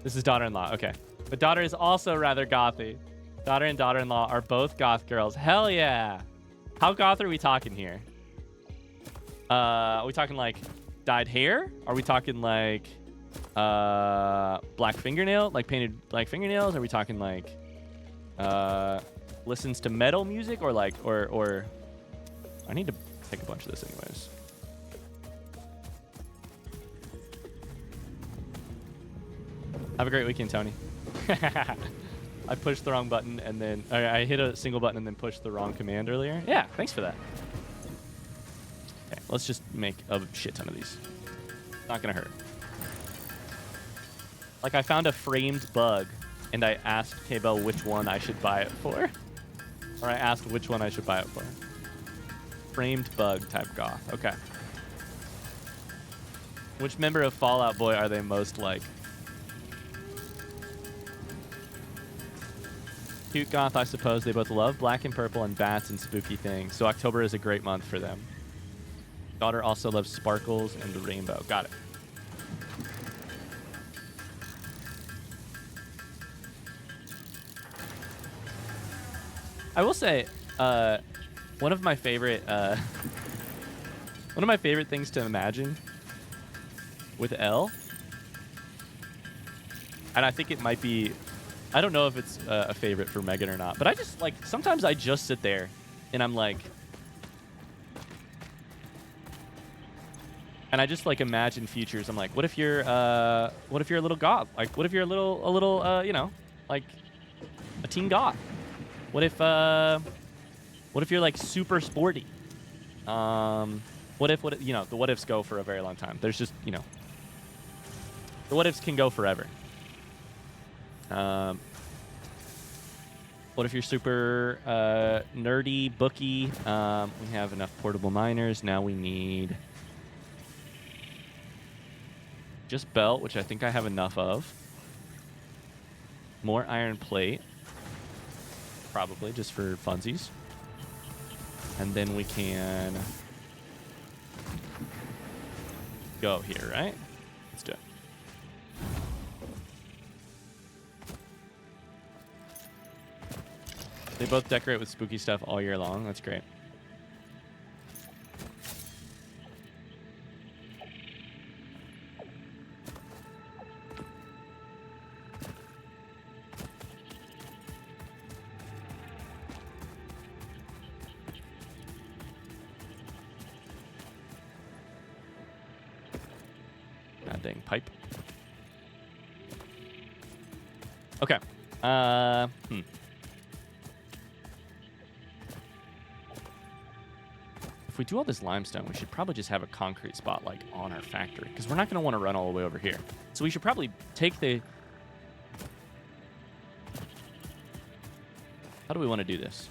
This is daughter-in-law. Okay. But daughter is also rather gothy. Daughter and daughter-in-law are both goth girls. Hell yeah. How goth are we talking here? Are we talking like dyed hair? Are we talking like black fingernail? Like painted black fingernails? Are we talking like listens to metal music or like or I need to take a bunch of this anyways. Have a great weekend, Tony. I pushed the wrong button and then I hit a single button and then pushed the wrong command earlier. Yeah, thanks for that. Okay, let's just make a shit ton of these. Not gonna hurt. Like I found a framed bug and I asked K-Bell which one I should buy it for. Or I asked which one I should buy it for. Framed bug type goth. Okay. Which member of Fallout Boy are they most like? Cute goth, I suppose. They both love black and purple and bats and spooky things. So October is a great month for them. Daughter also loves sparkles and the rainbow. Got it. I will say, one of my favorite things to imagine with Elle And I think it might be, I don't know if it's a favorite for Megan or not, but I just like, sometimes I just sit there and I'm like, and I just like imagine futures. I'm like, what if you're a little god? Like, what if you're a little, you know, like a teen god? What if you're like super sporty? What if, you know, the what ifs go for a very long time. There's just, you know, the what ifs can go forever. What if you're super nerdy, booky? We have enough portable miners. Now we need just belt, which I think I have enough of. More iron plate. Probably, just for funsies. And then we can go here, right? Let's do it. They both decorate with spooky stuff all year long. That's great. God dang pipe. Okay. If we do all this limestone, we should probably just have a concrete spot like on our factory, because we're not going to want to run all the way over here. So we should probably take the... How do we want to do this?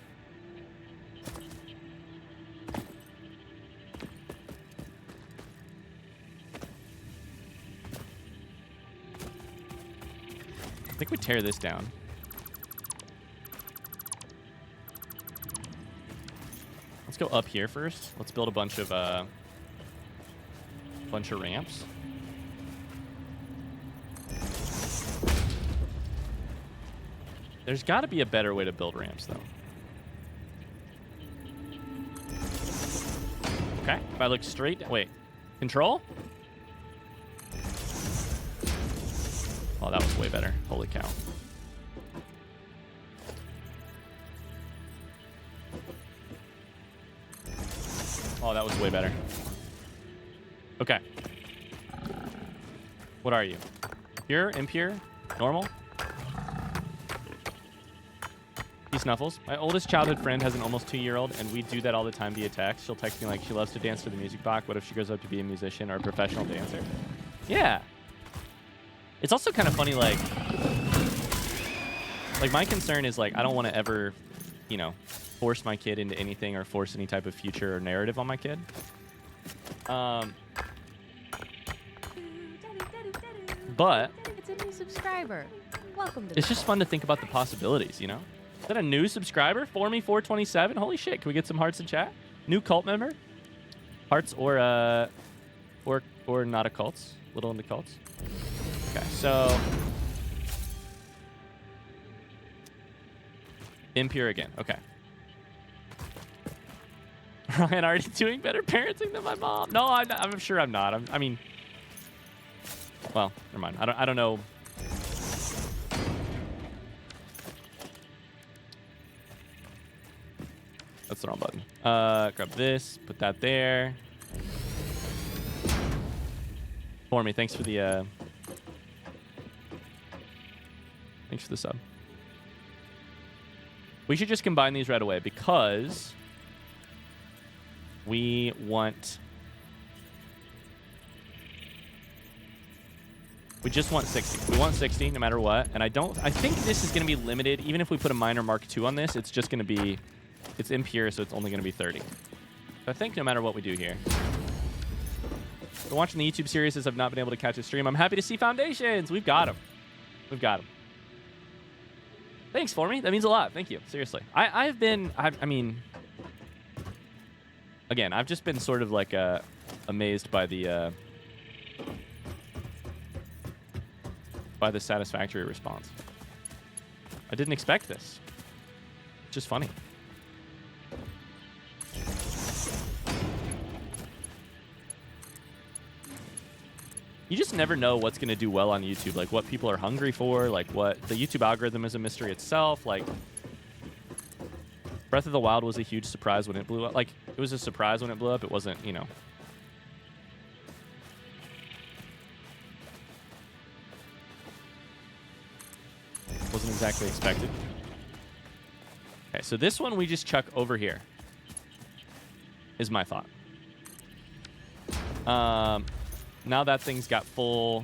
I think we tear this down. Let's go up here first. Let's build a bunch of ramps. There's got to be a better way to build ramps, though. Okay, if I look straight... Wait. Control? Oh, that was way better. Holy cow. Oh, that was way better. Okay. What are you? Pure? Impure? Normal? He Snuffles. My oldest childhood friend has an almost 2-year-old, and we do that all the time via text. She'll text me like she loves to dance to the music box. What if she grows up to be a musician or a professional dancer? Yeah. It's also kind of funny, like my concern is, like, I don't want to ever, you know, force my kid into anything or force any type of future or narrative on my kid. But it's a new subscriber. Welcome to it's just fun to think about the possibilities, you know? Is that a new subscriber? For me 427? Holy shit. Can we get some hearts in chat? New cult member? Hearts or not a cults? Little into cults? Okay, so impure again. Okay. Ryan already doing better parenting than my mom. No, I'm sure I'm not. I mean, well, never mind. I don't know. That's the wrong button. Grab this, put that there. For me, thanks for the sub. We should just combine these right away because we just want 60. We want 60 no matter what. And I think this is going to be limited. Even if we put a minor Mark II on this, it's just going to be, it's impure, so it's only going to be 30. So I think no matter what we do here. We're watching the YouTube series as I've not been able to catch a stream. I'm happy to see Foundations. We've got them. We've got them. Thanks for me. That means a lot. Thank you. Seriously. I mean, again, I've just been sort of like amazed by the Satisfactory response. I didn't expect this. It's just funny. You just never know what's going to do well on YouTube, like what people are hungry for, like what the YouTube algorithm is a mystery itself. Like Breath of the Wild was a huge surprise when it blew up. Like it was a surprise when it blew up. It wasn't, you know. Wasn't exactly expected. Okay, so this one we just chuck over here. Is my thought. Now that thing's got full.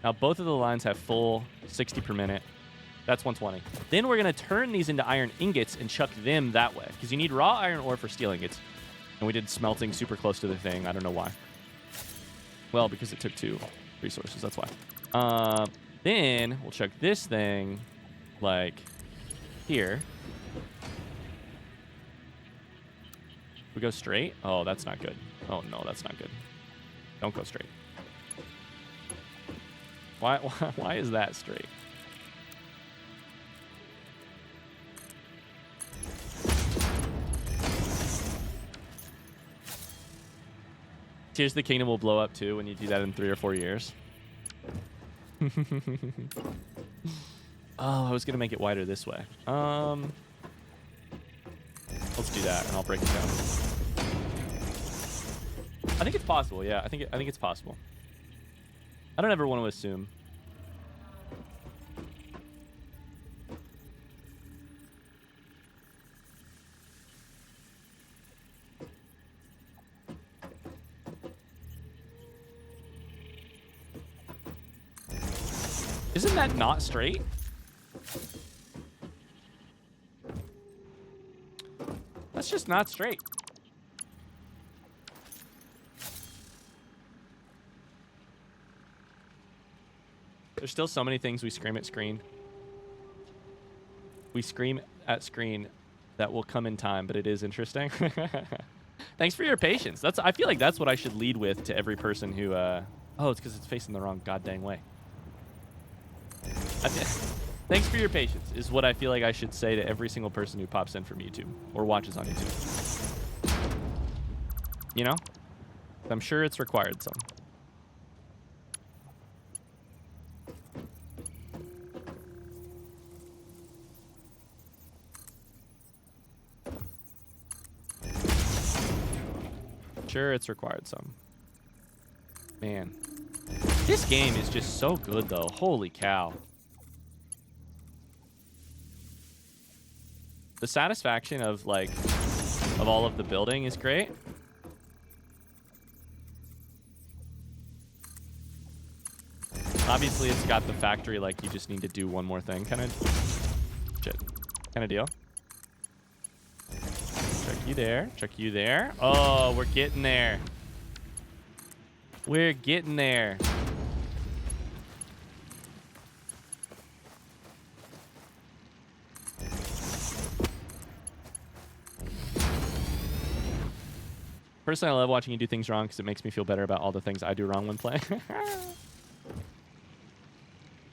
Now both of the lines have full 60 per minute. That's 120. Then we're going to turn these into iron ingots and chuck them that way. Because you need raw iron ore for steel ingots. And we did smelting super close to the thing. I don't know why. Well, because it took 2 resources. That's why. Then we'll chuck this thing like here. We go straight? Oh, that's not good. Oh, no, that's not good. Don't go straight. Why is that straight? Tears of the Kingdom will blow up too when you do that in 3 or 4 years. Oh, I was gonna make it wider this way. Let's do that, and I'll break it down. I think it's possible. Yeah, I think it's possible. I don't ever want to assume. Isn't that not straight? That's just not straight. There's still so many things we scream at screen. We scream at screen that will come in time, but it is interesting. Thanks for your patience. I feel like that's what I should lead with to every person who oh, it's because it's facing the wrong goddamn way. Thanks for your patience is what I feel like I should say to every single person who pops in from YouTube or watches on YouTube. You know? I'm sure it's required some. Sure, it's required some. Man. This game is just so good, though. Holy cow. The satisfaction of, like, of all of the building is great. Obviously, it's got the factory, like, you just need to do one more thing kind of deal. Check you there. Check you there. Oh, we're getting there. We're getting there. Personally, I love watching you do things wrong because it makes me feel better about all the things I do wrong when playing.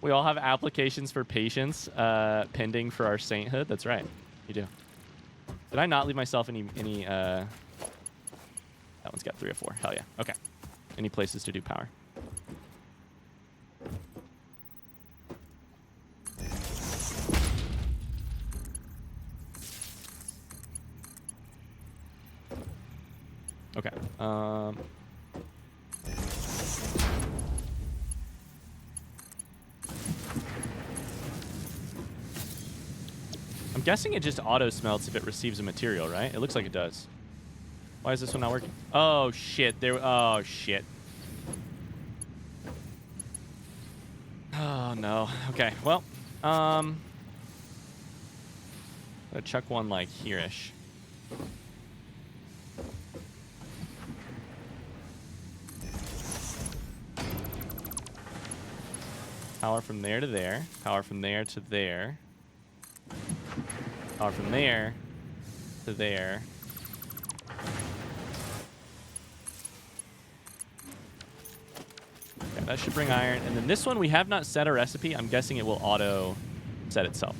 We all have applications for patience pending for our sainthood. That's right. You do. Did I not leave myself any that one's got 3 or 4. Hell yeah. Okay. Any places to do power? Okay. I'm guessing it just auto smelts if it receives a material, right? It looks like it does. Why is this one not working? Oh shit! Oh shit! Oh no. Okay. Well, I'll chuck one like here-ish. Power from there to there. Power from there to there. Power from there to there. Okay, that should bring iron. And then this one, we have not set a recipe. I'm guessing it will auto set itself.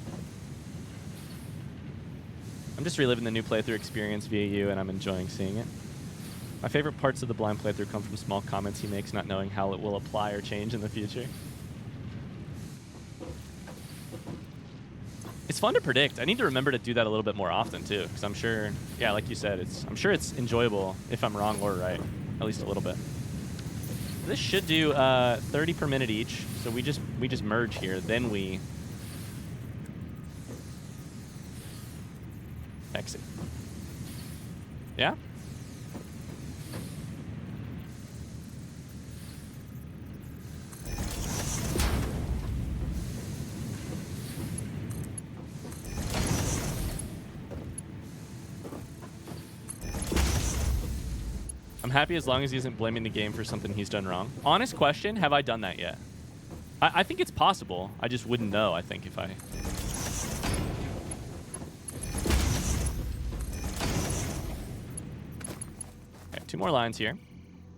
I'm just reliving the new playthrough experience via you, and I'm enjoying seeing it. My favorite parts of the blind playthrough come from small comments he makes, not knowing how it will apply or change in the future. It's fun to predict. I need to remember to do that a little bit more often too, because I'm sure, yeah, like you said, I'm sure it's enjoyable if I'm wrong or right, at least a little bit. This should do 30 per minute each, so we just merge here, then we exit. Yeah? I'm happy as long as he isn't blaming the game for something he's done wrong. Honest question, have I done that yet? I think it's possible. I just wouldn't know, I think, if I... Okay, 2 more lines here.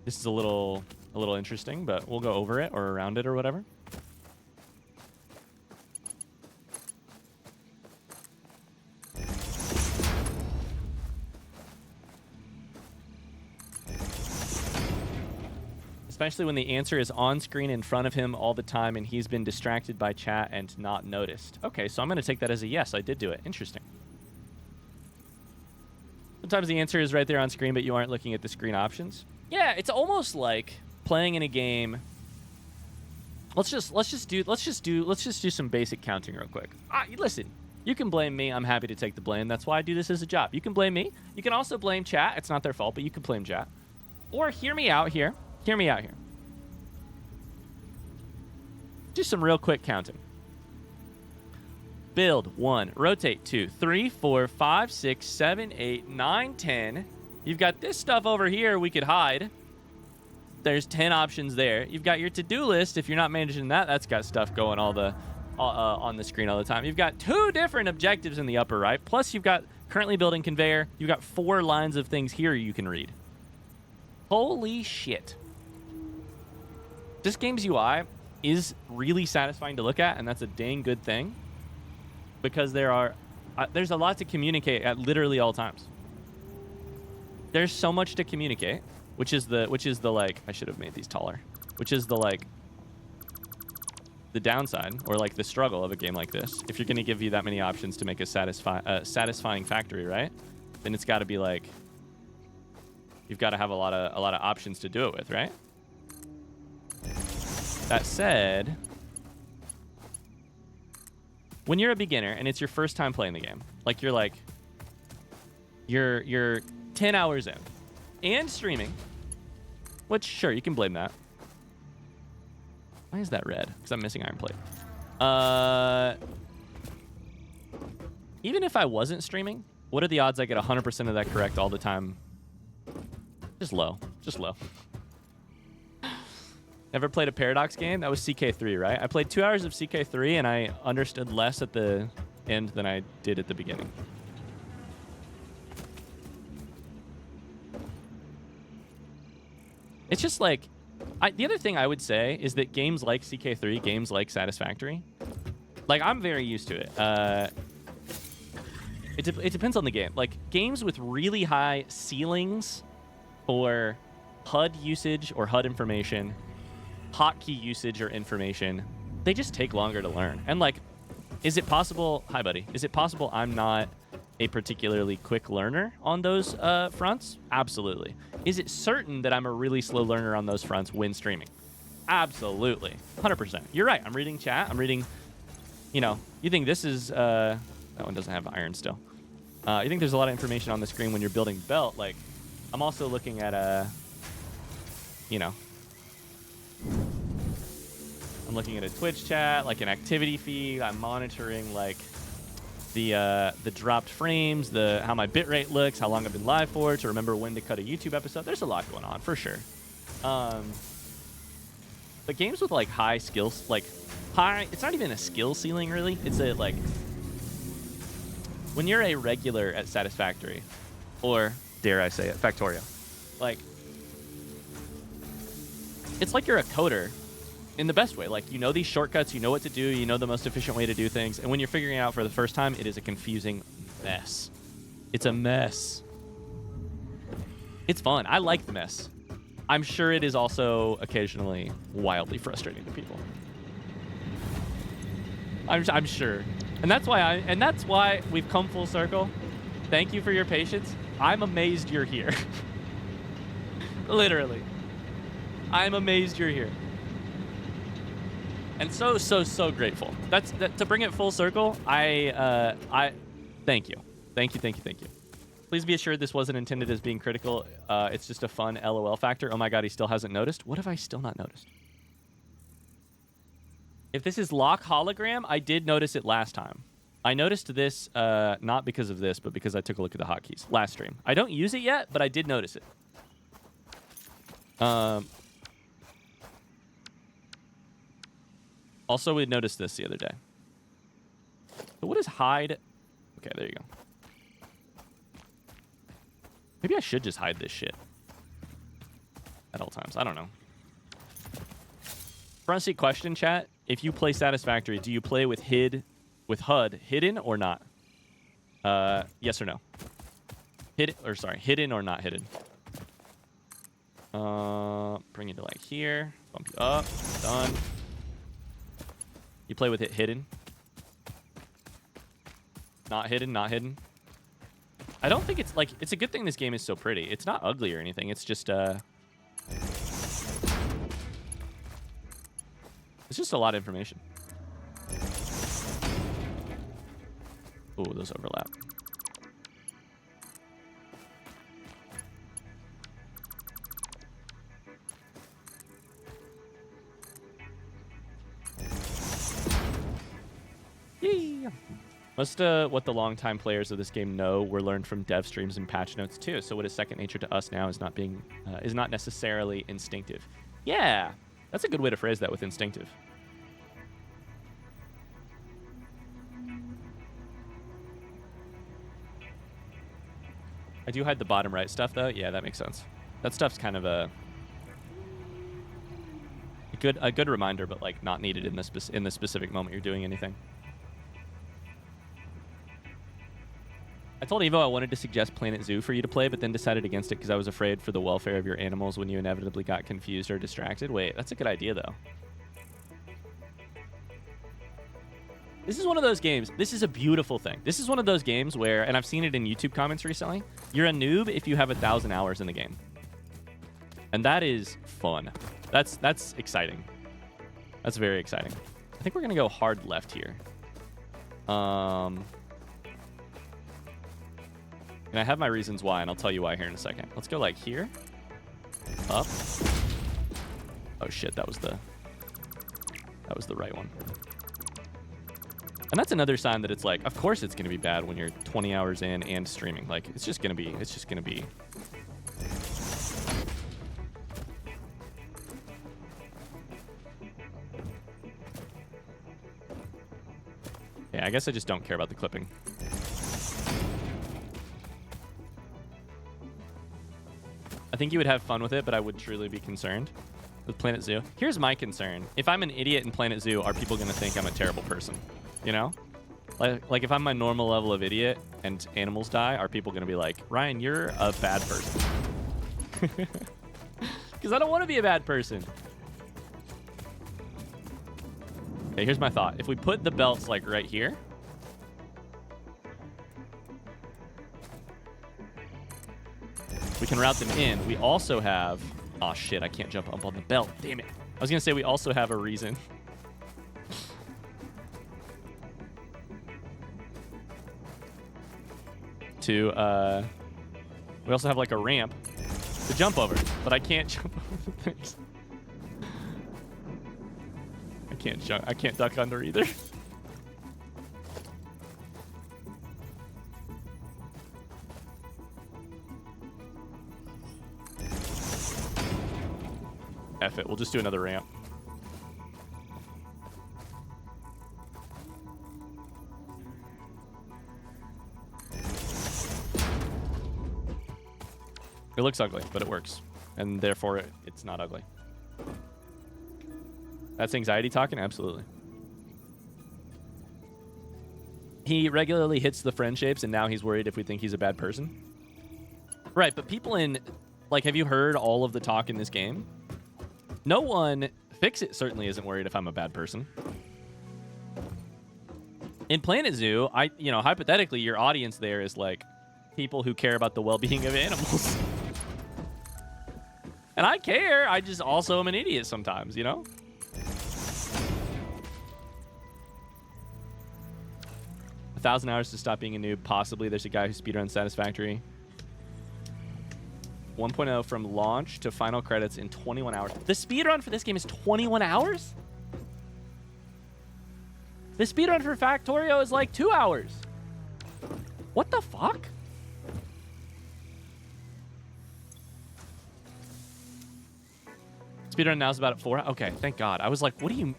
This is a little interesting, but we'll go over it or around it or whatever. Especially when the answer is on screen in front of him all the time and he's been distracted by chat and not noticed. Okay, so I'm going to take that as a yes. I did do it. Interesting. Sometimes the answer is right there on screen, but you aren't looking at the screen options. Yeah, it's almost like playing in a game. Let's just do some basic counting real quick. Listen, you can blame me. I'm happy to take the blame. That's why I do this as a job. You can blame me. You can also blame chat. It's not their fault, but you can blame chat. Or hear me out here. Hear me out here. Do some real quick counting. Build 1, rotate 2, 3, 4, 5, 6, 7, 8, 9, 10. You've got this stuff over here we could hide. There's 10 options there. You've got your to-do list. If you're not managing that, that's got stuff going on the screen all the time. You've got 2 different objectives in the upper right. Plus you've got currently building conveyor. You've got 4 lines of things here you can read. Holy shit. This game's UI is really satisfying to look at, and that's a dang good thing, because there's a lot to communicate at literally all times. There's so much to communicate, which is the like, I should have made these taller, which is the like the downside or like the struggle of a game like this. If you're going to give you that many options to make a satisfying factory, right? Then it's got to be like, you've got to have a lot of options to do it with, right? That said, when you're a beginner and it's your first time playing the game, like you're 10 hours in and streaming, which sure, you can blame that. Why is that red? Because I'm missing iron plate. Even if I wasn't streaming, what are the odds I get 100% of that correct all the time? Just low. Just low. Ever played a Paradox game? That was CK3, right? I played 2 hours of CK3 and I understood less at the end than I did at the beginning. It's just like, the other thing I would say is that games like CK3, games like Satisfactory, like I'm very used to it. It depends on the game. Like games with really high ceilings for HUD usage or HUD information, hotkey usage or information, they just take longer to learn. And like, is it possible, hi buddy, is it possible I'm not a particularly quick learner on those fronts? Absolutely. Is it certain that I'm a really slow learner on those fronts when streaming? Absolutely. 100%. You're right. I'm reading chat. I'm reading, you know, you think this is, that one doesn't have iron still. You think there's a lot of information on the screen when you're building belt. Like, I'm also looking at, you know, I'm looking at a Twitch chat, like an activity feed. I'm monitoring like the dropped frames, how my bitrate looks, how long I've been live for, to remember when to cut a YouTube episode. There's a lot going on for sure. But games with like high skills, like it's not even a skill ceiling really. It's a like, when you're a regular at Satisfactory, or dare I say it, Factorio, like it's like you're a coder in the best way. Like, you know these shortcuts, you know what to do, you know the most efficient way to do things. And when you're figuring it out for the first time, it is a confusing mess. It's a mess. It's fun. I like the mess. I'm sure it is also occasionally wildly frustrating to people. I'm sure. And that's why we've come full circle. Thank you for your patience. I'm amazed you're here. Literally. I'm amazed you're here. And so grateful. To bring it full circle, I thank you. Thank you. Please be assured this wasn't intended as being critical. It's just a fun LOL factor. Oh my god, he still hasn't noticed. What have I still not noticed? If this is lock hologram, I did notice it last time. I noticed this not because of this, but because I took a look at the hotkeys last stream. I don't use it yet, but I did notice it. Also, we noticed this the other day. So what is hide? Okay, there you go. Maybe I should just hide this shit at all times. I don't know. Front seat question, chat. If you play Satisfactory, do you play with HUD hidden or not? Yes or no? Hidden or not hidden? Bring it to like here. Bump you up. Done. You play with it hidden? Not hidden, not hidden. I don't think it's like, it's a good thing this game is so pretty. It's not ugly or anything. It's just a lot of information. Oh, those overlap. Yeah. Most what the longtime players of this game know were learned from dev streams and patch notes too. So what is second nature to us now is not necessarily instinctive. Yeah, that's a good way to phrase that, with instinctive. I do hide the bottom right stuff though. Yeah, that makes sense. That stuff's kind of a good reminder, but like not needed in the specific moment you're doing anything. I told Evo I wanted to suggest Planet Zoo for you to play, but then decided against it because I was afraid for the welfare of your animals when you inevitably got confused or distracted. Wait, that's a good idea, though. This is one of those games. This is a beautiful thing. This is one of those games where, and I've seen it in YouTube comments recently, you're a noob if you have 1,000 hours in the game. And that is fun. That's exciting. That's very exciting. I think we're going to go hard left here. And I have my reasons why, and I'll tell you why here in a second. Let's go like here. Up. Oh shit, that was the right one. And that's another sign that it's like, of course it's gonna be bad when you're 20 hours in and streaming. Like, it's just gonna be. Yeah, I guess I just don't care about the clipping. I think you would have fun with it, but I would truly be concerned with Planet Zoo. Here's my concern. If I'm an idiot in Planet Zoo, are people going to think I'm a terrible person? You know? Like if I'm my normal level of idiot and animals die, are people going to be like, Ryan, you're a bad person? Because I don't want to be a bad person. Okay, here's my thought. If we put the belts like right here, we can route them in. We also have... Oh, shit. I can't jump up on the belt. Damn it. I was going to say we also have a reason. to... We also have, like, a ramp to jump over. But I can't jump over the things. I can't duck under either. F it. We'll just do another ramp. It looks ugly, but it works. And therefore, it's not ugly. That's anxiety talking? Absolutely. He regularly hits the friend shapes, and now he's worried if we think he's a bad person. Right, but people in Like, have you heard all of the talk in this game? No one, Fix-It certainly isn't worried if I'm a bad person. In Planet Zoo, hypothetically, your audience there is like people who care about the well-being of animals. And I care. I just also am an idiot sometimes, you know? A 1,000 hours to stop being a noob. Possibly there's a guy who speedruns Satisfactory. 1.0 from launch to final credits in 21 hours. The speedrun for this game is 21 hours? The speedrun for Factorio is like 2 hours. What the fuck? Speedrun now is about at 4. Okay, thank God. I was like, what do you...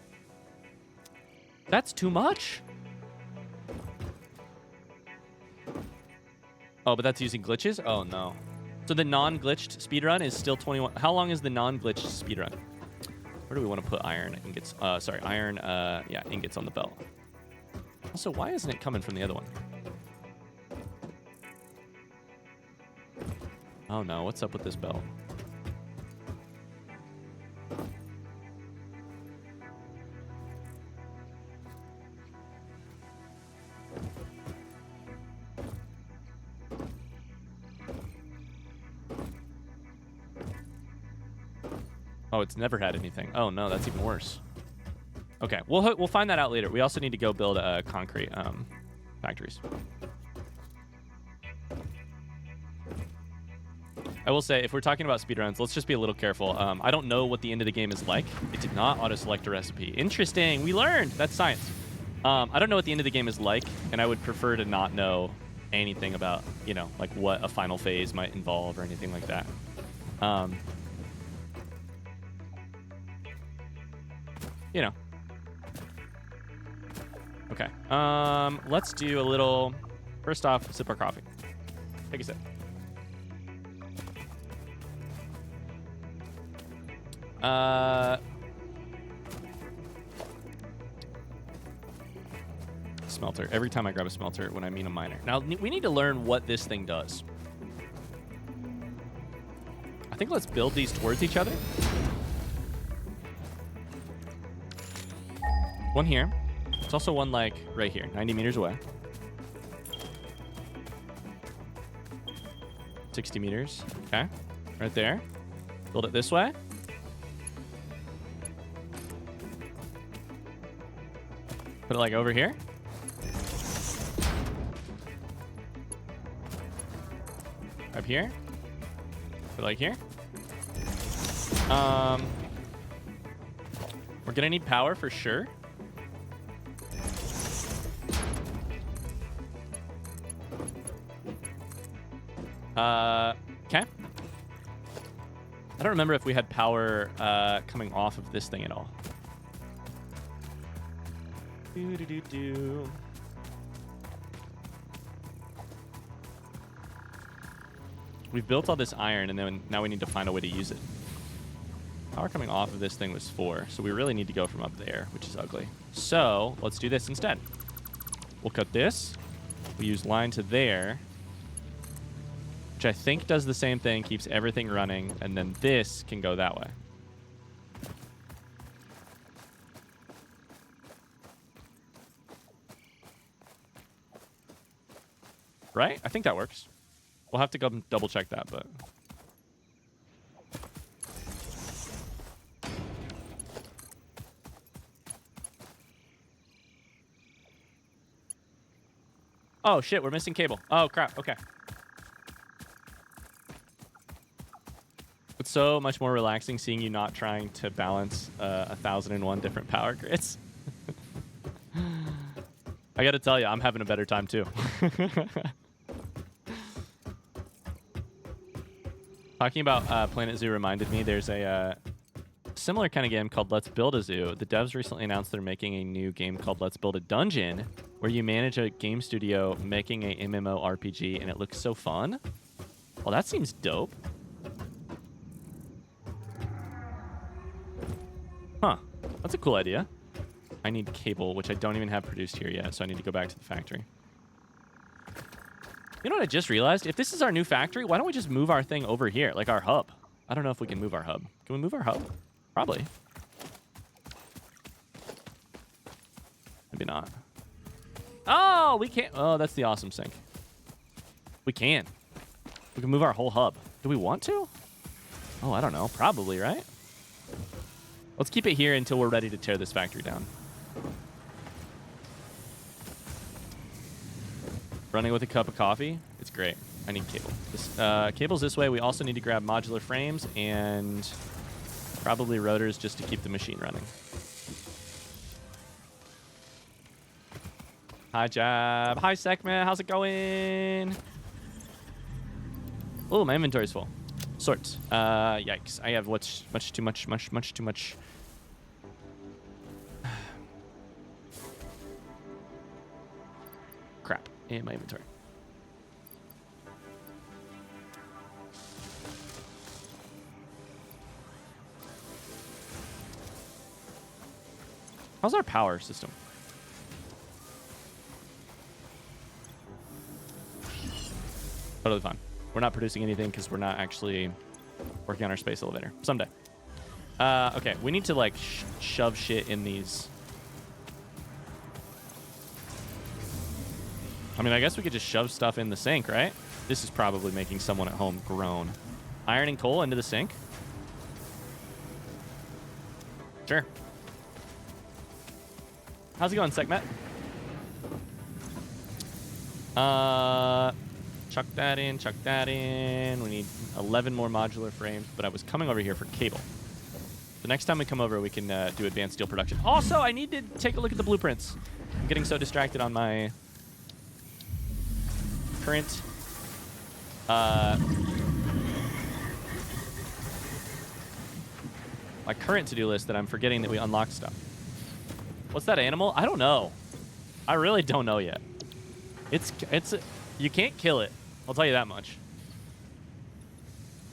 That's too much? Oh, but that's using glitches? Oh, no. So the non-glitched speedrun is still 21. How long is the non-glitched speedrun? Where do we want to put iron ingots? Yeah, ingots on the belt. Also, why isn't it coming from the other one? Oh no, what's up with this belt? Oh, it's never had anything. Oh no, that's even worse. Okay, we'll find that out later. We also need to go build concrete factories. I will say, if we're talking about speedruns, let's just be a little careful. I don't know what the end of the game is like. It did not auto-select a recipe. Interesting. We learned. That's science. I don't know what the end of the game is like, and I would prefer to not know anything about, like what a final phase might involve or anything like that. Okay. Let's do a little... First off, sip our coffee. Take a sip. Smelter. Every time I grab a smelter when I mean a miner. Now, we need to learn what this thing does. I think let's build these towards each other. One here. There's also one, like, right here, 90 meters away. 60 meters. Okay. Right there. Build it this way. Put it, like, over here. Up here. Put it, like, here. We're gonna need power for sure. Okay. I don't remember if we had power coming off of this thing at all. We've built all this iron, and then now we need to find a way to use it. Power coming off of this thing was 4, so we really need to go from up there, which is ugly. So let's do this instead. We'll cut this. We use line to there, which I think does the same thing, keeps everything running, and then this can go that way. Right? I think that works. We'll have to go double check that, but... Oh, shit, we're missing cable. Oh, crap. Okay. It's so much more relaxing seeing you not trying to balance 1,001 different power grids. I gotta tell you, I'm having a better time, too. Talking about Planet Zoo reminded me there's a similar kind of game called Let's Build a Zoo. The devs recently announced they're making a new game called Let's Build a Dungeon, where you manage a game studio making a MMORPG, and it looks so fun. Well, that seems dope. Huh. That's a cool idea. I need cable, which I don't even have produced here yet, so I need to go back to the factory. You know what I just realized? If this is our new factory, why don't we just move our thing over here, like our hub? I don't know if we can move our hub. Can we move our hub? Probably. Maybe not. Oh, we can't. Oh, that's the awesome sink. We can. We can move our whole hub. Do we want to? Oh, I don't know. Probably, right? Let's keep it here until we're ready to tear this factory down. Running with a cup of coffee. It's great. I need cable. Cable's this way. We also need to grab modular frames and probably rotors just to keep the machine running. Hi, Jab. Hi, Sekman. How's it going? Oh, my inventory's full. Sorts. Yikes. I have much too much. Crap in my inventory. How's our power system? Totally fine. We're not producing anything because we're not actually working on our space elevator. Someday. Okay, we need to like shove shit in these. I mean, I guess we could just shove stuff in the sink, right? This is probably making someone at home groan. Ironing coal into the sink? Sure. How's it going, Sekmet? Chuck that in, chuck that in. We need 11 more modular frames, but I was coming over here for cable. The next time we come over, we can do advanced steel production. Also, I need to take a look at the blueprints. I'm getting so distracted on my current to-do list that I'm forgetting that we unlocked stuff. What's that animal? I don't know. I really don't know yet. You can't kill it. I'll tell you that much.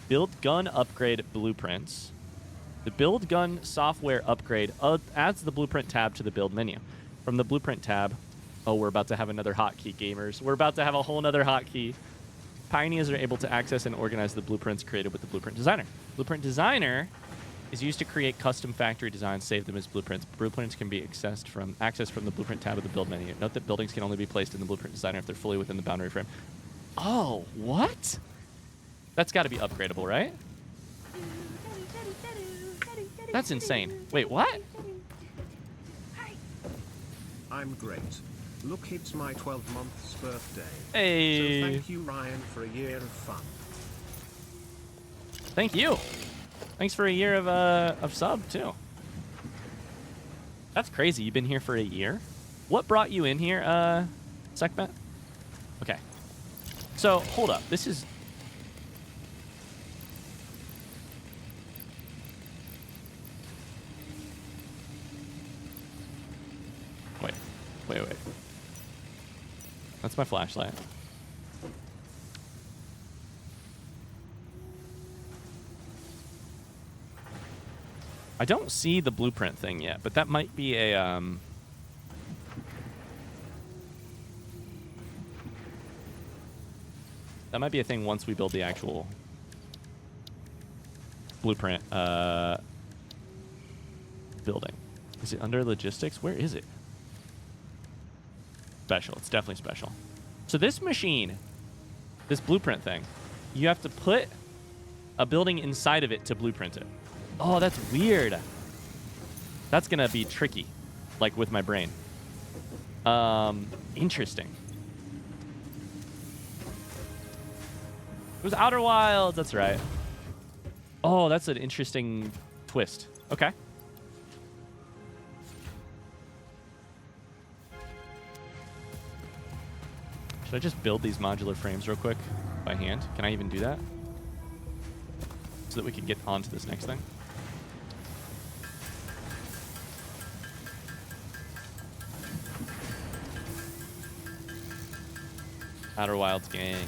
Build gun upgrade blueprints. The build gun software upgrade adds the blueprint tab to the build menu. From the blueprint tab, oh, we're about to have another hotkey, gamers. We're about to have a whole nother hotkey. Pioneers are able to access and organize the blueprints created with the Blueprint Designer. Blueprint Designer is used to create custom factory designs, save them as blueprints. Blueprints can be accessed from the blueprint tab of the build menu. Note that buildings can only be placed in the Blueprint Designer if they're fully within the boundary frame. Oh, what? That's got to be upgradable, right? That's insane. Wait, what? I'm great. Look, it's my 12 months birthday. Hey. So thank you, Ryan, for a year of fun. Thank you. Thanks for a year of sub, too. That's crazy. You've been here for a year? What brought you in here, Sekmet? Okay. So, hold up. This is... Wait. That's my flashlight. I don't see the blueprint thing yet, but that might be a that might be a thing once we build the actual blueprint building. Is it under logistics? Where is it? Special. It's definitely special. So this machine, this blueprint thing, you have to put a building inside of it to blueprint it. Oh, that's weird. That's going to be tricky, like with my brain. Interesting. It was Outer Wilds. That's right. Oh, that's an interesting twist. Okay. Should I just build these modular frames real quick by hand? Can I even do that? So that we can get onto this next thing? Outer Wilds gang.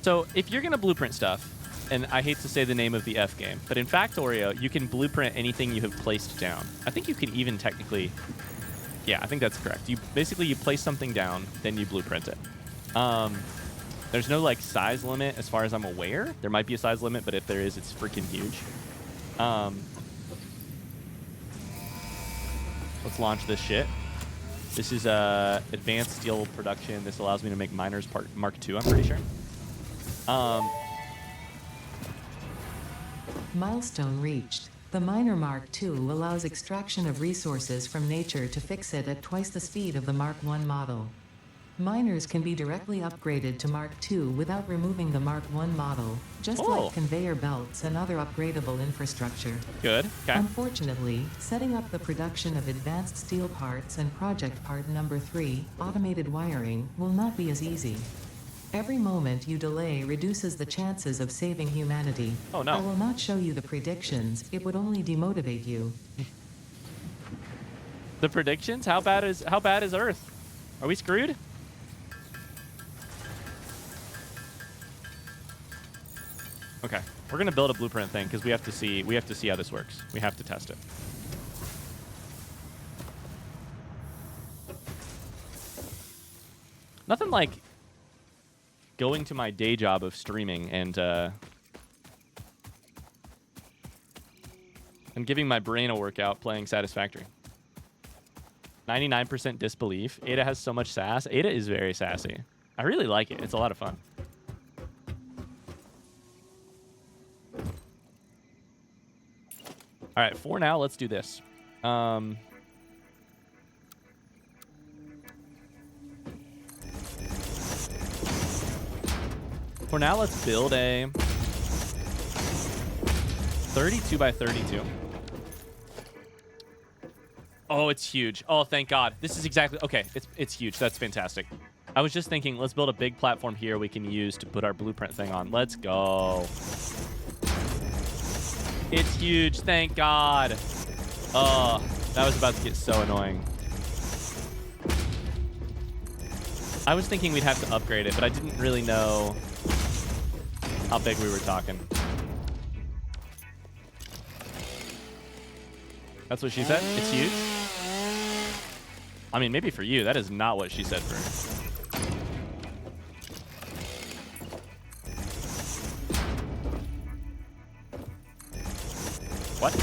So if you're going to blueprint stuff, and I hate to say the name of the F game, but in Factorio, you can blueprint anything you have placed down. I think you can even technically... Yeah, I think that's correct. You basically, you place something down, then you blueprint it. There's no like size limit as far as I'm aware. There might be a size limit, but if there is, it's freaking huge. Let's launch this shit. This is advanced steel production. This allows me to make miners Mark II, I'm pretty sure. Milestone reached. The Miner Mark II allows extraction of resources from nature to fix it at twice the speed of the Mark I model. Miners can be directly upgraded to Mark II without removing the Mark I model, just like conveyor belts and other upgradable infrastructure. Good. Okay. Unfortunately, setting up the production of advanced steel parts and project part number 3, automated wiring, will not be as easy. Every moment you delay reduces the chances of saving humanity. Oh no. I will not show you the predictions, it would only demotivate you. The predictions? How bad is Earth? Are we screwed? Okay, we're gonna build a blueprint thing because we have to see how this works. We have to test it. Nothing like going to my day job of streaming and giving my brain a workout playing Satisfactory. 99% disbelief. Ada has so much sass. Ada is very sassy. I really like it. It's a lot of fun. All right, for now, let's do this. For now, let's build a 32 by 32. Oh, it's huge. Oh, thank God. This is exactly... Okay, it's huge. That's fantastic. I was just thinking, let's build a big platform here we can use to put our blueprint thing on. Let's go. It's huge. Thank God. Oh, that was about to get so annoying. I was thinking we'd have to upgrade it, but I didn't really know how big we were talking. That's what she said? It's huge? I mean, maybe for you. That is not what she said for her. What?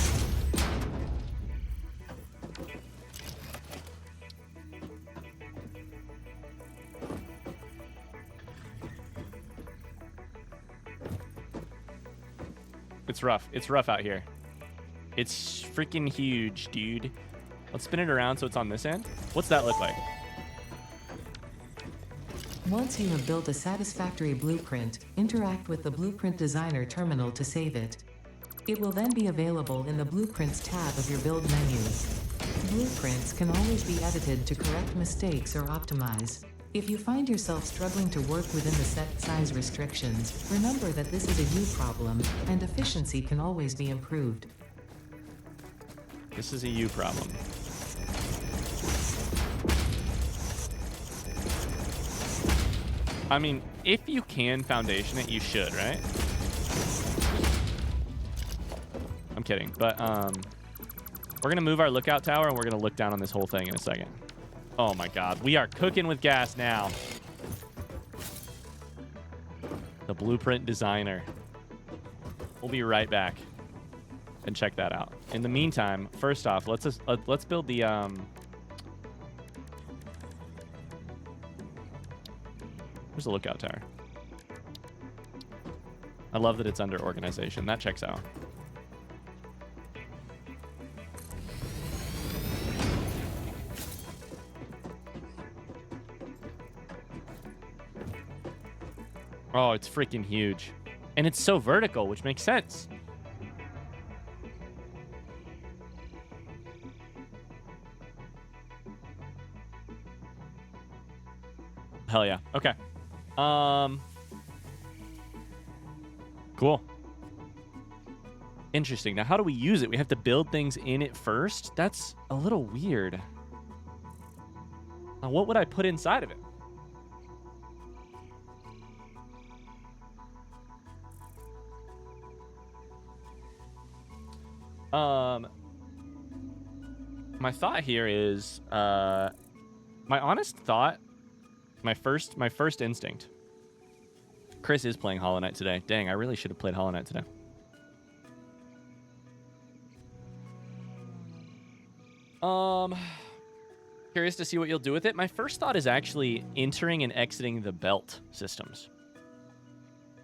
It's rough. It's rough out here. It's freaking huge, dude. Let's spin it around so it's on this end. What's that look like? Once you have built a satisfactory blueprint, interact with the Blueprint Designer terminal to save it. It will then be available in the Blueprints tab of your build menu. Blueprints can always be edited to correct mistakes or optimize. If you find yourself struggling to work within the set size restrictions, remember that this is a you problem, and efficiency can always be improved. This is a you problem. I mean, if you can foundation it, you should, right? I'm kidding, but we're gonna move our lookout tower and we're gonna look down on this whole thing in a second. Oh my God, we are cooking with gas now. The Blueprint Designer. We'll be right back and check that out. In the meantime, first off, let's build the where's the lookout tower? I love that it's under organization. That checks out. Oh, it's freaking huge. And it's so vertical, which makes sense. Hell yeah. Okay. Cool. Interesting. Now, how do we use it? We have to build things in it first? That's a little weird. Now, what would I put inside of it? My thought here is, my honest thought My first instinct. Chris is playing Hollow Knight today. Dang, I really should have played Hollow Knight today. Curious to see what you'll do with it. My first thought is actually entering and exiting the belt systems.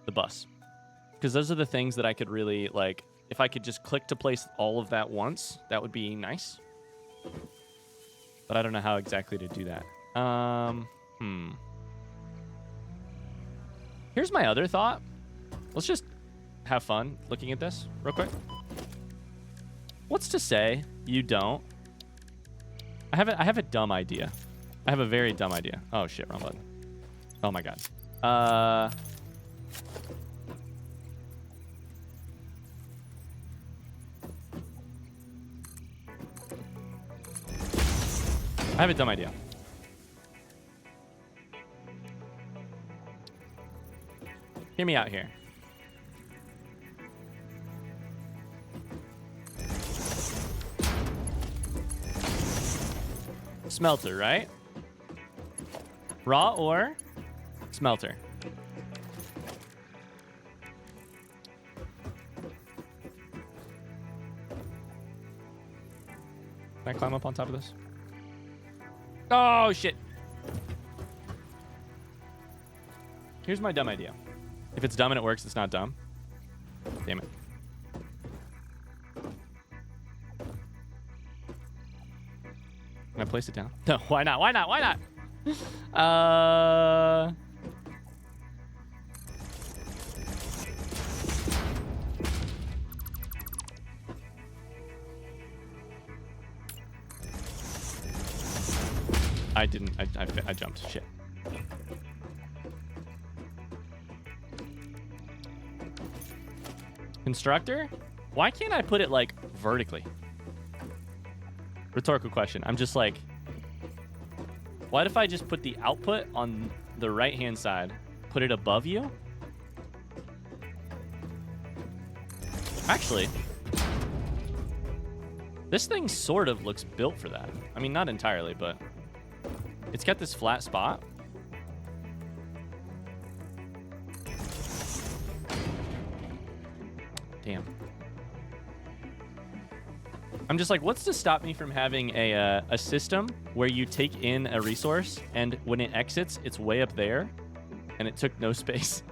The bus. Because those are the things that I could really, like, if I could just click to place all of that once, that would be nice. But I don't know how exactly to do that. Here's my other thought. Let's just have fun looking at this real quick. What's to say you don't? I have a dumb idea. I have a very dumb idea. Oh shit, wrong button. Oh my god. I have a dumb idea. Hear me out here. Smelter, right? Raw ore, smelter. Can I climb up on top of this? Oh, shit. Here's my dumb idea. If it's dumb and it works, it's not dumb. Damn it. Can I place it down? No, why not? Why not? Why not? I didn't. I jumped. Shit. Constructor? Why can't I put it, like, vertically? Rhetorical question. I'm just like, what if I just put the output on the right-hand side, put it above you? Actually, this thing sort of looks built for that. I mean, not entirely, but it's got this flat spot. Damn. I'm just like, what's to stop me from having a system where you take in a resource and when it exits, it's way up there and it took no space?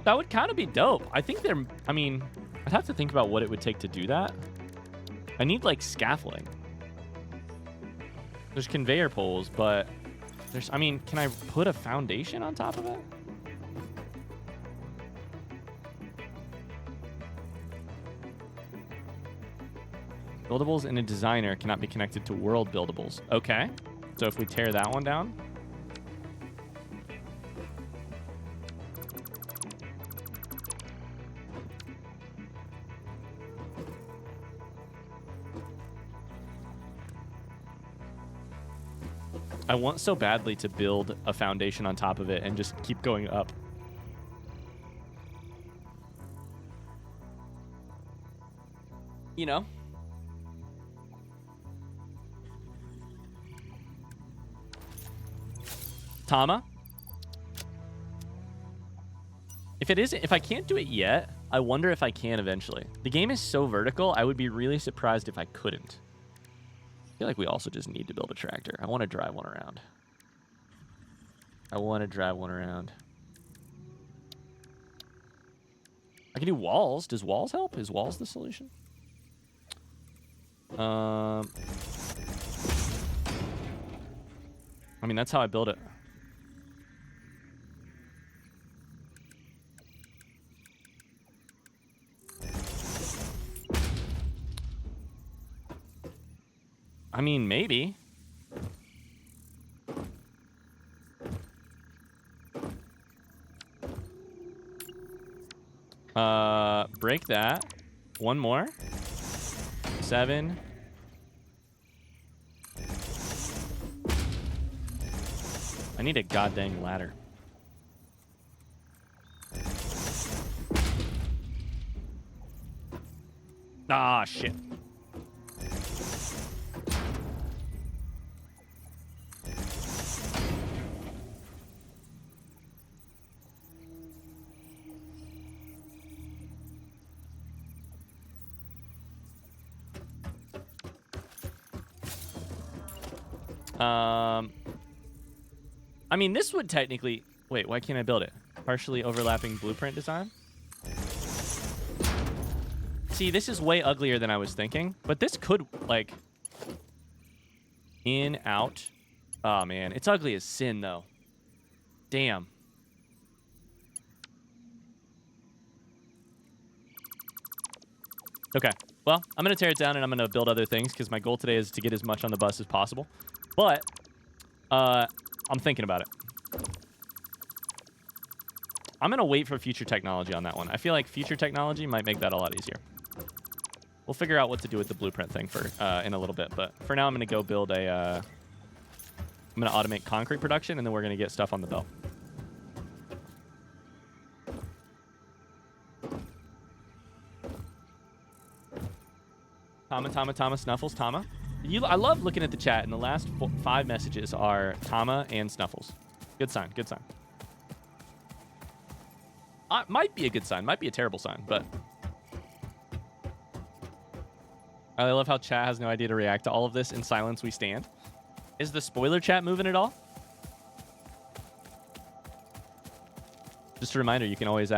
That would kind of be dope. I think I mean, I'd have to think about what it would take to do that. I need like scaffolding. There's conveyor poles, but I mean, can I put a foundation on top of it? Buildables in a designer cannot be connected to world buildables. Okay. So if we tear that one down. I want so badly to build a foundation on top of it and just keep going up. You know? Tama? If I can't do it yet, I wonder if I can eventually. The game is so vertical, I would be really surprised if I couldn't. I feel like we also just need to build a tractor. I want to drive one around. I can do walls. Does walls help? Is walls the solution? I mean, that's how I build it. I mean, maybe. Break that. One more. 7. I need a goddamn ladder. Ah, shit. I mean, this would technically... Wait, why can't I build it? Partially overlapping blueprint design? See, this is way uglier than I was thinking. But this could, like... In, out. Oh, man. It's ugly as sin, though. Damn. Okay. Well, I'm going to tear it down and I'm going to build other things because my goal today is to get as much on the bus as possible. But I'm thinking about it. I'm going to wait for future technology on that one. I feel like future technology might make that a lot easier. We'll figure out what to do with the blueprint thing for in a little bit. But for now, I'm going to go build a... I'm going to automate concrete production, and then we're going to get stuff on the belt. Tama, Snuffles, Tama. I love looking at the chat, and the last 5 messages are Tama and Snuffles. Good sign, good sign. Might be a good sign, might be a terrible sign, but... I love how chat has no idea to react to all of this. In silence we stand. Is the spoiler chat moving at all? Just a reminder, you can always...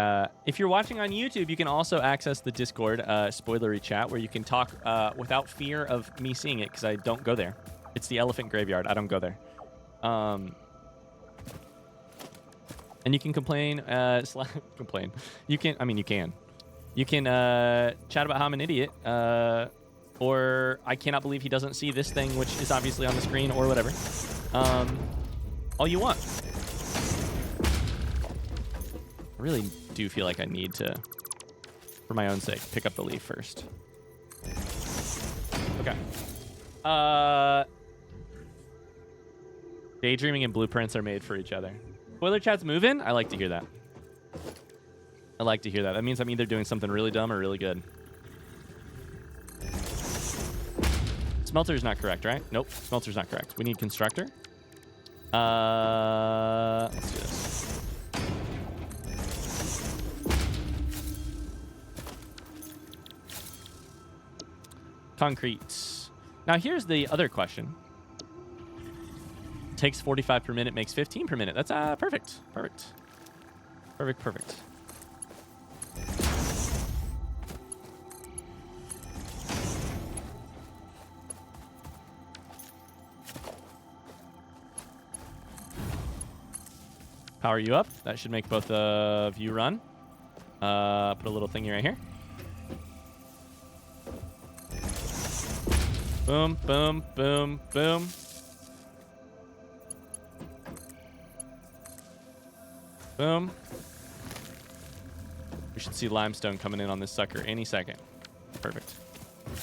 if you're watching on YouTube, you can also access the Discord spoilery chat where you can talk without fear of me seeing it because I don't go there. It's the elephant graveyard. I don't go there. And you can complain... complain. You can... I mean, you can. You can chat about how I'm an idiot. Or I cannot believe he doesn't see this thing, which is obviously on the screen, or whatever. All you want. I really do feel like I need to, for my own sake, pick up the leaf first. Okay. Daydreaming and blueprints are made for each other. Spoiler chat's moving? I like to hear that. I like to hear that. That means I'm either doing something really dumb or really good. Smelter's not correct, right? Nope, smelter's not correct. We need constructor. Let's do this. Concrete. Now here's the other question. Takes 45 per minute, makes 15 per minute. That's perfect. Perfect. Perfect, perfect. Power you up. That should make both of you run. Put a little thingy right here. Boom, boom, boom, boom. Boom. We should see limestone coming in on this sucker any second. Perfect.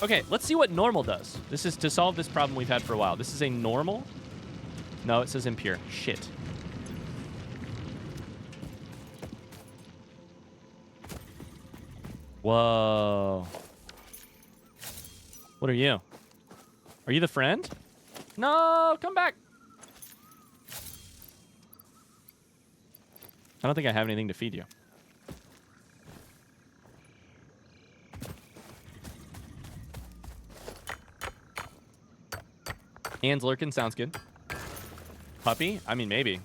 Okay, let's see what normal does. This is to solve this problem we've had for a while. This is a normal. No, it says impure. Shit. Whoa. What are you? Are you the friend? No, come back. I don't think I have anything to feed you. Anne's lurking, sounds good. Puppy? I mean, maybe.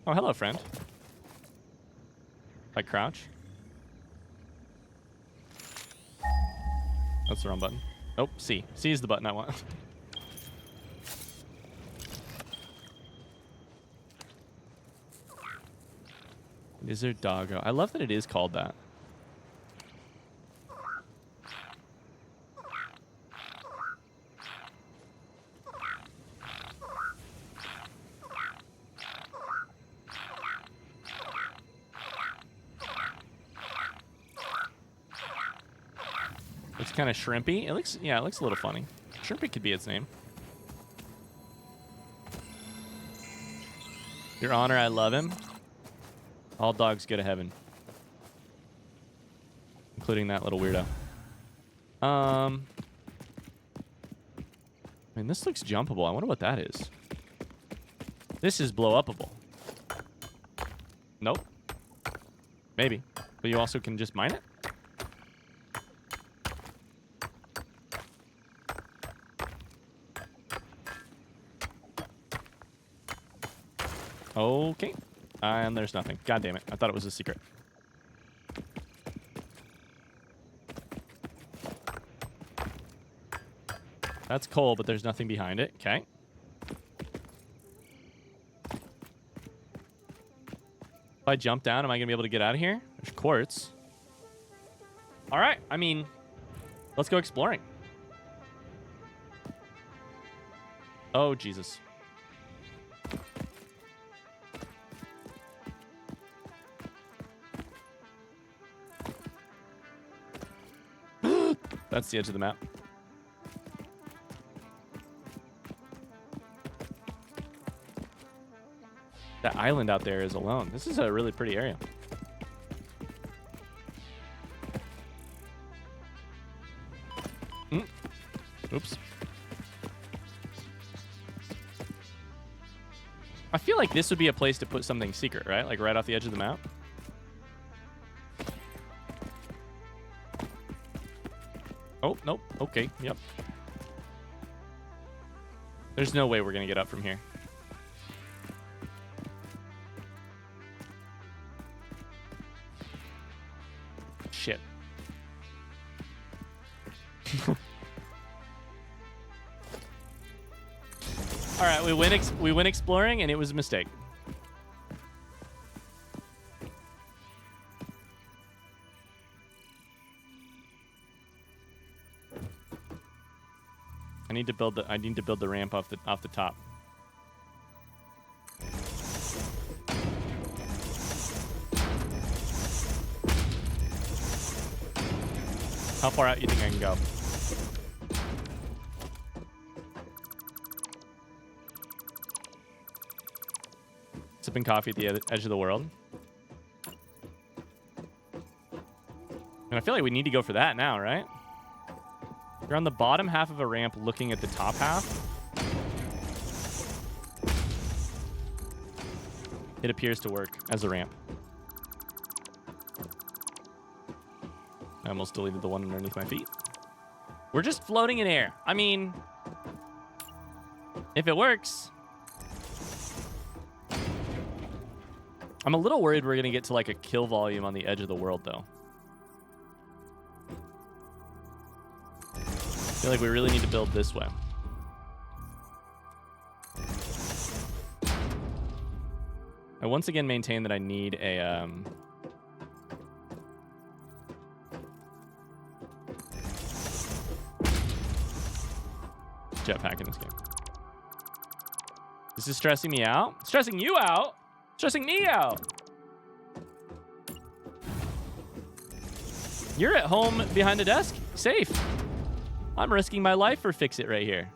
Oh, hello, friend. Like crouch. That's the wrong button. Oh, C. C is the button I want. Lizard doggo. I love that it is called that. Looks kind of shrimpy. It looks, yeah, it looks a little funny. Shrimpy could be its name. Your Honor, I love him. All dogs go to heaven. Including that little weirdo. I mean, this looks jumpable. I wonder what that is. This is blow-upable. Nope. Maybe. But you also can just mine it? Okay. And there's nothing. God damn it. I thought it was a secret. That's coal, but there's nothing behind it. Okay. If I jump down, am I going to be able to get out of here? There's quartz. All right. I mean, let's go exploring. Oh, Jesus. That's the edge of the map. That island out there is alone. This is a really pretty area. Oops. I feel like this would be a place to put something secret, right? Like right off the edge of the map. Oh, nope. Okay, yep. There's no way we're going to get up from here. Shit. All right, we went exploring, and it was a mistake. I need to build the ramp off the top. How far out you think I can go? Sipping coffee at the edge of the world. And I feel like we need to go for that now, right? You're on the bottom half of a ramp looking at the top half. It appears to work as a ramp. I almost deleted the one underneath my feet. We're just floating in air. I mean, if it works. I'm a little worried we're going to get to like a kill volume on the edge of the world, though. I feel like we really need to build this way. I once again maintain that I need a... jetpack in this game. This is stressing me out. Stressing you out? Stressing me out. You're at home behind a desk, safe. I'm risking my life for fix it right here.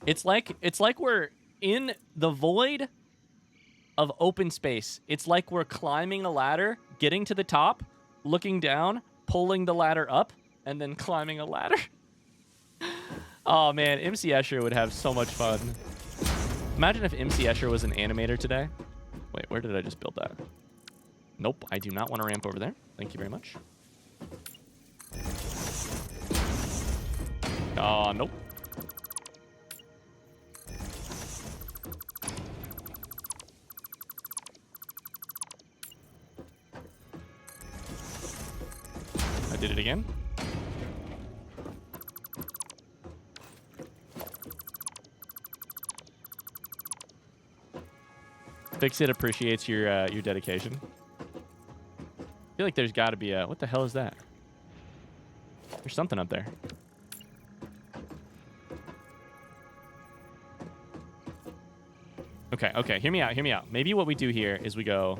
It's like we're in the void of open space. It's like we're climbing a ladder, getting to the top, looking down, pulling the ladder up, and then climbing a ladder. Oh man, MC Escher would have so much fun. Imagine if MC Escher was an animator today. Wait, where did I just build that? Nope, I do not want to ramp over there. Thank you very much. Nope. I did it again. Fix It appreciates your dedication. I feel like there's got to be a... What the hell is that? There's something up there. Okay, hear me out. Maybe what we do here is we go...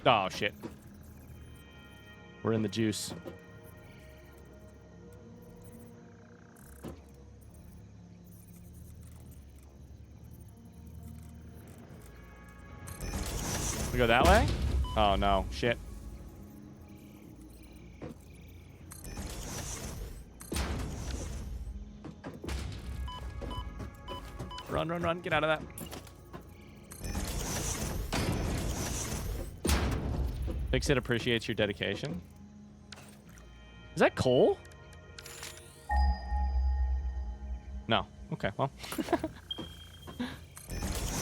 Oh, shit. We're in the juice. We go that way? Oh, no. Shit. Run. Get out of that. Fix It appreciates your dedication. Is that coal? No. Okay, well.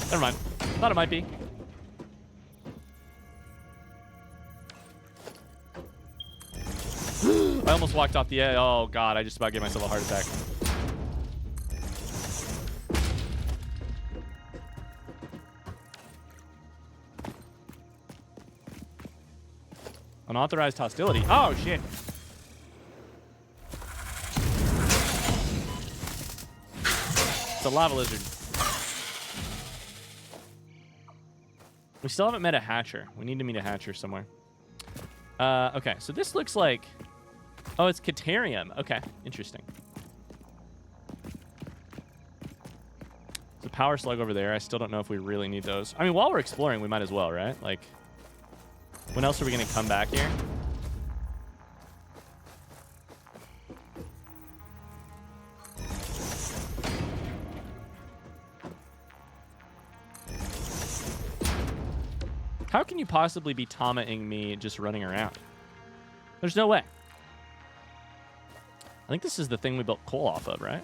Never mind. Thought it might be. I almost walked off the edge. Oh, God. I just about gave myself a heart attack. Unauthorized hostility. Oh, shit. It's a lava lizard. We still haven't met a hatcher. We need to meet a hatcher somewhere. Okay, so this looks like... Oh, it's Caterium. Okay, interesting. There's a power slug over there. I still don't know if we really need those. I mean, while we're exploring, we might as well, right? Like, when else are we going to come back here? How can you possibly be Tama-ing me just running around? There's no way. I think this is the thing we built coal off of, right?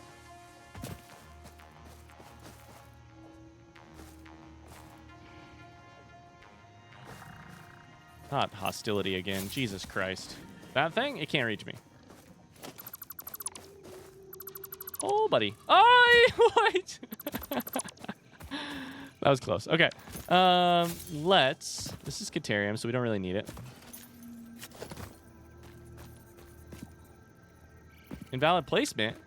Not hostility again. Jesus Christ. That thing? It can't reach me. Oh, buddy. Oh, what? That was close. Okay. Let's... This is Caterium, so we don't really need it. Invalid placement?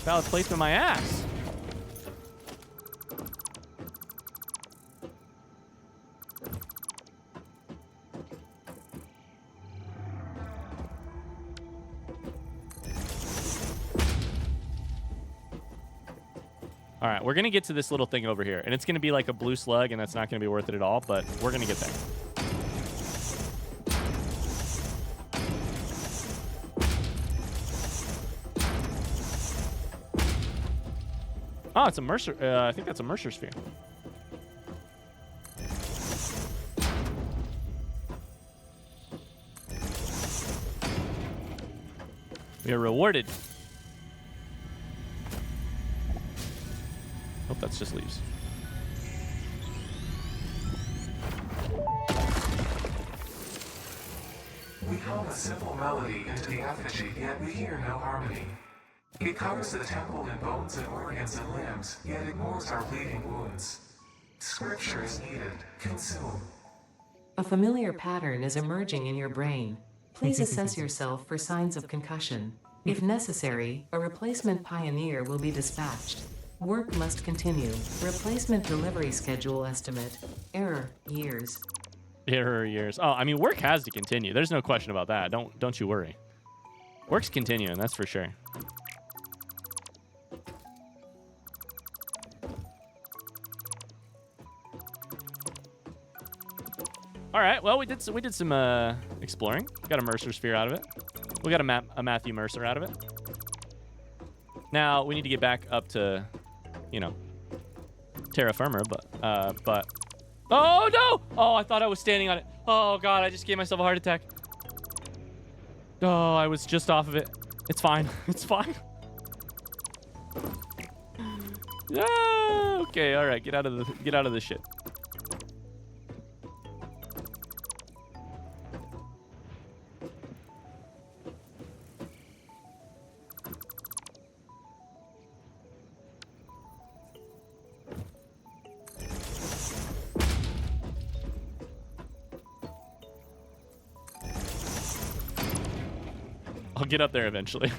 Valid placement my ass. All right, we're going to get to this little thing over here, and it's going to be like a blue slug, and that's not going to be worth it at all, but we're going to get there. Oh, it's a Mercer. I think that's a Mercer sphere. We are rewarded. Hope that's just leaves. We hum a simple melody into the effigy, yet we hear no harmony. It covers the temple in bones and organs and limbs, yet ignores our bleeding wounds. Scripture is needed. Consume. A familiar pattern is emerging in your brain. Please assess yourself for signs of concussion. If necessary, a replacement pioneer will be dispatched. Work must continue. Replacement delivery schedule estimate. Error, years. Error years. Oh, I mean, work has to continue. There's no question about that. Don't you worry. Work's continuing, that's for sure. All right. Well, we did some exploring. Got a Mercer sphere out of it. We got a Matthew Mercer out of it. Now we need to get back up to, you know, terra firma, but oh no! Oh, I thought I was standing on it. Oh God, I just gave myself a heart attack. Oh, I was just off of it. It's fine. It's fine. Yeah. Okay. All right. Get out of the shit. I'll get up there eventually.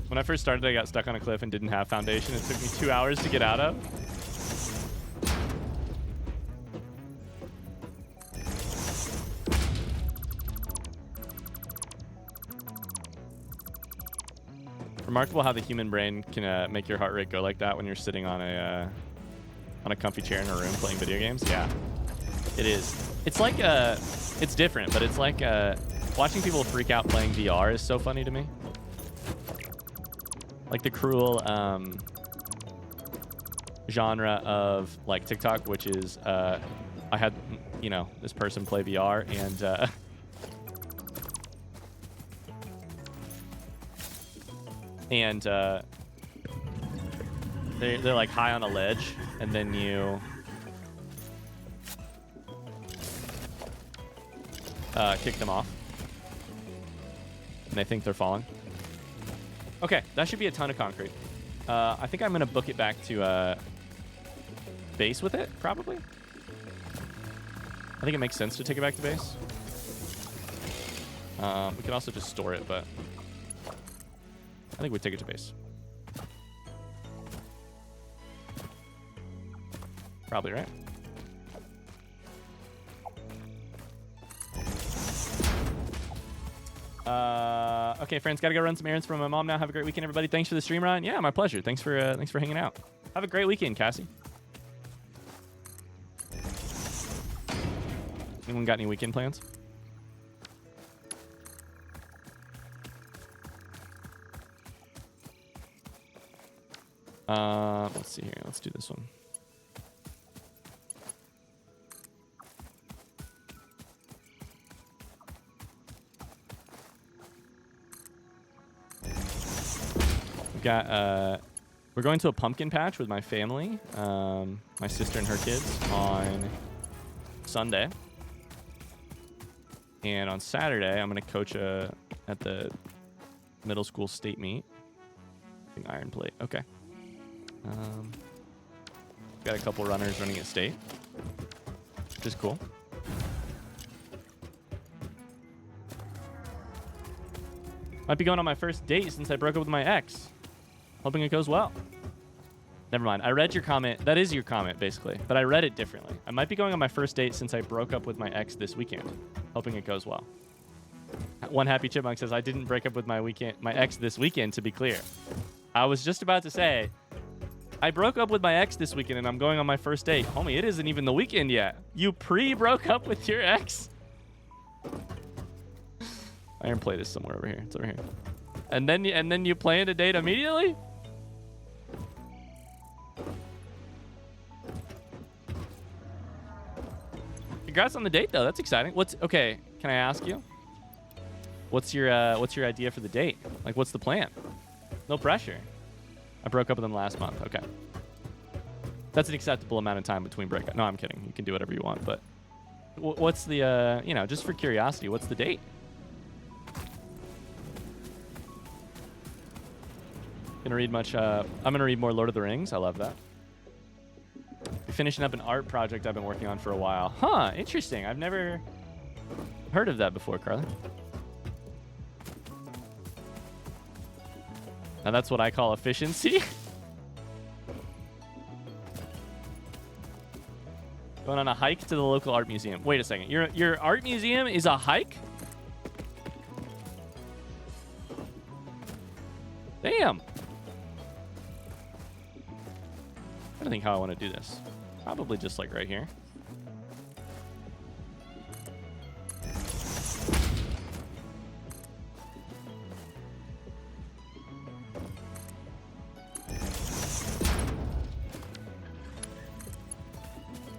When I first started, I got stuck on a cliff and didn't have foundation. It took me 2 hours to get out of. Remarkable how the human brain can make your heart rate go like that when you're sitting on a comfy chair in a room playing video games. Yeah. It is. It's like, it's different, but it's like, watching people freak out playing VR is so funny to me. Like the cruel, genre of like TikTok, which is I had, you know, this person play VR and they're like high on a ledge, and then you kick them off, and they think they're falling. Okay, that should be a ton of concrete. I think I'm gonna book it back to base with it, probably. I think it makes sense to take it back to base. We can also just store it, but I think we take it to base. Probably, right? Okay, friends, gotta go run some errands for my mom now. Have a great weekend, everybody. Thanks for the stream, Ryan. Yeah, my pleasure. Thanks for hanging out. Have a great weekend, Cassie. Anyone got any weekend plans? Let's see here. Let's do this one. We've got we're going to a pumpkin patch with my family, my sister and her kids on Sunday, and on Saturday I'm gonna coach at the middle school state meet. I think iron plate. Okay. Got a couple runners running at state, which is cool. Might be going on my first date since I broke up with my ex. Hoping it goes well. Never mind. I read your comment. That is your comment, basically. But I read it differently. I might be going on my first date since I broke up with my ex this weekend. Hoping it goes well. One Happy Chipmunk says, I didn't break up with my ex this weekend, to be clear. I was just about to say, I broke up with my ex this weekend and I'm going on my first date. Homie, it isn't even the weekend yet. You pre-broke up with your ex? Iron plate is somewhere over here. It's over here. And then you plan a date immediately? Congrats on the date, though. That's exciting. Okay? Can I ask you? What's your idea for the date? Like, what's the plan? No pressure. I broke up with him last month. Okay. That's an acceptable amount of time between breakup. No, I'm kidding. You can do whatever you want. But what's the you know, just for curiosity, what's the date? Gonna read much. I'm gonna read more Lord of the Rings. I love that. Finishing up an art project I've been working on for a while. Huh, interesting. I've never heard of that before, Carly. Now that's what I call efficiency. Going on a hike to the local art museum. Wait a second. Your art museum is a hike? Damn. I don't think how I want to do this. Probably just like right here.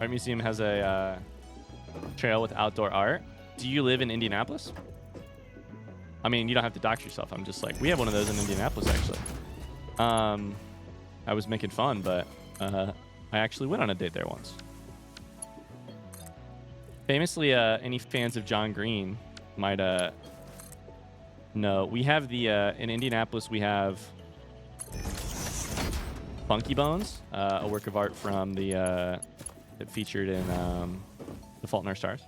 Art museum has a trail with outdoor art. Do you live in Indianapolis? I mean, you don't have to dox yourself. I'm just like, we have one of those in Indianapolis, actually. I was making fun, but I actually went on a date there once. Famously, any fans of John Green might know. We have the in Indianapolis, we have Funky Bones, a work of art from the that featured in The Fault in Our Stars,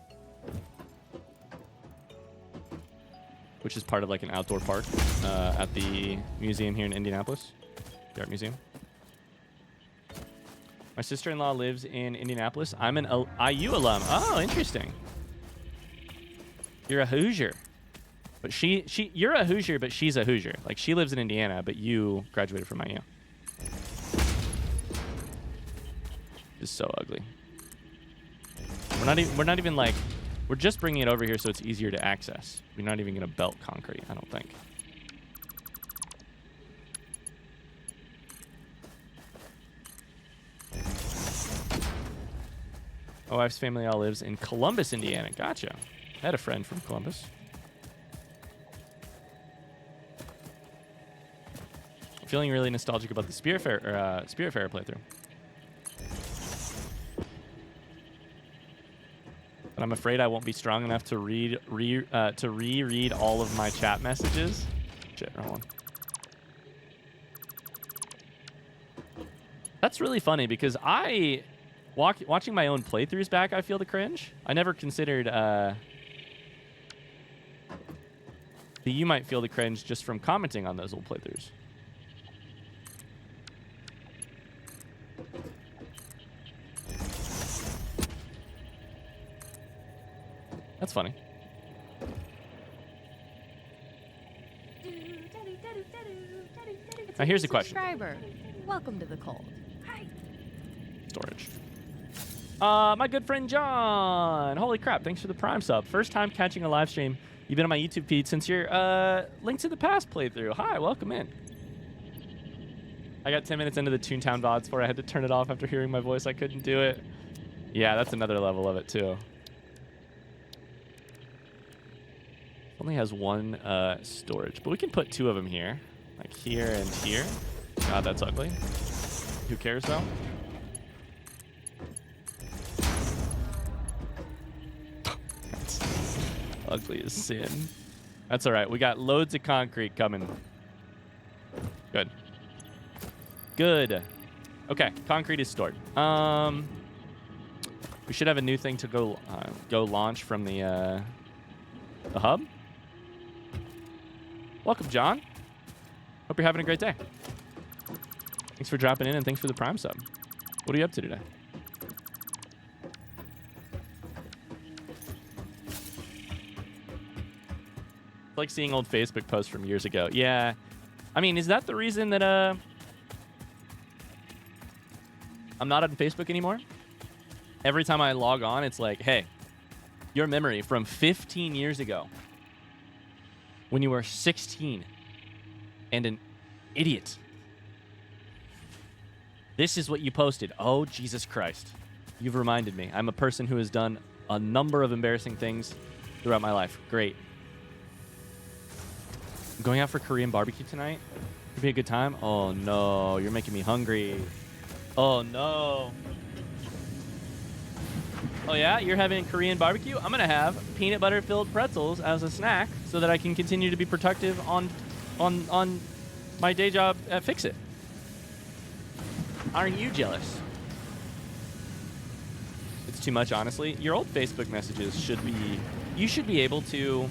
which is part of like an outdoor park at the museum here in Indianapolis, the art museum. My sister-in-law lives in Indianapolis. I'm an IU alum. Oh, interesting. You're a Hoosier. But you're a Hoosier, but she's a Hoosier. Like, she lives in Indiana, but you graduated from IU. This is so ugly. We're not even like, we're just bringing it over here so it's easier to access. We're not even going to belt concrete, I don't think. My wife's family all lives in Columbus, Indiana. Gotcha. I had a friend from Columbus. I'm feeling really nostalgic about the Spiritfarer playthrough. But I'm afraid I won't be strong enough to reread all of my chat messages. Shit, wrong one. That's really funny because watching my own playthroughs back, I feel the cringe. I never considered that you might feel the cringe just from commenting on those old playthroughs. That's funny. Now here's the question. Subscriber, welcome to the cult. Storage. My good friend John. Holy crap, thanks for the Prime sub. First time catching a live stream. You've been on my YouTube feed since your Link to the Past playthrough. Hi, welcome in. I got 10 minutes into the Toontown VODs before I had to turn it off after hearing my voice. I couldn't do it. Yeah, that's another level of it too. Only has one storage, but we can put two of them here. Like here and here. God, that's ugly. Who cares though? Ugly as sin. That's all right. We got loads of concrete coming. Good. Good. Okay, concrete is stored. We should have a new thing to go launch from the hub. Welcome, John. Hope you're having a great day. Thanks for dropping in and thanks for the Prime sub. What are you up to today? Like seeing old Facebook posts from years ago. Yeah. I mean, is that the reason that I'm not on Facebook anymore? Every time I log on, it's like, hey, your memory from 15 years ago when you were 16 and an idiot. This is what you posted. Oh, Jesus Christ. You've reminded me. I'm a person who has done a number of embarrassing things throughout my life. Great. Going out for Korean barbecue tonight? It'd be a good time? Oh no, you're making me hungry. Oh no. Oh yeah, you're having Korean barbecue? I'm gonna have peanut butter filled pretzels as a snack so that I can continue to be productive on my day job at Fix It. Aren't you jealous? It's too much, honestly. Your old Facebook messages should be, you should be able to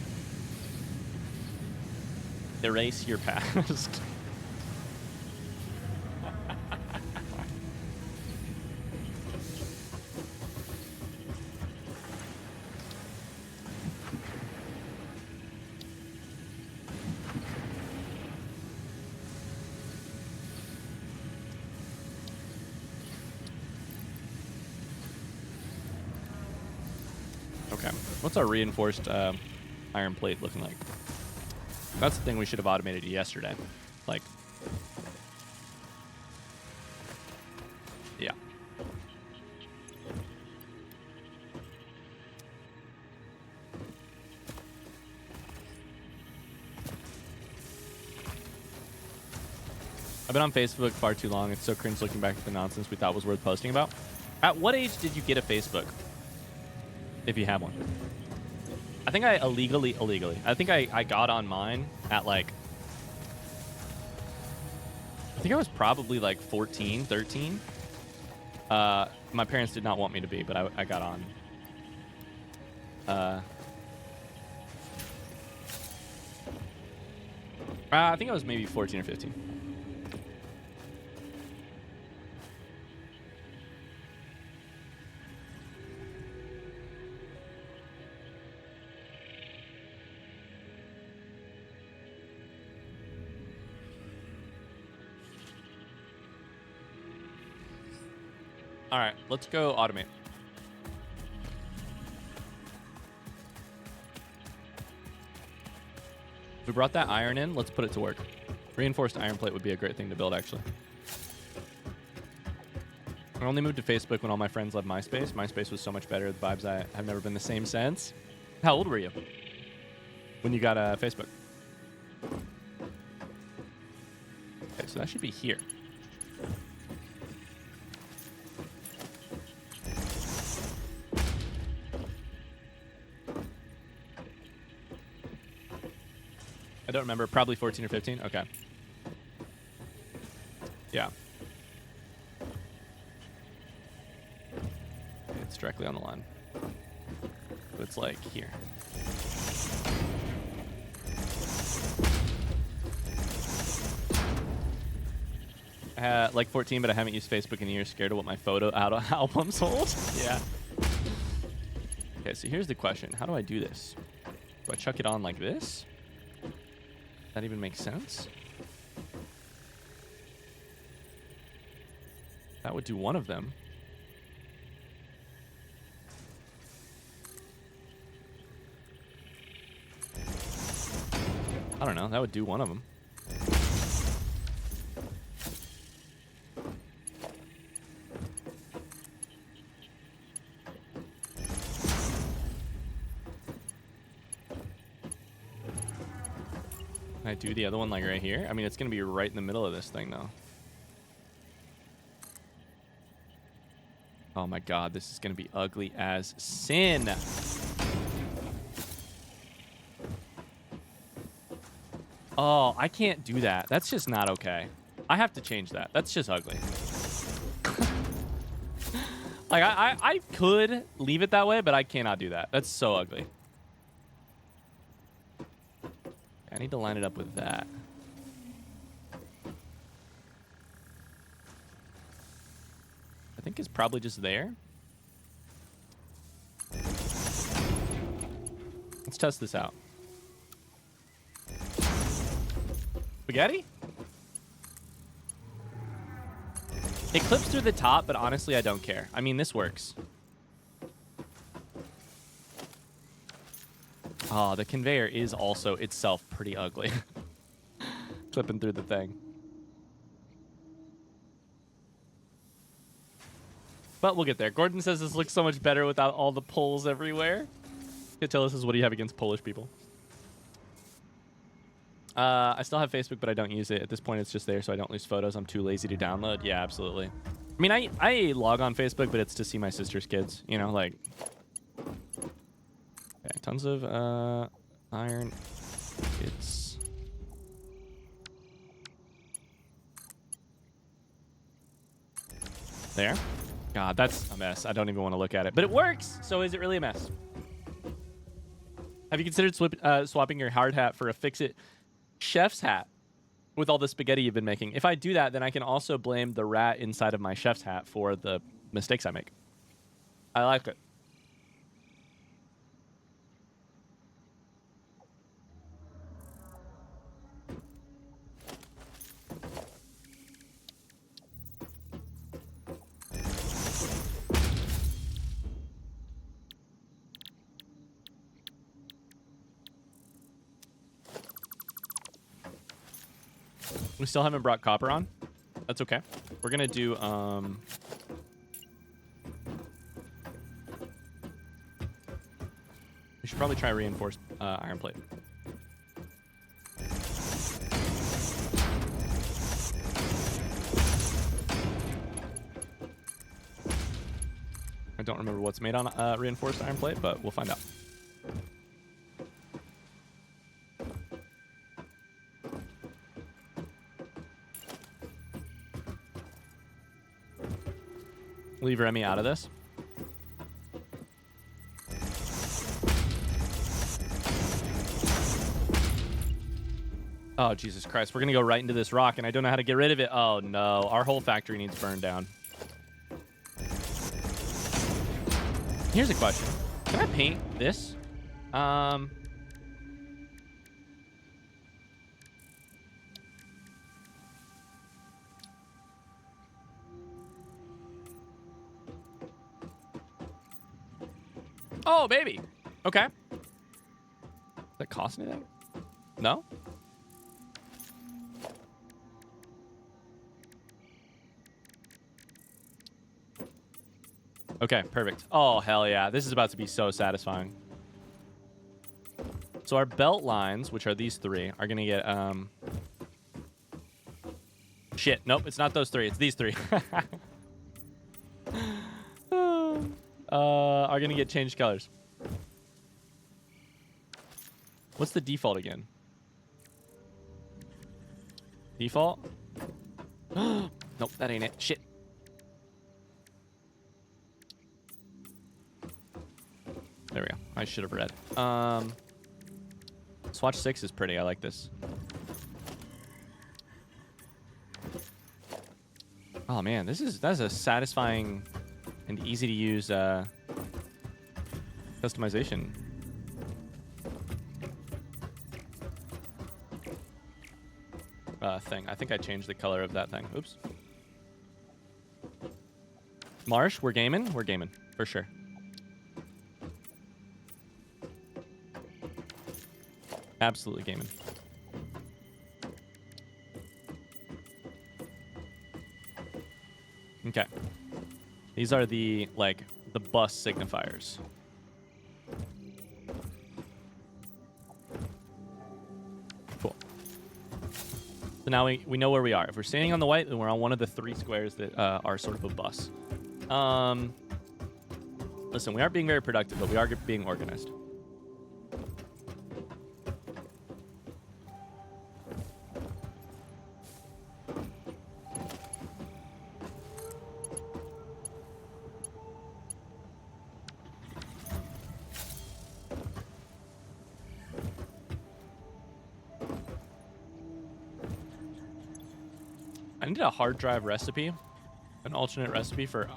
erase your past. Okay, what's our reinforced iron plate looking like? That's the thing we should have automated yesterday. Like, yeah. I've been on Facebook far too long. It's so cringe looking back at the nonsense we thought was worth posting about. At what age did you get a Facebook? If you have one. I think I illegally, I think I got on mine at like, I think I was probably like 14, 13. My parents did not want me to be, but I got on. I think I was maybe 14 or 15. All right, let's go automate. If we brought that iron in, let's put it to work. Reinforced iron plate would be a great thing to build, actually. I only moved to Facebook when all my friends loved MySpace. MySpace was so much better. The vibes I have never been the same since. How old were you when you got Facebook? Okay, so that should be here. I don't remember. Probably 14 or 15. Okay. Yeah. It's directly on the line. So it's like here. Like 14, but I haven't used Facebook in years. Scared of what my photo albums hold. Yeah. Okay, so here's the question. How do I do this? Do I chuck it on like this? That even makes sense? That would do one of them. I don't know. That would do one of them. Can I do the other one like right here? I mean, it's going to be right in the middle of this thing, though. Oh my god, this is going to be ugly as sin. Oh, I can't do that. That's just not okay. I have to change that. That's just ugly. Like, I could leave it that way, but I cannot do that. That's so ugly. I need to line it up with that. I think it's probably just there. Let's test this out. Spaghetti? It clips through the top, but honestly, I don't care. I mean, this works. Oh, the conveyor is also itself pretty ugly. Clipping through the thing. But we'll get there. Gordon says this looks so much better without all the poles everywhere. You tell us what do you have against Polish people? I still have Facebook, but I don't use it. At this point, it's just there, so I don't lose photos. I'm too lazy to download. Yeah, absolutely. I mean, I log on Facebook, but it's to see my sister's kids. You know, like... Okay, tons of iron. It's... There. God, that's a mess. I don't even want to look at it. But it works! So is it really a mess? Have you considered swapping your hard hat for a fix-it chef's hat with all the spaghetti you've been making? If I do that, then I can also blame the rat inside of my chef's hat for the mistakes I make. I like it. We still haven't brought copper on. That's okay. We're gonna do we should probably try reinforced iron plate. I don't remember what's made on reinforced iron plate, but we'll find out. Leave Remy out of this. Oh, Jesus Christ. We're going to go right into this rock, and I don't know how to get rid of it. Oh, no. Our whole factory needs burned down. Here's a question. Can I paint this? Oh, baby. Okay. Does that cost anything? No? Okay, perfect. Oh, hell yeah. This is about to be so satisfying. So our belt lines, which are these three, are going to get... Shit. Nope, it's not those three. It's these three. Are going to get changed colors. What's the default again? Default? Nope, that ain't it. Shit. There we go. I should have read. Swatch 6 is pretty. I like this. Oh man, that's a satisfying and easy to use customization. Thing. I think I changed the color of that thing. Oops. Marsh, we're gaming? We're gaming, for sure. Absolutely gaming. Okay. These are the, like, the bus signifiers. Cool. So now we know where we are. If we're standing on the white, then we're on one of the three squares that are sort of a bus. Listen, we aren't being very productive, but we are being organized. I need a hard drive recipe, an alternate recipe for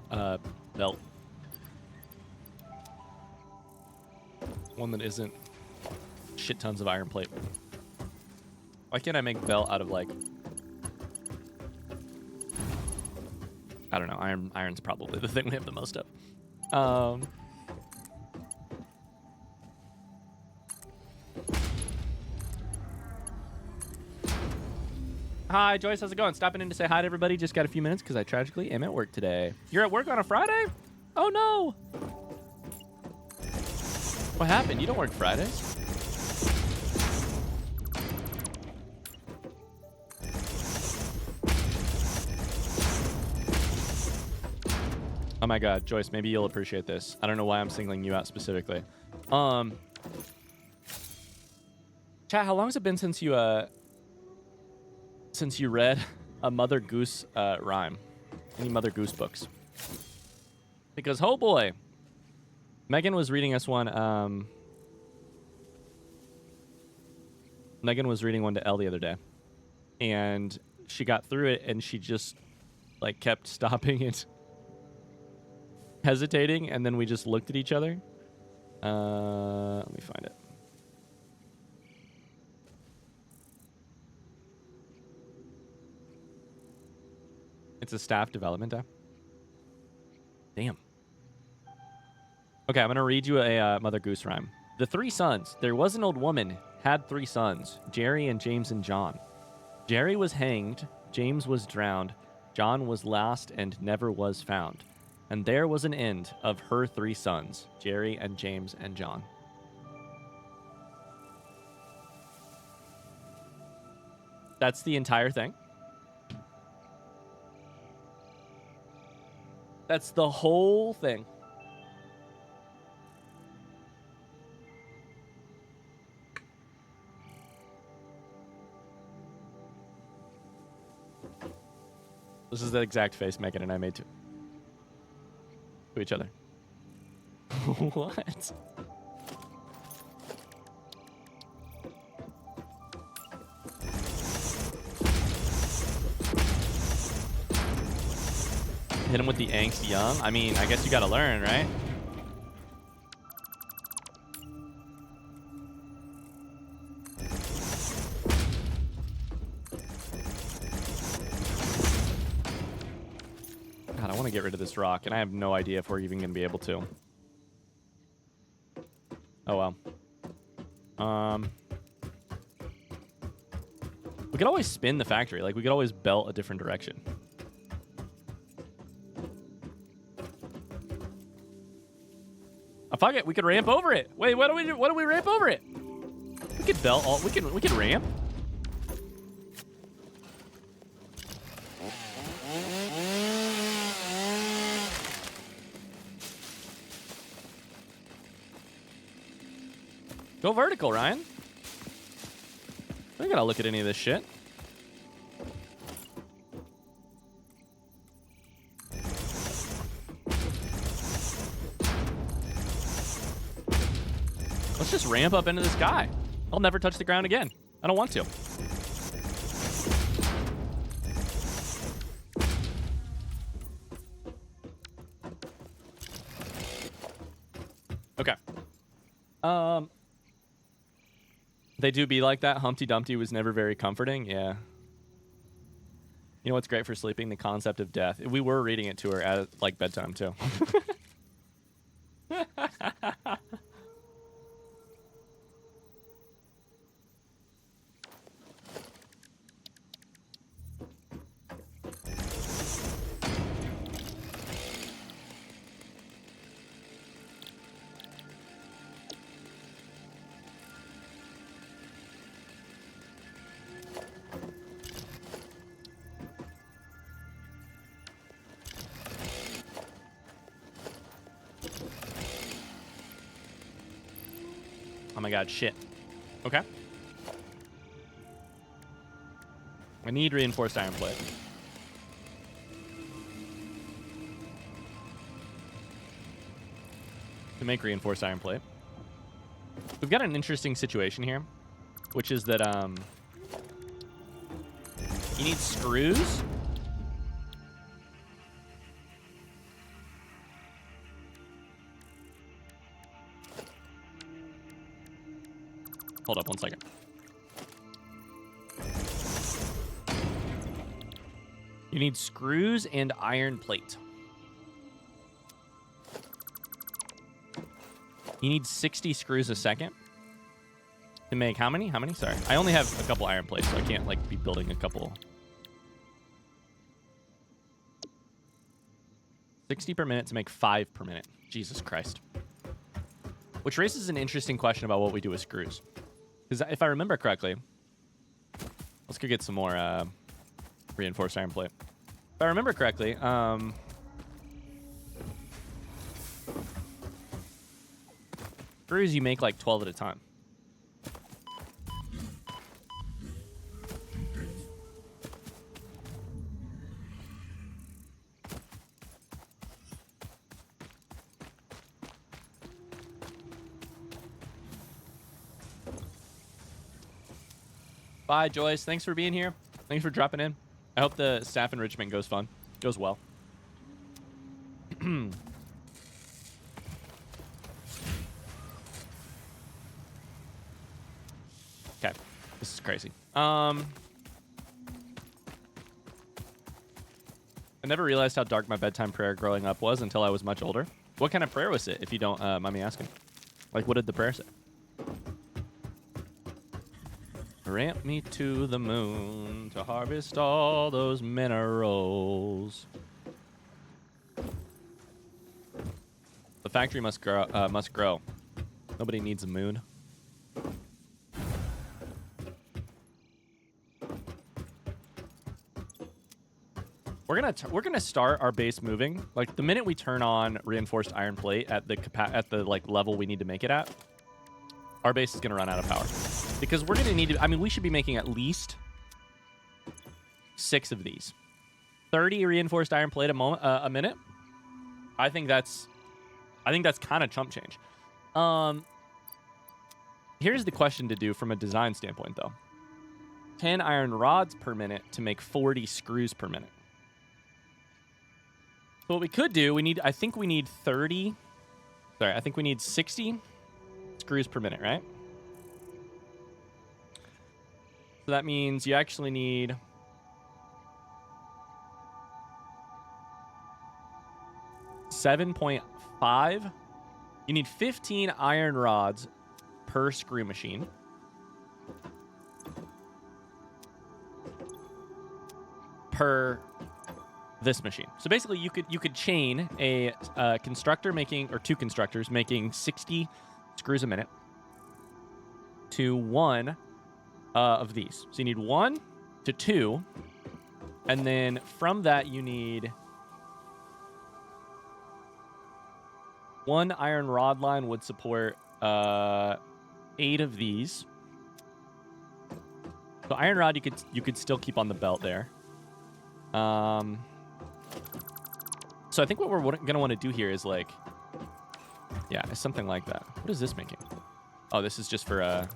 belt. One that isn't shit tons of iron plate. Why can't I make belt out of, like, I don't know, iron's probably the thing we have the most of. Hi, Joyce. How's it going? Stopping in to say hi to everybody. Just got a few minutes because I tragically am at work today. You're at work on a Friday? Oh, no. What happened? You don't work Fridays. Oh, my God. Joyce, maybe you'll appreciate this. I don't know why I'm singling you out specifically. Chat, how long has it been since you read a Mother Goose rhyme? Any Mother Goose books? Because, oh boy, Megan was reading us one. Megan was reading one to Elle the other day, and she got through it, and she just, like, kept stopping and hesitating, and then we just looked at each other. Let me find it. It's a staff development app. Damn. Okay, I'm going to read you a Mother Goose rhyme. The three sons. There was an old woman, had three sons, Jerry and James and John. Jerry was hanged, James was drowned, John was lost and never was found. And there was an end of her three sons, Jerry and James and John. That's the entire thing. That's the whole thing. This is the exact face Megan and I made to each other. What? Hit him with the angst young? I mean, I guess you gotta learn, right? God, I want to get rid of this rock, and I have no idea if we're even gonna be able to. Oh, well. We could always spin the factory. Like, we could always belt a different direction. Fuck it, we could ramp over it. Wait, what do we do? What do we ramp over it? We could belt all. We could ramp. Go vertical, Ryan. We gotta look at any of this shit. Let's just ramp up into the sky. I'll never touch the ground again. I don't want to. Okay. They do be like that. Humpty Dumpty was never very comforting. Yeah. You know what's great for sleeping? The concept of death. We were reading it to her at like bedtime too. Oh my god, shit. Okay. I need reinforced iron plate. To make reinforced iron plate. We've got an interesting situation here, which is that you need screws. Hold up 1 second. You need screws and iron plate. You need 60 screws a second to make how many? How many? Sorry. I only have a couple iron plates, so I can't like be building a couple. 60 per minute to make 5 per minute. Jesus Christ. Which raises an interesting question about what we do with screws. Because if I remember correctly, let's go get some more reinforced iron plate. If I remember correctly, screws you make like 12 at a time. Bye, Joyce. Thanks for being here. Thanks for dropping in. I hope the staff enrichment goes well. Okay. This is crazy. I never realized how dark my bedtime prayer growing up was until I was much older. What kind of prayer was it, if you don't mind me asking? Like, what did the prayer say? Ramp me to the moon to harvest all those minerals. The factory must grow. Nobody needs a moon. We're gonna start our base moving. Like the minute we turn on reinforced iron plate at the like level we need to make it at, our base is gonna run out of power. Because we're going to need to... I mean, we should be making at least 6 of these. 30 reinforced iron plate a minute. I think that's kind of chump change. Here's the question to do from a design standpoint, though. 10 iron rods per minute to make 40 screws per minute. So what we could do, I think we need 30... Sorry, I think we need 60 screws per minute, right? So that means you actually need 7.5. You need 15 iron rods per screw machine. Per this machine. So basically, you could chain a constructor making, or two constructors making 60 screws a minute to one of these. So you need 1 to 2, and then from that you need 1 iron rod line would support 8 of these. So iron rod you could still keep on the belt there. So I think what we're gonna want to do here is like, yeah, something like that. What is this making? Oh, this is just for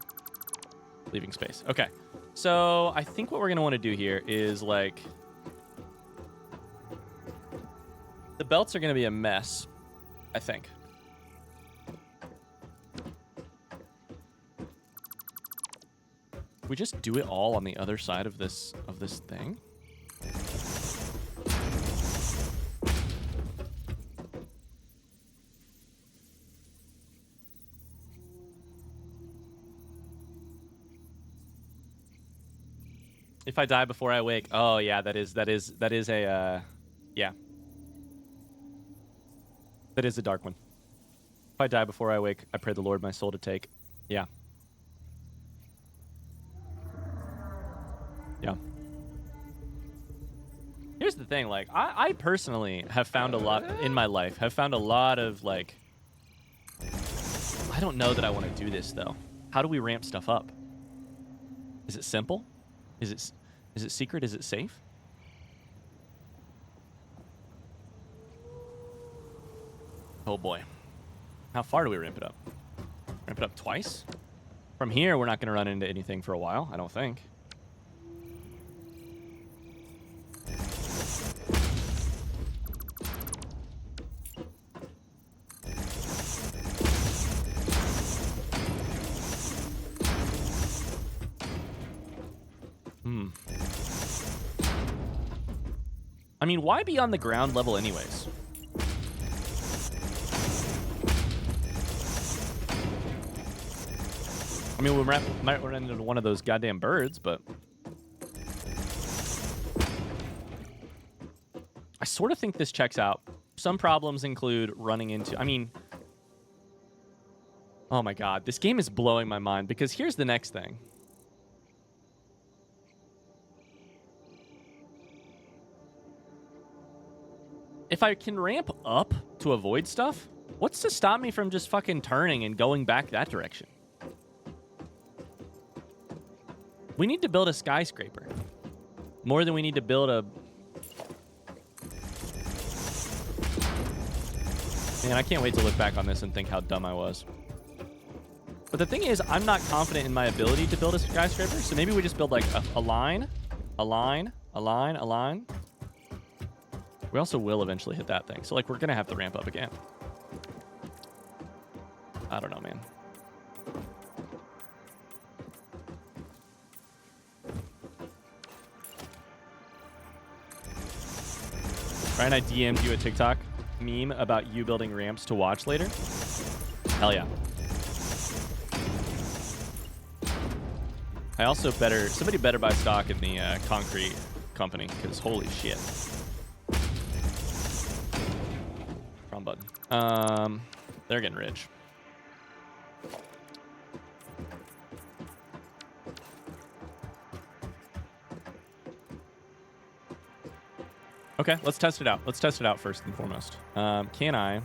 leaving space. Okay, so I think what we're gonna want to do here is like, the belts are gonna be a mess, I think. We just do it all on the other side of this thing. If I die before I wake, oh yeah, that is a yeah. That is a dark one. If I die before I wake, I pray the Lord my soul to take. Yeah. Yeah. Here's the thing, like, I personally have found a lot in my life, have found a lot of, like, I don't know that I want to do this, though. How do we ramp stuff up? Is it simple? Is it secret? Is it safe? Oh, boy. How far do we ramp it up? Ramp it up twice? From here, we're not going to run into anything for a while, I don't think. I mean, why be on the ground level anyways? I mean, we might run into one of those goddamn birds, but I sort of think this checks out. Some problems include running into... I mean... Oh my god, this game is blowing my mind, because here's the next thing. If I can ramp up to avoid stuff, what's to stop me from just fucking turning and going back that direction? We need to build a skyscraper. More than we need to build a... Man, I can't wait to look back on this and think how dumb I was. But the thing is, I'm not confident in my ability to build a skyscraper, so maybe we just build like a line, a line, a line, a line. We also will eventually hit that thing. So, like, we're going to have to ramp up again. I don't know, man. Ryan, I DM'd you a TikTok meme about you building ramps to watch later. Hell yeah. I also somebody better buy stock in the concrete company, because holy shit. Wrong button. They're getting rich. Okay, let's test it out. Let's test it out first and foremost. Can I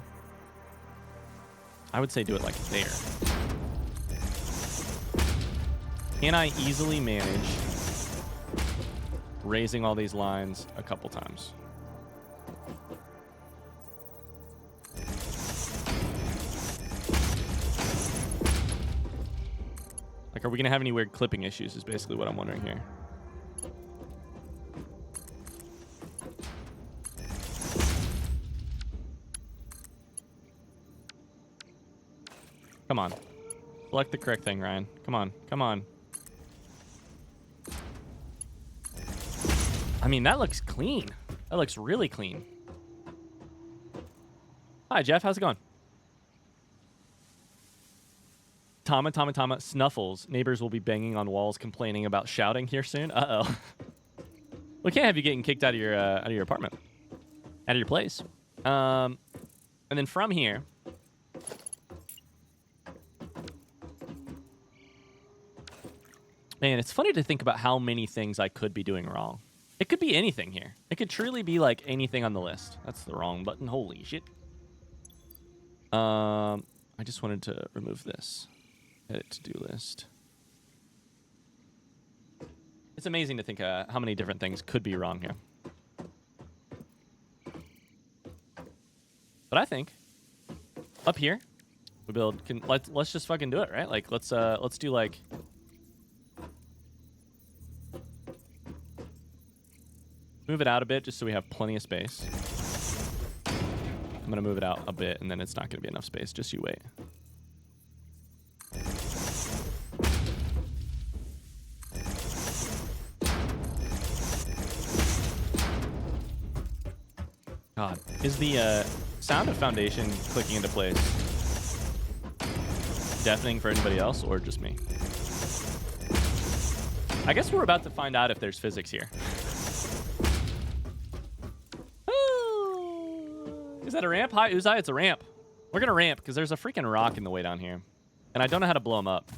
would say do it like there. Can I easily manage raising all these lines a couple times? Like, are we going to have any weird clipping issues is basically what I'm wondering here. Come on. Select the correct thing, Ryan. Come on. Come on. I mean, that looks clean. That looks really clean. Hi, Jeff. How's it going? Tama. Snuffles. Neighbors will be banging on walls complaining about shouting here soon. Uh-oh. We can't have you getting kicked out of your apartment. out of your place. And then from here, man, it's funny to think about how many things I could be doing wrong. It could be anything here. It could truly be like anything on the list. That's the wrong button. Holy shit. I just wanted to remove this. Edit to-do list. It's amazing to think how many different things could be wrong here. But I think up here we build. Let's just fucking do it, right? Like let's do like. Move it out a bit just so we have plenty of space. I'm going to move it out a bit, and then it's not going to be enough space. Just you wait. God. Is the sound of Foundation clicking into place deafening for anybody else, or just me? I guess we're about to find out if there's physics here. Is that a ramp? Hi, Uzai, it's a ramp. We're going to ramp because there's a freaking rock in the way down here. And I don't know how to blow them up.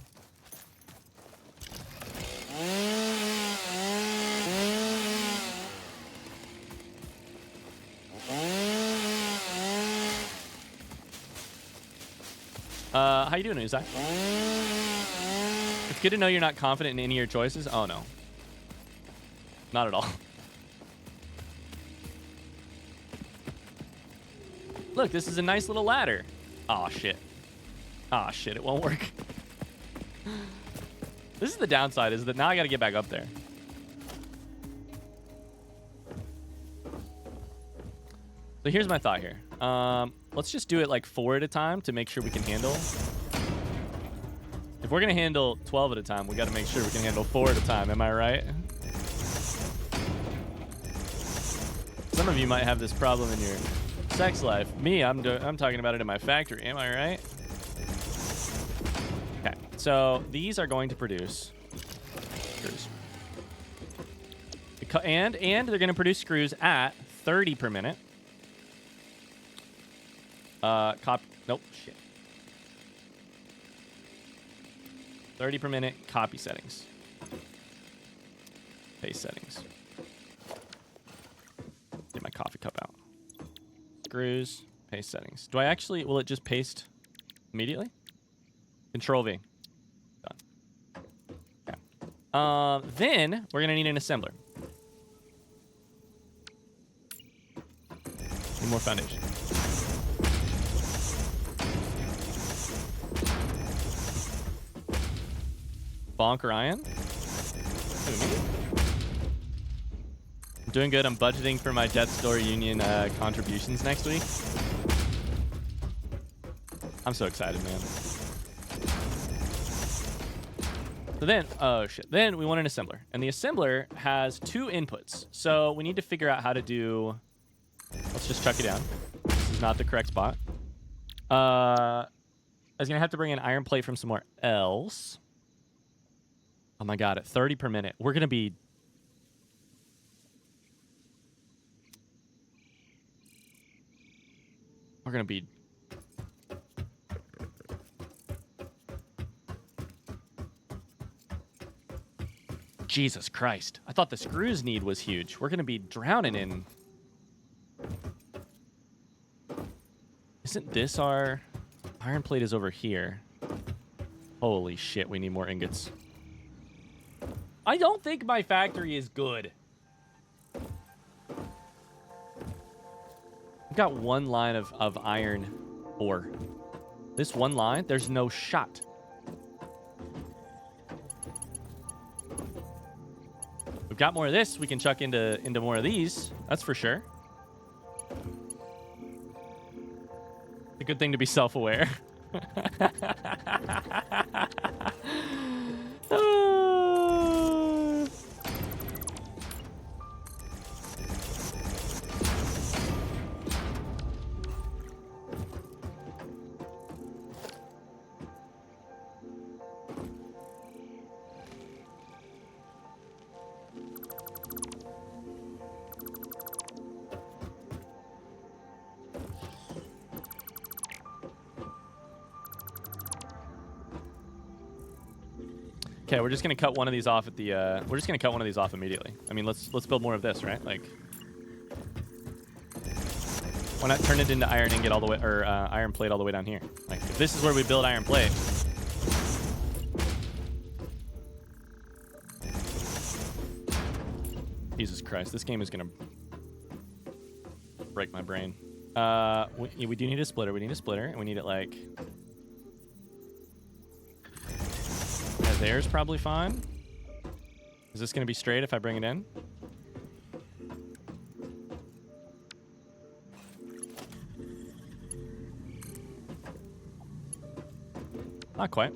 How you doing, Uzai? It's good to know you're not confident in any of your choices. Oh, no. Not at all. Look, this is a nice little ladder. Aw, shit. Aw, shit, it won't work. This is the downside, is that now I gotta get back up there. So here's my thought here. Let's just do it like 4 at a time to make sure we can handle. If we're gonna handle 12 at a time, we gotta make sure we can handle 4 at a time, am I right? Some of you might have this problem in your sex life. Me, I'm talking about it in my factory. Am I right? Okay, so these are going to produce screws, and they're going to produce screws at 30 per minute. Nope, shit. 30 per minute. Copy settings. Paste settings. Get my coffee cup out. Screws, paste settings. Do I actually, will it just paste immediately? Control V. Done. Okay. Then we're gonna need an assembler. Need more foundation. Bonk Ryan. I'm doing good. I'm budgeting for my Death Store Union contributions next week. I'm so excited, man. So then, oh shit. Then we want an assembler. And the assembler has 2 inputs. So we need to figure out how to do... Let's just chuck it down. This is not the correct spot. I was going to have to bring an iron plate from somewhere else. Oh my god, at 30 per minute. We're going to be... We're going to be... Jesus Christ. I thought the screws need was huge. We're going to be drowning in... Isn't this our... Iron plate is over here. Holy shit, we need more ingots. I don't think my factory is good. I've got 1 line of iron ore. This 1 line, there's no shot. We've got more of this. We can chuck into more of these. That's for sure. It's a good thing to be self-aware. Okay, we're just gonna cut one of these off at the. We're just gonna cut one of these off immediately. I mean, let's build more of this, right? Like, why not turn it into iron ingot all the way, or iron plate all the way down here? Like, if this is where we build iron plate. Jesus Christ, this game is gonna break my brain. We do need a splitter. We need a splitter, and we need it like. Yeah, there's probably fine. Is this gonna be straight if I bring it in? Not quite.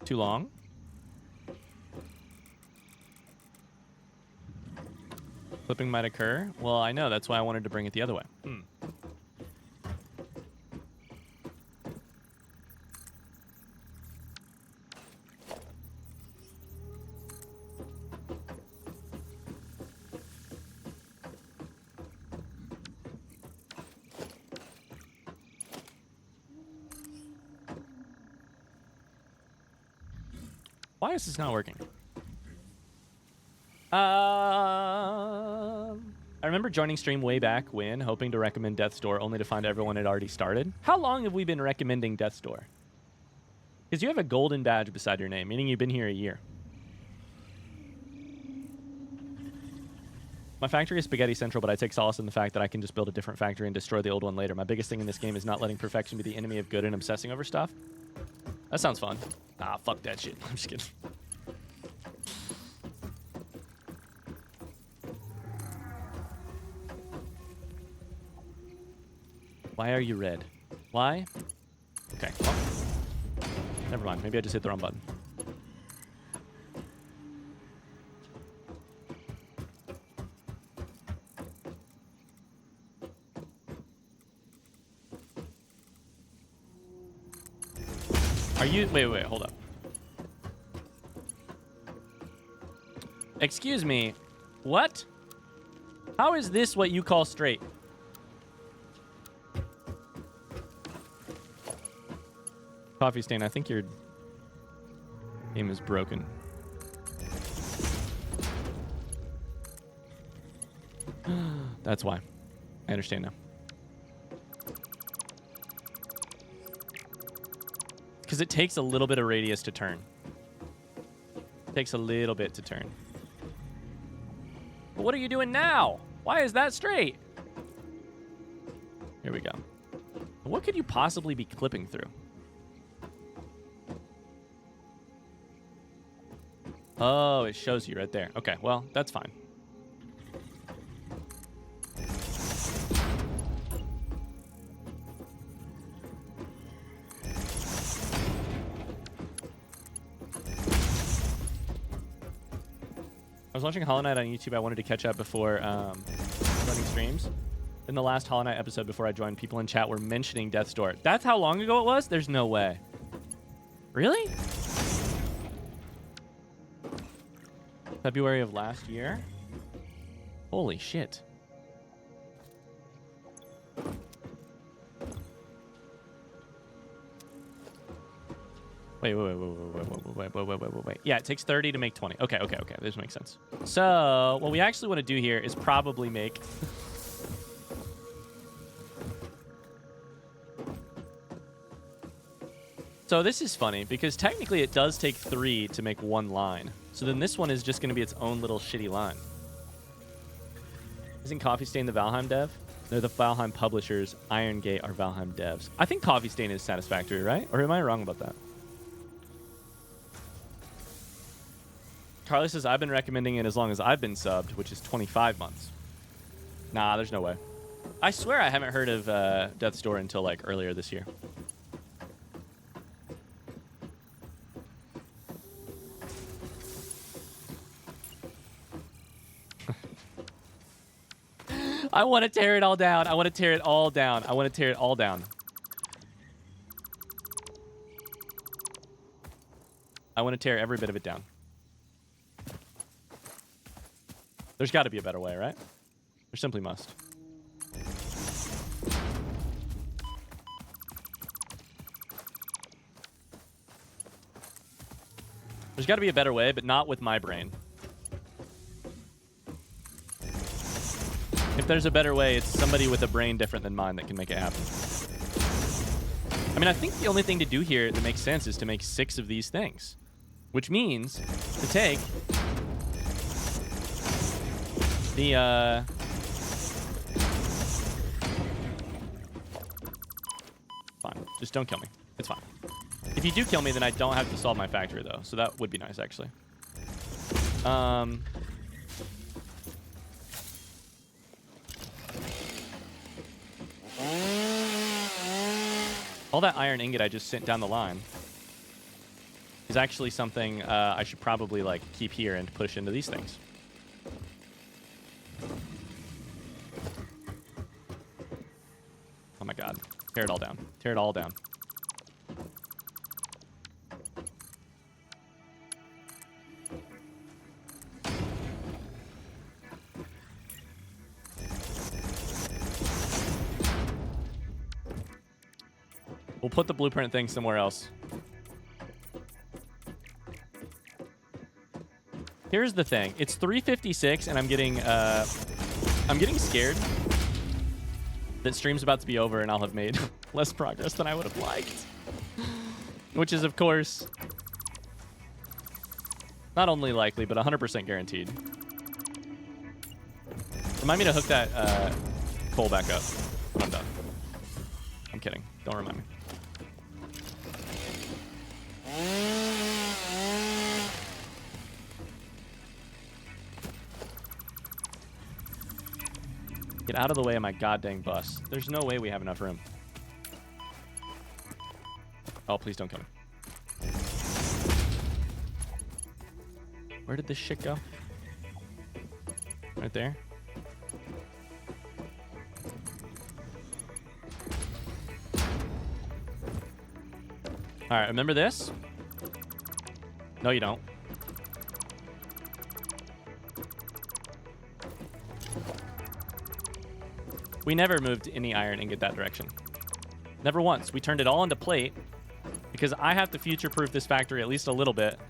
Too long. Clipping might occur. Well, I know. That's why I wanted to bring it the other way. Why is this not working? I remember joining stream way back when, hoping to recommend Death's Door, only to find everyone had already started. How long have we been recommending Death's Door? Because you have a golden badge beside your name, meaning you've been here a year. My factory is Spaghetti Central, but I take solace in the fact that I can just build a different factory and destroy the old one later. My biggest thing in this game is not letting perfection be the enemy of good and obsessing over stuff. That sounds fun. Ah, fuck that shit. I'm just kidding. Why are you red? Why? Okay. Well, never mind. Maybe I just hit the wrong button. Are you... Wait, hold up. Excuse me. What? How is this what you call straight? Coffee Stain, I think your game is broken. That's why. I understand now. Because it takes a little bit of radius to turn. It takes a little bit to turn. But what are you doing now? Why is that straight? Here we go. What could you possibly be clipping through? Oh, it shows you right there. Okay, well, that's fine. I was watching Hollow Knight on YouTube. I wanted to catch up before running streams. In the last Hollow Knight episode before I joined, people in chat were mentioning Death's Door. That's how long ago it was? There's no way. Really? February of last year? Holy shit. Wait. Yeah, it takes 30 to make 20. Okay. This makes sense. So, what we actually want to do here is probably make... So this is funny, because technically it does take 3 to make one line. So then this one is just going to be its own little shitty line. Isn't Coffee Stain the Valheim dev? They're the Valheim publishers. Iron Gate are Valheim devs. I think Coffee Stain is Satisfactory, right? Or am I wrong about that? Carly says, I've been recommending it as long as I've been subbed, which is 25 months. Nah, there's no way. I swear I haven't heard of Death's Door until like earlier this year. I want to tear it all down. I want to tear it all down. I want to tear it all down. I want to tear every bit of it down. There's got to be a better way, right? There simply must. There's got to be a better way, but not with my brain. If there's a better way, it's somebody with a brain different than mine that can make it happen. I mean, I think the only thing to do here that makes sense is to make 6 of these things. Which means to take the, Fine. Just don't kill me. It's fine. If you do kill me, then I don't have to solve my factory, though. So that would be nice, actually. All that iron ingot I just sent down the line is actually something I should probably, like, keep here and push into these things. Oh, my God. Tear it all down. Tear it all down. We'll put the blueprint thing somewhere else. Here's the thing. It's 3:56 and I'm getting scared that stream's about to be over and I'll have made less progress than I would have liked. Which is, of course, not only likely, but 100% guaranteed. Remind me to hook that coal back up when I'm done. I'm kidding. Don't remind me. Get out of the way of my goddamn bus. There's no way we have enough room. Oh, please don't kill me. Where did this shit go? Right there. All right, remember this? No, you don't. We never moved any iron ingot that direction. Never once. We turned it all into plate because I have to future-proof this factory at least a little bit,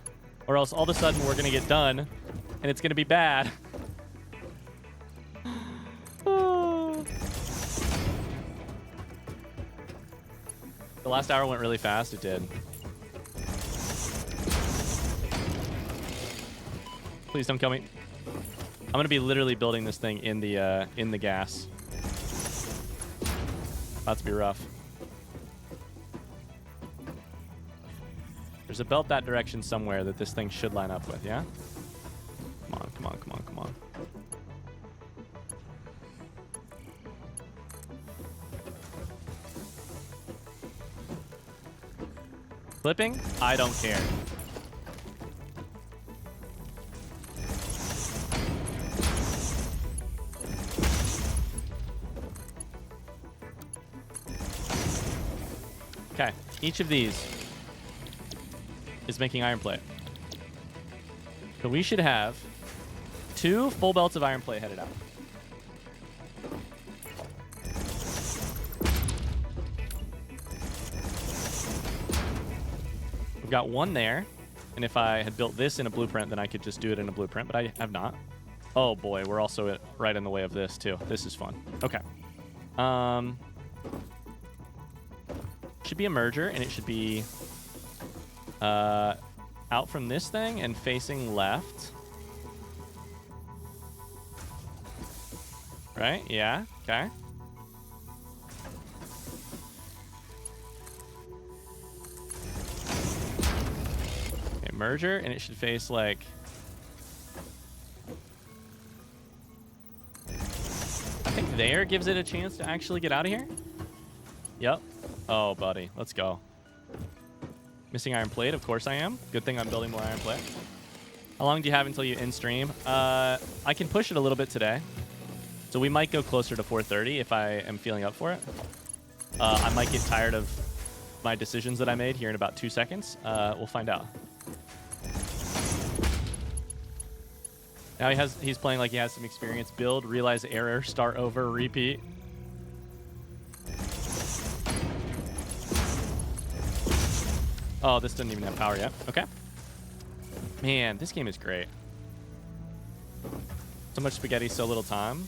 or else all of a sudden we're going to get done and it's going to be bad. The last hour went really fast. It did. Please don't kill me. I'm going to be literally building this thing in the gas. About to be rough. There's a belt that direction somewhere that this thing should line up with, yeah? Come on, come on, come on, come on. Flipping? I don't care. Okay, each of these is making iron plate. So we should have 2 full belts of iron plate headed out. We've got 1 there, and if I had built this in a blueprint, then I could just do it in a blueprint, but I have not. Oh boy, we're also right in the way of this too. This is fun. Okay. Should be a merger, and it should be out from this thing and facing left. Right? Yeah. Okay. Okay, merger, and it should face like... I think there gives it a chance to actually get out of here. Yep. Oh, buddy. Let's go. Missing iron plate. Of course I am. Good thing I'm building more iron plate. How long do you have until you end stream? I can push it a little bit today. So we might go closer to 4:30 if I am feeling up for it. I might get tired of my decisions that I made here in about 2 seconds. We'll find out. Now he's playing like he has some experience. Build, realize error, start over, repeat. Oh, this doesn't even have power yet. Okay. Man, this game is great. So much spaghetti, so little time.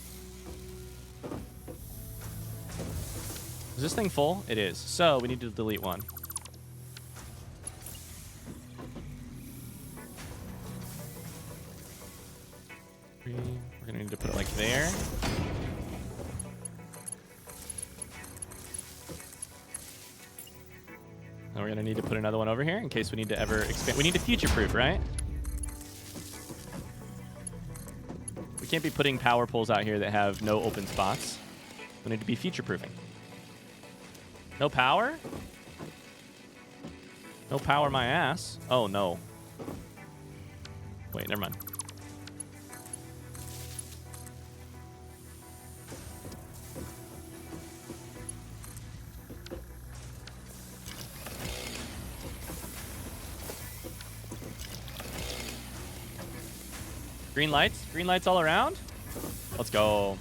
Is this thing full? It is. So we need to delete one. We're gonna need to put it like there. And we're gonna need to put another one over here in case we need to ever expand. We need to future-proof, right? We can't be putting power poles out here that have no open spots. We need to be future-proofing. No power? No power my ass. Oh, no. Wait, never mind. Green lights? Green lights all around? Let's go.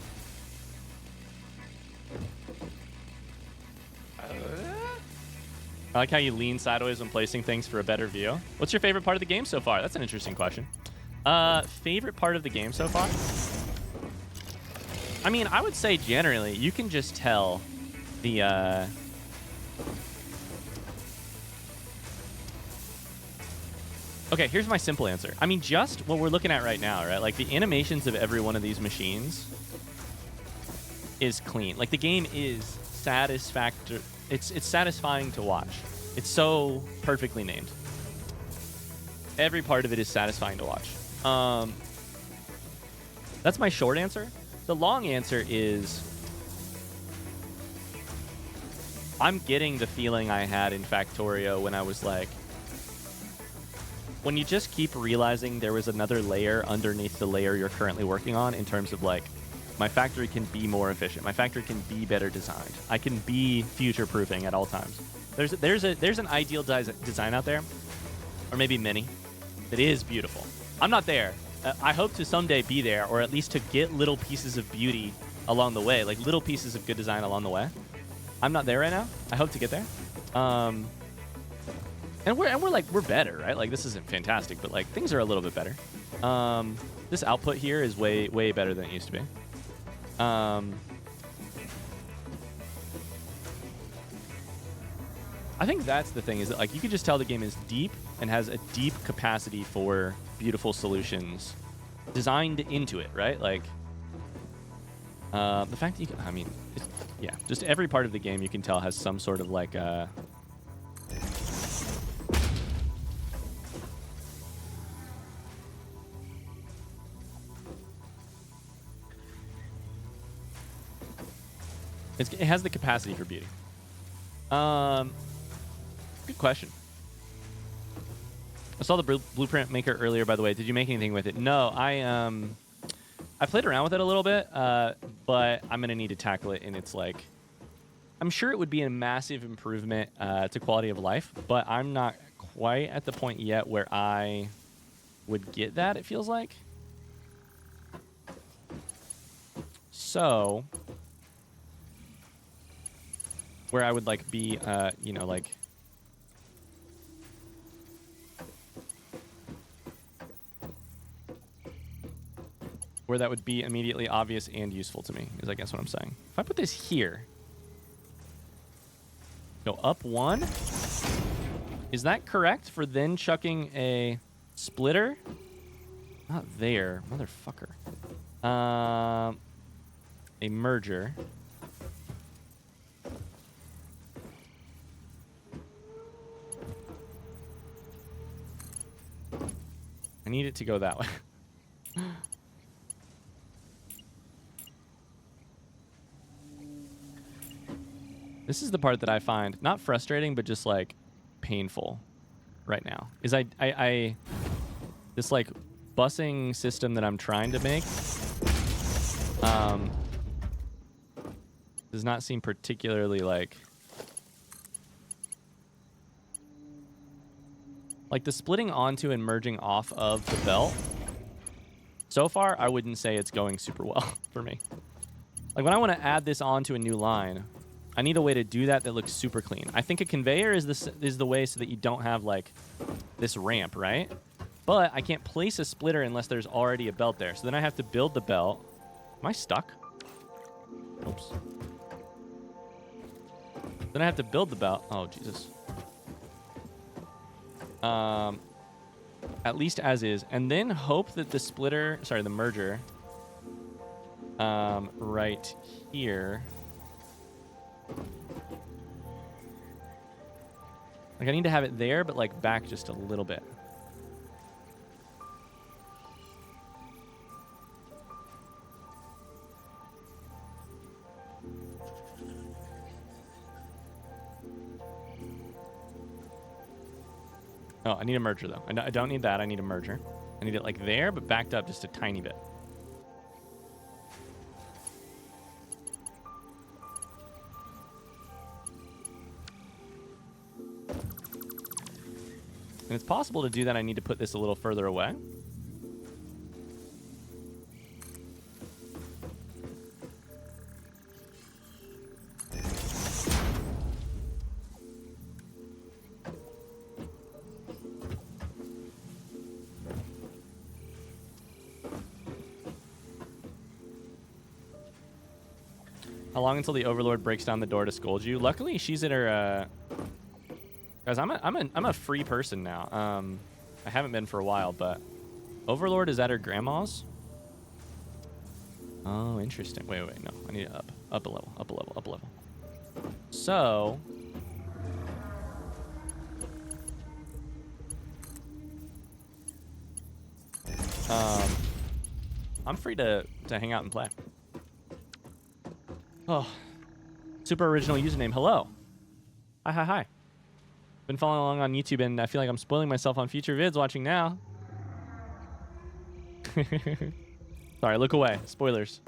I like how you lean sideways when placing things for a better view. What's your favorite part of the game so far? That's an interesting question. Favorite part of the game so far? I mean, I would say generally, you can just tell the... Okay, here's my simple answer. I mean, just what we're looking at right now, right? Like, the animations of every one of these machines is clean. Like, the game is satisfactory. It's satisfying to watch. It's so perfectly named. Every part of it is satisfying to watch. That's my short answer. The long answer is I'm getting the feeling I had in Factorio when I was like, when you just keep realizing there was another layer underneath the layer you're currently working on in terms of like, my factory can be more efficient. My factory can be better designed. I can be future-proofing at all times. There's an ideal design out there, or maybe many, that is beautiful. I'm not there. I hope to someday be there, or at least to get little pieces of beauty along the way, like little pieces of good design along the way. I'm not there right now. I hope to get there. And we're better, right? Like, this isn't fantastic, but like things are a little bit better. This output here is way better than it used to be. I think that's the thing, is that like you can just tell the game is deep and has a deep capacity for beautiful solutions designed into it, right? Like the fact that you can, I mean, yeah, just every part of the game you can tell has some sort of like it has the capacity for beauty. Good question. I saw the blueprint maker earlier, by the way. Did you make anything with it? No, I played around with it a little bit, but I'm gonna need to tackle it. And it's like, I'm sure it would be a massive improvement to quality of life, but I'm not quite at the point yet where I would get that. It feels like. So, where I would like be, you know, like. Where that would be immediately obvious and useful to me, is I guess what I'm saying. If I put this here, go up one, is that correct for then chucking a splitter? Not there, motherfucker. A merger. I need it to go that way. This is the part that I find not frustrating, but just like painful right now. Is I this like busing system that I'm trying to make does not seem particularly like the splitting onto and merging off of the belt. So far, I wouldn't say it's going super well for me. Like when I want to add this onto a new line, I need a way to do that looks super clean. I think a conveyor is the way so that you don't have like this ramp, right? But I can't place a splitter unless there's already a belt there. So then I have to build the belt. Am I stuck? Oops. Then I have to build the belt. Oh, Jesus. At least as is. And then hope that the splitter... Sorry, the merger... right here... Like, I need to have it there, but, like, back just a little bit. Oh, I need a merger, though. I don't need that. I need a merger. I need it, like, there, but backed up just a tiny bit. And it's possible to do that. I need to put this a little further away. How long until the Overlord breaks down the door to scold you? Luckily, she's at her... Guys, I'm a free person now. I haven't been for a while, but Overlord is at her grandma's. Oh, interesting. Wait, no. I need to up a level. So, I'm free to hang out and play. Oh, super original username. Hello. Hi. Been following along on YouTube, and I feel like I'm spoiling myself on future vids watching now. Sorry, look away. Spoilers.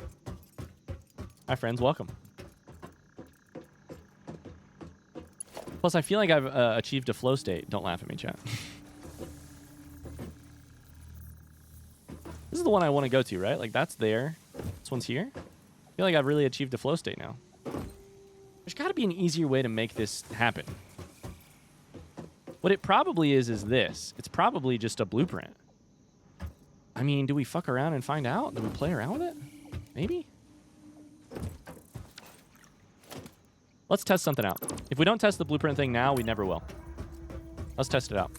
Hi, friends. Welcome. Plus, I feel like I've achieved a flow state. Don't laugh at me, chat. This is the one I want to go to, right? Like, that's there. This one's here. I feel like I've really achieved a flow state now. There's got to be an easier way to make this happen. What it probably is this. It's probably just a blueprint. I mean, do we fuck around and find out? Do we play around with it? Maybe? Let's test something out. If we don't test the blueprint thing now, we never will. Let's test it out.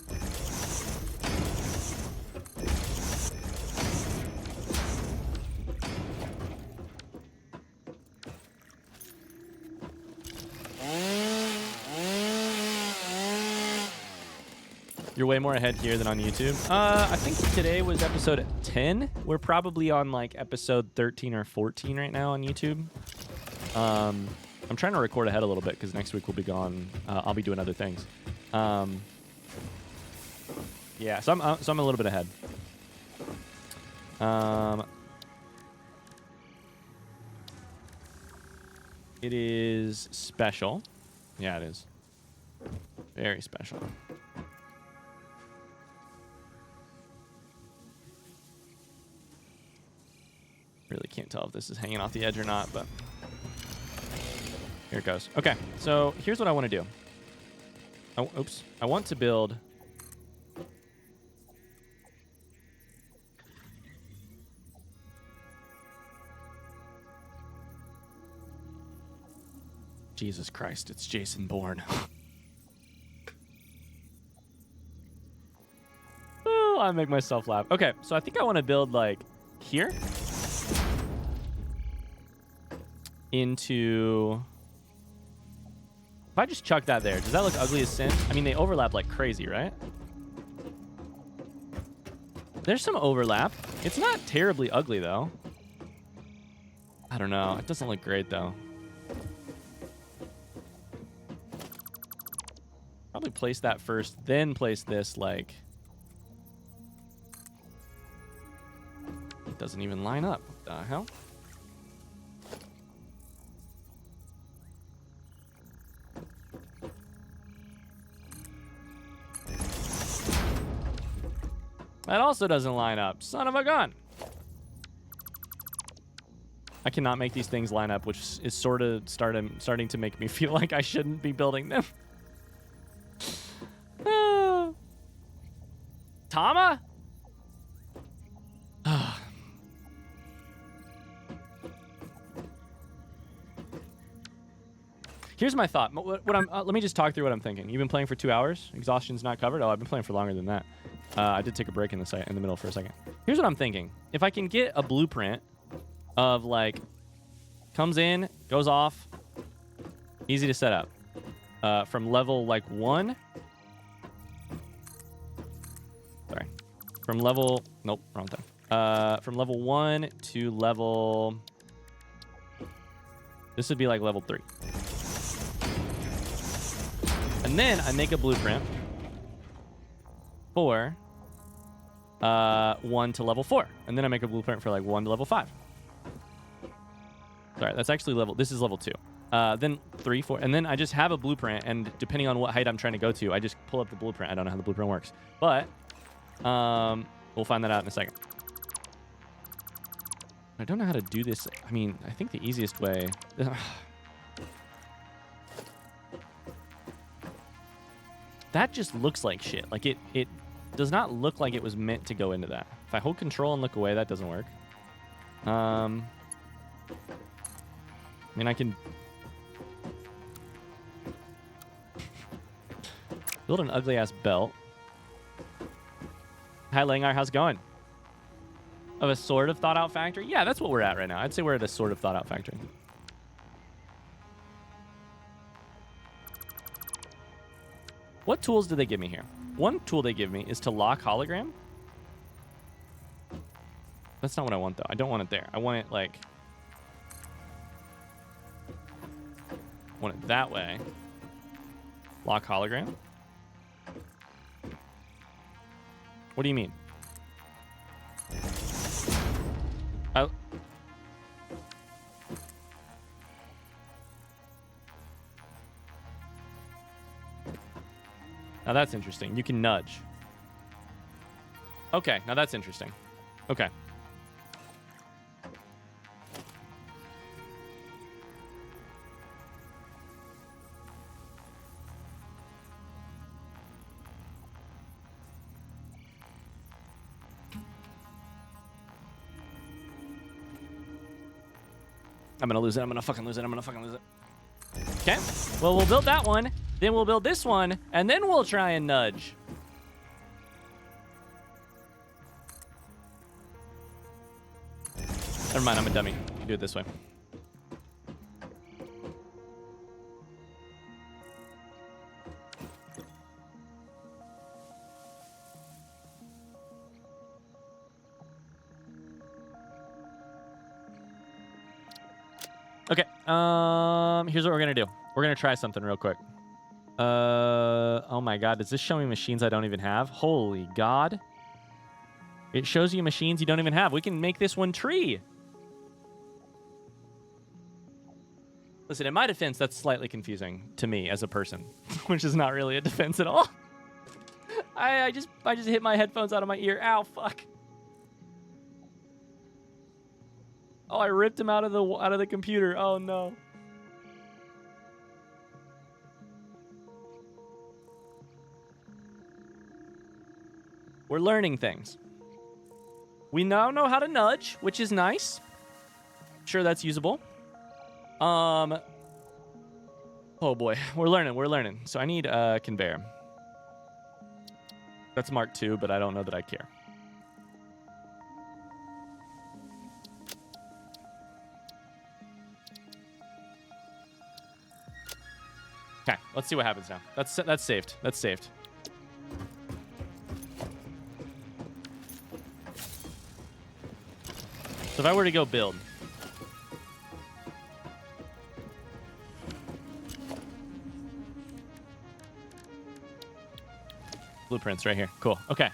You're way more ahead here than on YouTube. I think today was episode 10. We're probably on like episode 13 or 14 right now on YouTube. I'm trying to record ahead a little bit because next week we'll be gone. I'll be doing other things. Yeah, so I'm a little bit ahead. It is special. Yeah, it is. Very special. Really can't tell if this is hanging off the edge or not, but here it goes. Okay, so here's what I want to do. Oops. I want to build... Jesus Christ, it's Jason Bourne. Oh, I make myself laugh. Okay, so I think I want to build like here into... If I just chuck that there, does that look ugly as sin? I mean, they overlap like crazy, right? There's some overlap. It's not terribly ugly, though. I don't know. It doesn't look great, though. Probably place that first, then place this, like... It doesn't even line up. What the hell? That also doesn't line up. Son of a gun. I cannot make these things line up, which is sort of starting to make me feel like I shouldn't be building them. Tama? Here's my thought. What I'm let me just talk through what I'm thinking. You've been playing for 2 hours. Exhaustion's not covered. Oh, I've been playing for longer than that. I did take a break in the middle for a second. Here's what I'm thinking. If I can get a blueprint of like comes in, goes off, easy to set up. From level like 1. Sorry. From level nope, wrong time. From level 1 to level this would be like level 3. And then I make a blueprint for 1 to level 4. And then I make a blueprint for like 1 to level 5. Sorry, that's actually this is level 2. Then 3, 4, and then I just have a blueprint, and depending on what height I'm trying to go to, I just pull up the blueprint. I don't know how the blueprint works. But we'll find that out in a second. I don't know how to do this. I mean, I think the easiest way... That just looks like shit. Like, it does not look like it was meant to go into that. If I hold control and look away, that doesn't work. I mean, I can... build an ugly-ass belt. Hi, Langar. How's it going? Of a sort of thought-out factory? Yeah, that's what we're at right now. I'd say we're at a sort of thought-out factory. What tools do they give me here? One tool they give me is to lock hologram. That's not what I want, though. I don't want it there. I want it, like... I want it that way. Lock hologram. What do you mean? Now that's interesting. You can nudge. Okay, now that's interesting. Okay. I'm gonna lose it. I'm gonna fucking lose it. I'm gonna fucking lose it. Okay. Well, we'll build that one. Then we'll build this one. And then we'll try and nudge. Never mind. I'm a dummy. Do it this way. Okay, here's what we're gonna do. We're gonna try something real quick. Oh my god, does this show me machines I don't even have? Holy god. It shows you machines you don't even have. We can make this one tree. Listen, in my defense, that's slightly confusing to me as a person, which is not really a defense at all. I just hit my headphones out of my ear. Ow, fuck. Oh, I ripped him out of the computer. Oh no. We're learning things. We now know how to nudge, which is nice. Sure, that's usable. Oh boy, we're learning. So I need a conveyor. That's Mark II, but I don't know that I care. Okay, let's see what happens now. That's saved. That's saved. So if I were to go build. Blueprints right here. Cool. Okay.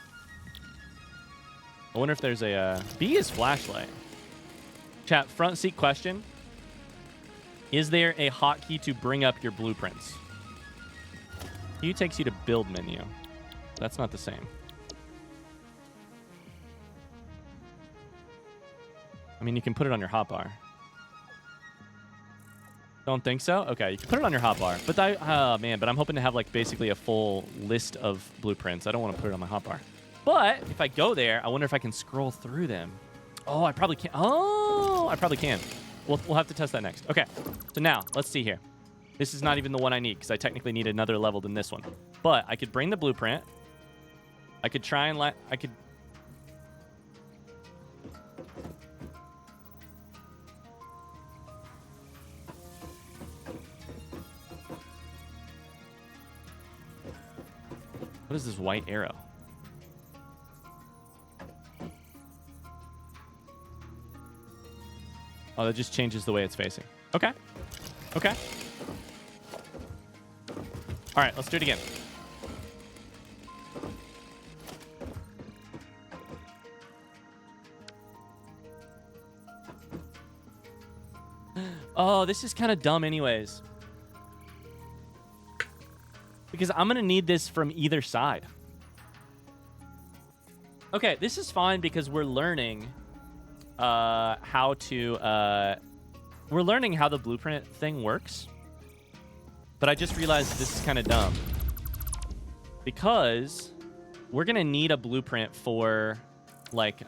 I wonder if there's a... B is flashlight. Chat, front seat question. Is there a hotkey to bring up your blueprints? Q takes you to build menu. That's not the same. I mean, you can put it on your hotbar. Don't think so? Okay, you can put it on your hotbar. But oh man, but I'm hoping to have like basically a full list of blueprints. I don't want to put it on my hotbar. But if I go there, I wonder if I can scroll through them. Oh, I probably can. Oh, I probably can. We'll have to test that next. Okay, so now let's see here. This is not even the one I need, because I technically need another level than this one. But I could bring the blueprint. I could try and I could... What is this white arrow? Oh, that just changes the way it's facing. Okay. Okay. All right, let's do it again. Oh, this is kind of dumb anyways. Because I'm going to need this from either side. Okay, this is fine because we're learning how to... we're learning how the blueprint thing works. But I just realized this is kind of dumb. Because we're going to need a blueprint for, like...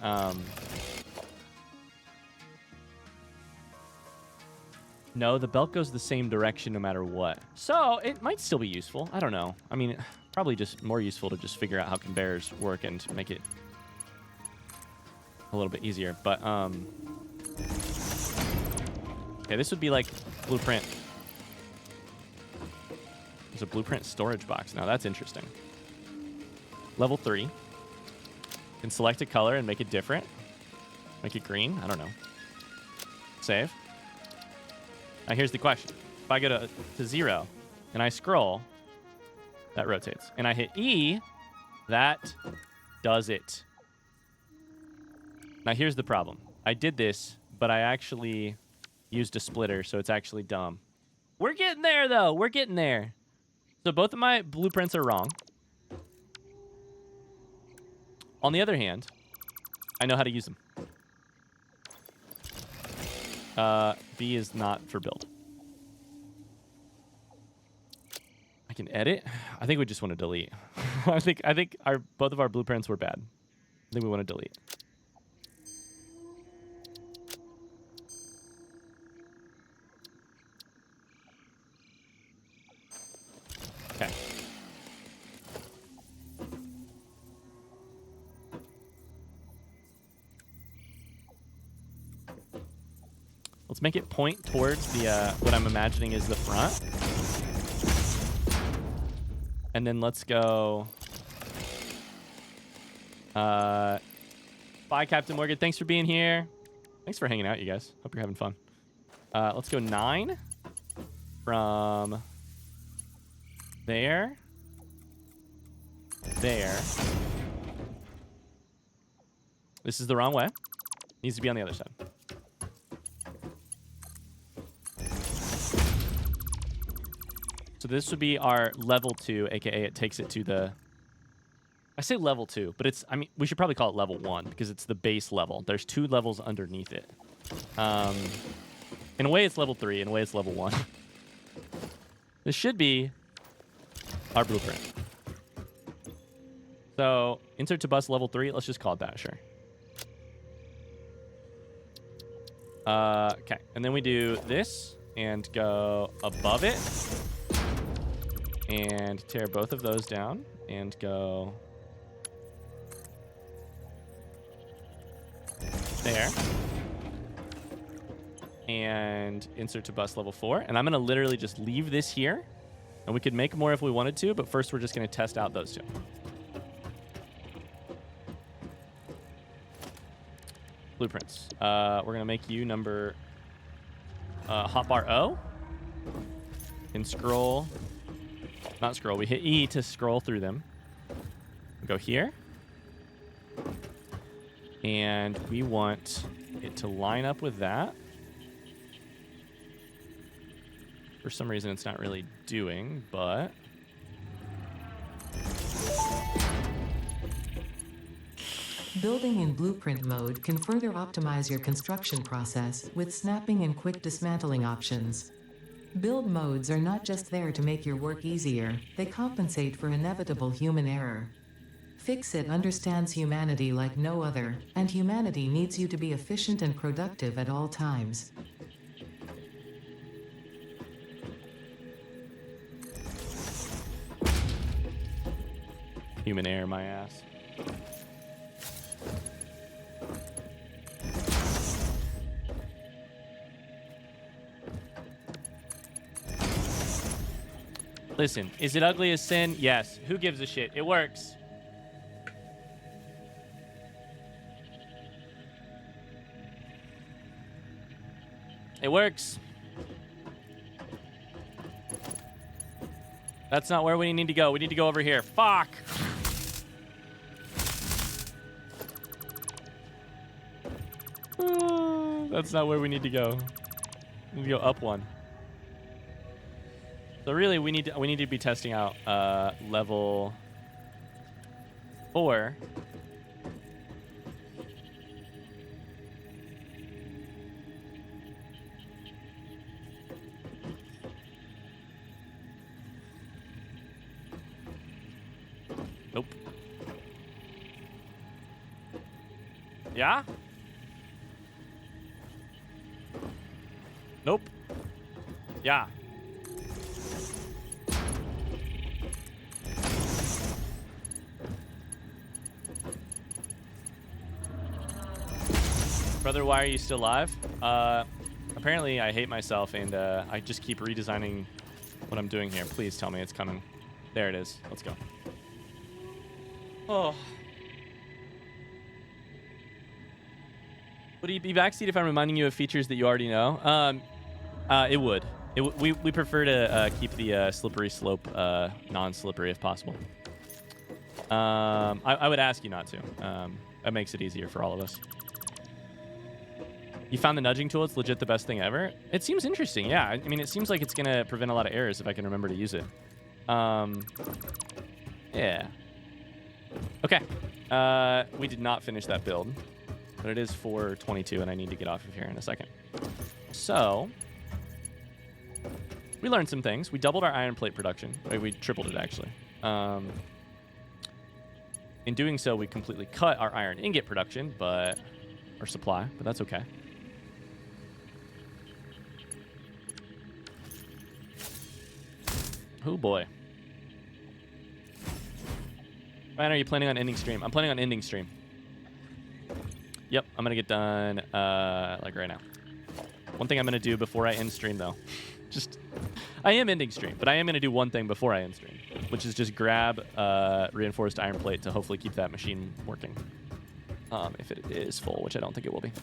No, the belt goes the same direction no matter what. So, it might still be useful. I don't know. I mean, probably just more useful to just figure out how conveyors work and make it a little bit easier. But, okay, this would be like blueprint. There's a blueprint storage box. Now, that's interesting. Level 3. Can select a color and make it different. Make it green. I don't know. Save. Now, here's the question. If I go to 0 and I scroll, that rotates. And I hit E, that does it. Now, here's the problem. I did this, but I actually used a splitter, so it's actually dumb. We're getting there, though. We're getting there. So both of my blueprints are wrong. On the other hand, I know how to use them. B is not for build. I can edit. I think we just want to delete. I think both of our blueprints were bad. I think we want to delete. Okay. Let's make it point towards the what I'm imagining is the front. And then let's go. Bye, Captain Morgan. Thanks for being here. Thanks for hanging out, you guys. Hope you're having fun. Let's go 9 from there. There. This is the wrong way. Needs to be on the other side. So this would be our level 2, aka it takes it to the... I say level 2, but it's... I mean, we should probably call it level 1 because it's the base level. There's 2 levels underneath it. In a way, it's level 3. In a way, it's level 1. This should be our blueprint. So, insert to bus level 3. Let's just call it that, sure. Okay, and then we do this and go above it. And tear both of those down and go there. And insert to bus level 4. And I'm going to literally just leave this here. And we could make more if we wanted to, but first we're just going to test out those 2. Blueprints. We're going to make you number hotbar O. And scroll... Not scroll. We hit E to scroll through them. We go here. And we want it to line up with that. For some reason, it's not really doing, but... Building in blueprint mode can further optimize your construction process with snapping and quick dismantling options. Build modes are not just there to make your work easier, they compensate for inevitable human error. Fix-It understands humanity like no other, and humanity needs you to be efficient and productive at all times. Human air, my ass. Listen, is it ugly as sin? Yes. Who gives a shit? It works. It works. That's not where we need to go. We need to go over here. Fuck. That's not where we need to go. We need to go up one. So really, we need to be testing out level 4. Nope. Yeah? Nope. Yeah. Brother, why are you still alive? Apparently I hate myself and I just keep redesigning what I'm doing here. Please tell me it's coming. There it is. Let's go. Oh. Would he be backseat if I'm reminding you of features that you already know? It would. We prefer to keep the slippery slope non-slippery if possible. I would ask you not to. That makes it easier for all of us. You found the nudging tool? It's legit the best thing ever? It seems interesting, yeah. I mean, it seems like it's going to prevent a lot of errors if I can remember to use it. Yeah. Okay. We did not finish that build, but it is 4:22, and I need to get off of here in a second. So, we learned some things. We doubled our iron plate production. We tripled it, actually. In doing so, we completely cut our iron ingot production, or supply, but that's okay. Oh boy. Ryan, are you planning on ending stream? I'm planning on ending stream. Yep, I'm gonna get done like right now. One thing I'm gonna do before I end stream though, I am ending stream, but I am gonna do one thing before I end stream, which is just grab reinforced iron plate to hopefully keep that machine working. If it is full, which I don't think it will be.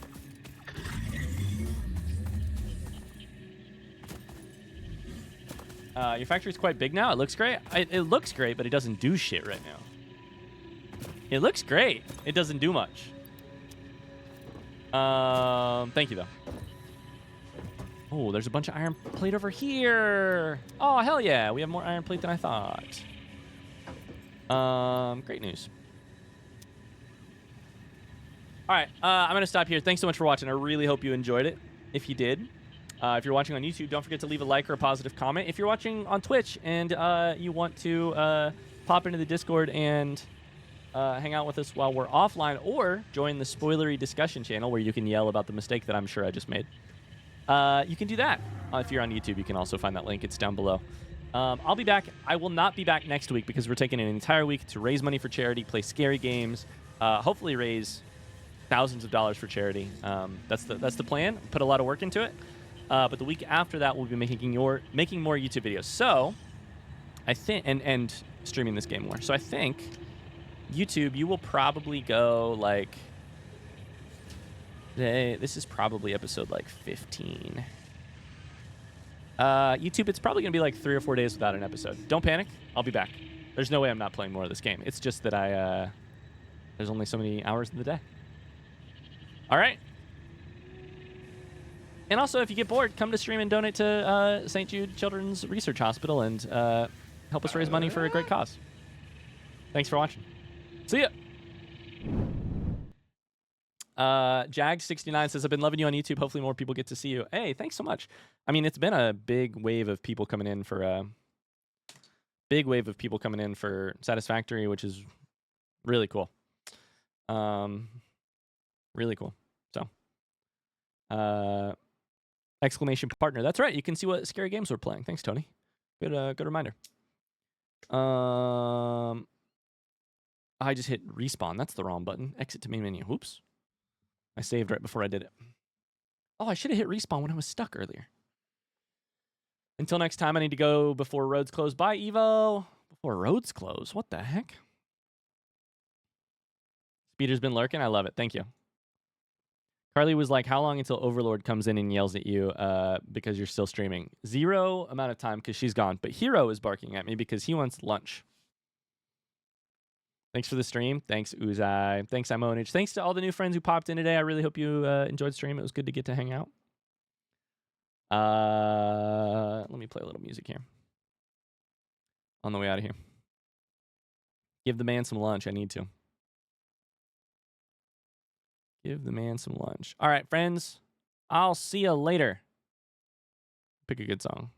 Your factory's quite big now. It looks great. It looks great, but it doesn't do shit right now. It looks great. It doesn't do much. Thank you, though. Oh, there's a bunch of iron plate over here. Oh, hell yeah. We have more iron plate than I thought. Great news. All right, I'm going to stop here. Thanks so much for watching. I really hope you enjoyed it. If you did, if you're watching on YouTube, don't forget to leave a like or a positive comment. If you're watching on Twitch and you want to pop into the Discord and hang out with us while we're offline, or join the spoilery discussion channel where you can yell about the mistake that I'm sure I just made, you can do that. If you're on YouTube, you can also find that link. It's down below. I'll be back. I will not be back next week because we're taking an entire week to raise money for charity, play scary games, hopefully raise thousands of dollars for charity. That's the plan. Put a lot of work into it. But the week after that, we'll be making more YouTube videos. So I think and streaming this game more. So I think YouTube, you will probably go like this is probably episode like 15. YouTube, it's probably gonna be like 3 or 4 days without an episode. Don't panic. I'll be back. There's no way I'm not playing more of this game. It's just that there's only so many hours in the day. All right. And also, if you get bored, come to stream and donate to St. Jude Children's Research Hospital and help us raise money for a great cause. Thanks for watching. See ya. Jag69 says, I've been loving you on YouTube. Hopefully more people get to see you. Hey, thanks so much. I mean, it's been a big wave of people coming in for Satisfactory, which is really cool. Really cool. So, exclamation partner. That's right. You can see what scary games we're playing. Thanks, Tony. Good reminder. I just hit respawn. That's the wrong button. Exit to main menu. Oops. I saved right before I did it. Oh, I should have hit respawn when I was stuck earlier. Until next time, I need to go before roads close. Bye, Evo. Before roads close? What the heck? Speeder's been lurking. I love it. Thank you. Carly was like, how long until Overlord comes in and yells at you because you're still streaming? 0 amount of time because she's gone. But Hero is barking at me because he wants lunch. Thanks for the stream. Thanks, Uzai. Thanks, Imonage. Thanks to all the new friends who popped in today. I really hope you enjoyed the stream. It was good to get to hang out. Let me play a little music here. On the way out of here. Give the man some lunch. I need to. Give the man some lunch. All right, friends. I'll see you later. Pick a good song.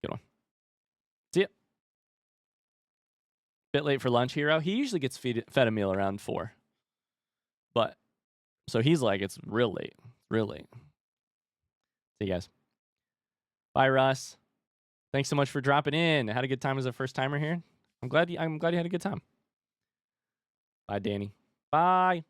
Good one. See ya. Bit late for lunch, Hero. He usually gets fed a meal around 4. But, so he's like, it's real late. Real late. See you guys. Bye, Russ. Thanks so much for dropping in. I had a good time as a first timer here. I'm glad you had a good time. Bye, Danny. Bye.